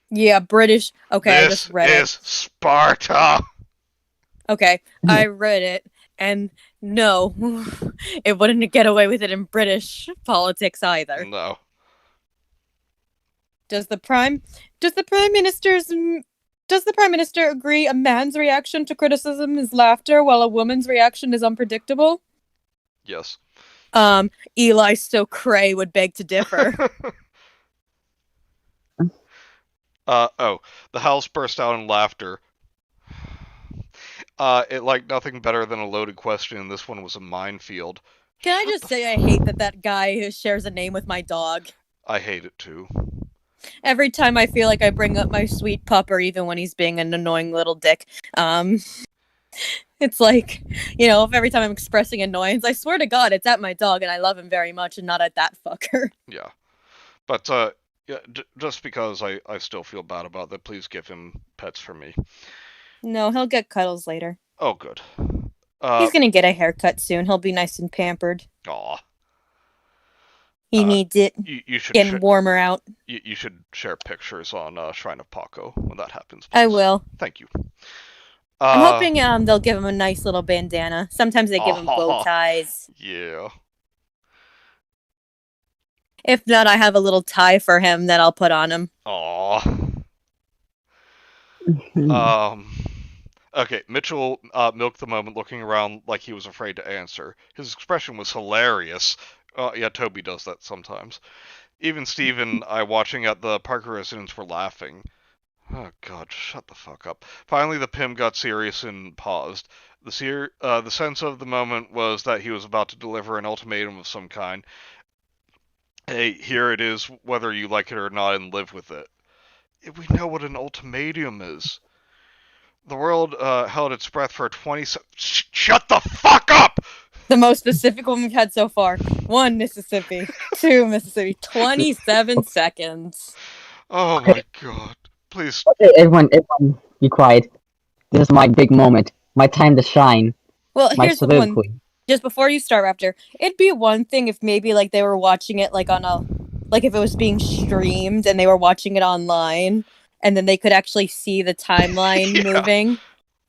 Yeah, British. Okay, I This just read is Sparta! Okay, I read it, and no, it wouldn't get away with it in British politics either. No. Does the Prime Minister's Does the Prime Minister agree a man's reaction to criticism is laughter, while a woman's reaction is unpredictable? Yes. Eli So Cray would beg to differ. The house burst out in laughter. It liked nothing better than a loaded question, and this one was a minefield. Can I just say I hate that guy shares a name with my dog? I hate it too. Every time I feel like I bring up my sweet pup, or even when he's being an annoying little dick, it's like, if every time I'm expressing annoyance, I swear to God, it's at my dog, and I love him very much, and not at that fucker. Yeah. But, yeah, just because I still feel bad about that, please give him pets for me. No, he'll get cuddles later. Oh, good. He's gonna get a haircut soon. He'll be nice and pampered. Aw. He needs it. You should getting warmer out. You should share pictures on Shrine of Paco when that happens, please. I will. Thank you. I'm hoping they'll give him a nice little bandana. Sometimes they give him bow ties. Yeah. If not, I have a little tie for him that I'll put on him. Aw. Okay, Mitchell milked the moment, looking around like he was afraid to answer. His expression was hilarious. Yeah, Toby does that sometimes. Even Steve and I, watching at the Parker residence, were laughing. Oh God, shut the fuck up. Finally, the Pim got serious and paused. The sense of the moment was that he was about to deliver an ultimatum of some kind. Hey, here it is, whether you like it or not, and live with it. We know what an ultimatum is. The world held its breath for 20 Shut the fuck up! The most specific one we've had so far. 1 Mississippi. 2 Mississippi. 27 seconds. Oh my God. Please. Okay, everyone, be quiet. This is my big moment. My time to shine. Well, my here's the one. Just before you start, Raptor, it'd be one thing if maybe they were watching it if it was being streamed and they were watching it online, and then they could actually see the timeline moving.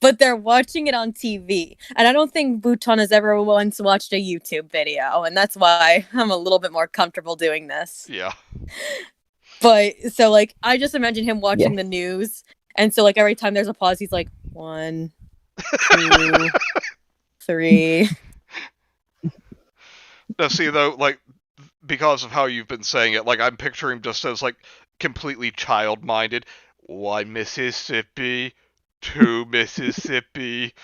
But they're watching it on TV, and I don't think Bhutan has ever once watched a YouTube video, and that's why I'm a little bit more comfortable doing this. Yeah. But so I just imagine him watching the news, and so every time there's a pause, he's like 1, 2, 3. Now, see though, because of how you've been saying it, I'm picturing him just as completely child-minded. 1 Mississippi, 2 Mississippi.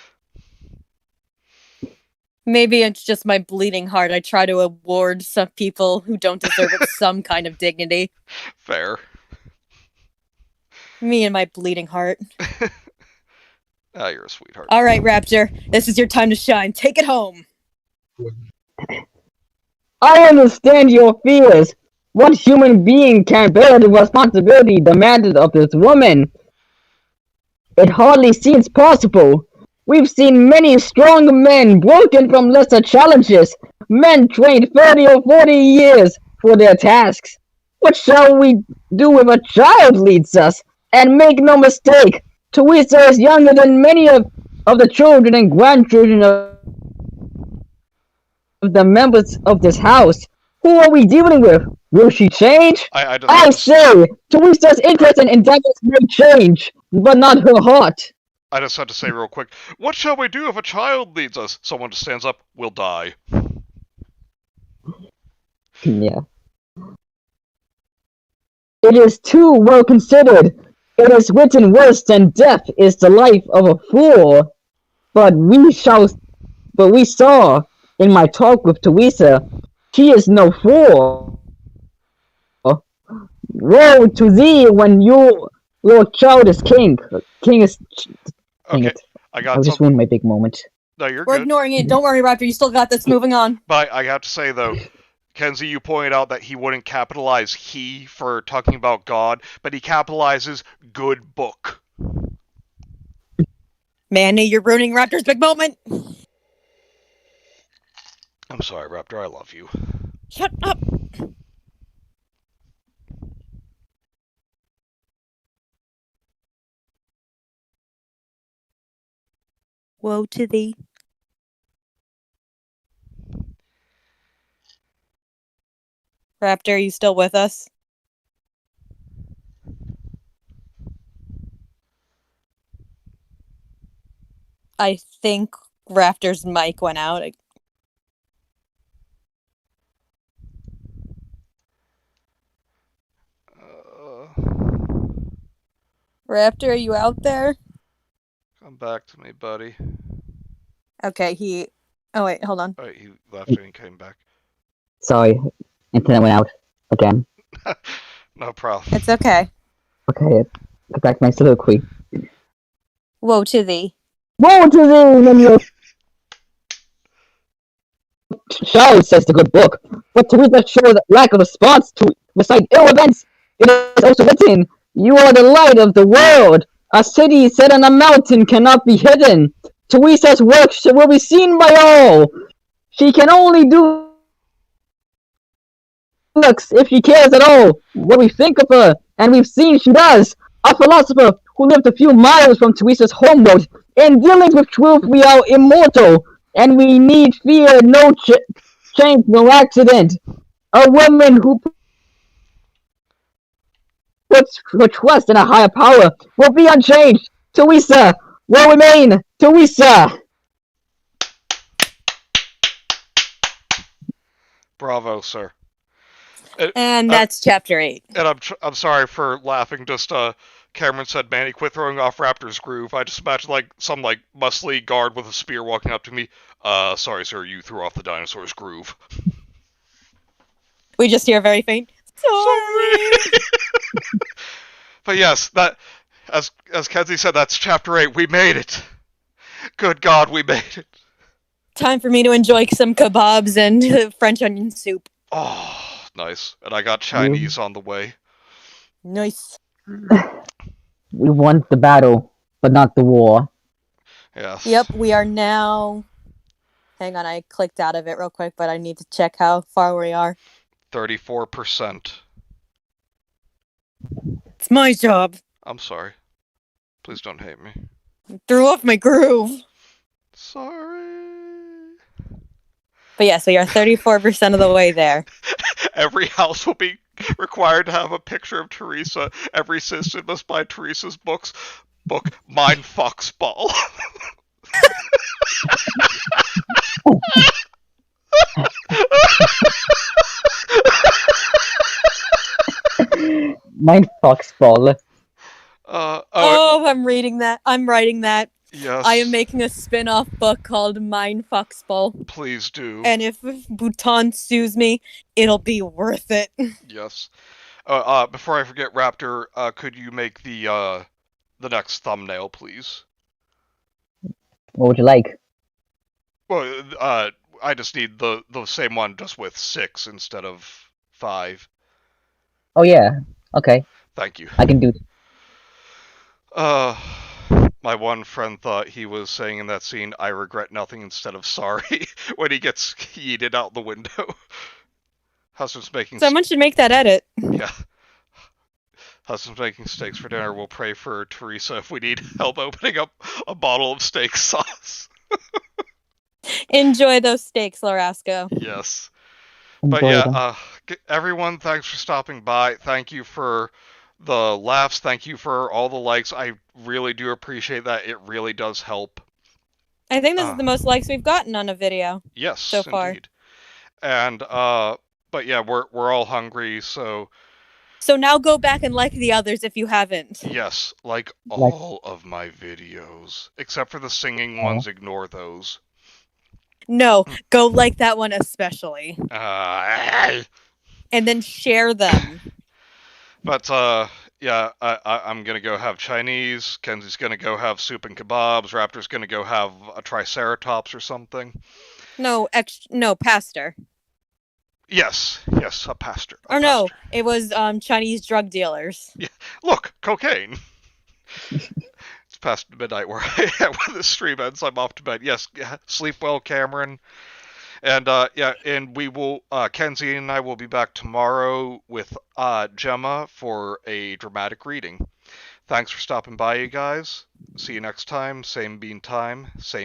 Maybe it's just my bleeding heart. I try to award some people who don't deserve it some kind of dignity. Fair. Me and my bleeding heart. You're a sweetheart. All right, Raptor. This is your time to shine. Take it home. I understand your fears. What human being can bear the responsibility demanded of this woman? It hardly seems possible. We've seen many strong men broken from lesser challenges, men trained 30 or 40 years for their tasks. What shall we do if a child leads us? And make no mistake, Theresa is younger than many of the children and grandchildren of the members of this house. Who are we dealing with? Will she change? I say, Theresa's interest and endeavors may change, but not her heart. I just had to say real quick, what shall we do if a child leads us? Someone just stands up, we'll die. Yeah. It is too well considered. It is written worse than death is the life of a fool. But we saw in my talk with Theresa, she is no fool. Woe to thee when your child is king. King is... Okay, I just ruined my big moment. No, you're We're good. ignoring it. Don't worry, Raptor. You still got this. Moving on. But I have to say, though, Kenzie, you pointed out that he wouldn't capitalize he for talking about God, but he capitalizes good book. Manny, you're ruining Raptor's big moment. I'm sorry, Raptor. I love you. Shut up. Woe to thee. Raptor, are you still with us? I think Raptor's mic went out. Raptor, are you out there? Come back to me, buddy. Okay, oh wait, hold on. Alright, he left and he came back. Sorry, internet went out again. No problem. It's okay. Okay, get back to my soliloquy. Woe to thee. Woe to thee, when your child, says the good book, but Teresa shows lack of response to recite ill events. It is also written, you are the light of the world. A city set on a mountain cannot be hidden. Teresa's works will be seen by all. She can only do works if she cares at all what we think of her, and we've seen she does. A philosopher who lived a few miles from Teresa's home wrote, in dealings with truth we are immortal, and we need fear no change, no accident. A woman who puts her trust in a higher power will be unchanged. Teresa will remain Teresa. Bravo, sir. And that's chapter 8. And I'm sorry for laughing. Just Cameron said, "Manny, quit throwing off Raptor's groove." I just imagine like some like muscly guard with a spear walking up to me. Sorry, sir, you threw off the dinosaur's groove. We just hear very faint. Sorry. But yes, that as Kenzie said, that's chapter 8. We made it. Good God, we made it. Time for me to enjoy some kebabs and French onion soup. Oh, nice. And I got Chinese on the way. Nice. We won the battle, but not the war. Yes. Yep, we are now... Hang on, I clicked out of it real quick, but I need to check how far we are. 34%. It's my job. I'm sorry. Please don't hate me. Threw off my groove. Sorry. But yes, we are 34% of the way there. Every house will be required to have a picture of Teresa. Every citizen must buy Teresa's book, Mind Foxball. My foxball. I'm reading that. I'm writing that. Yes. I am making a spin-off book called Mind Foxball. Please do. And if Bhutan sues me, it'll be worth it. Yes. Before I forget, Raptor, could you make the next thumbnail, please? What would you like? Well, I just need the same one, just with 6 instead of 5. Oh yeah, okay. Thank you. I can do it. My one friend thought he was saying in that scene, "I regret nothing" instead of "sorry" when he gets yeeted out the window. Husband's making. Someone should make that edit. Yeah. Husband's making steaks for dinner. We'll pray for Teresa if we need help opening up a bottle of steak sauce. Enjoy those steaks, Larasco. Yes. But yeah, everyone, thanks for stopping by. Thank you for the laughs. Thank you for all the likes. I really do appreciate that. It really does help. I think this is the most likes we've gotten on a video. Yes, so far. Indeed. And but yeah, we're all hungry, so now go back and like the others if you haven't. yes, like all of my videos except for the singing ones. Ignore those. No, go like that one especially. And then share them. But yeah, I'm gonna go have Chinese. Kenzie's gonna go have soup and kebabs. Raptor's gonna go have a triceratops or something. No, pastor. Yes, a pastor. No, it was Chinese drug dealers. Yeah, look, cocaine. It's past midnight where I am when the stream ends. I'm off to bed. Yes, sleep well, Cameron. And yeah, and we will. Kenzie and I will be back tomorrow with Gemma for a dramatic reading. Thanks for stopping by, you guys. See you next time. Same bean time. Same.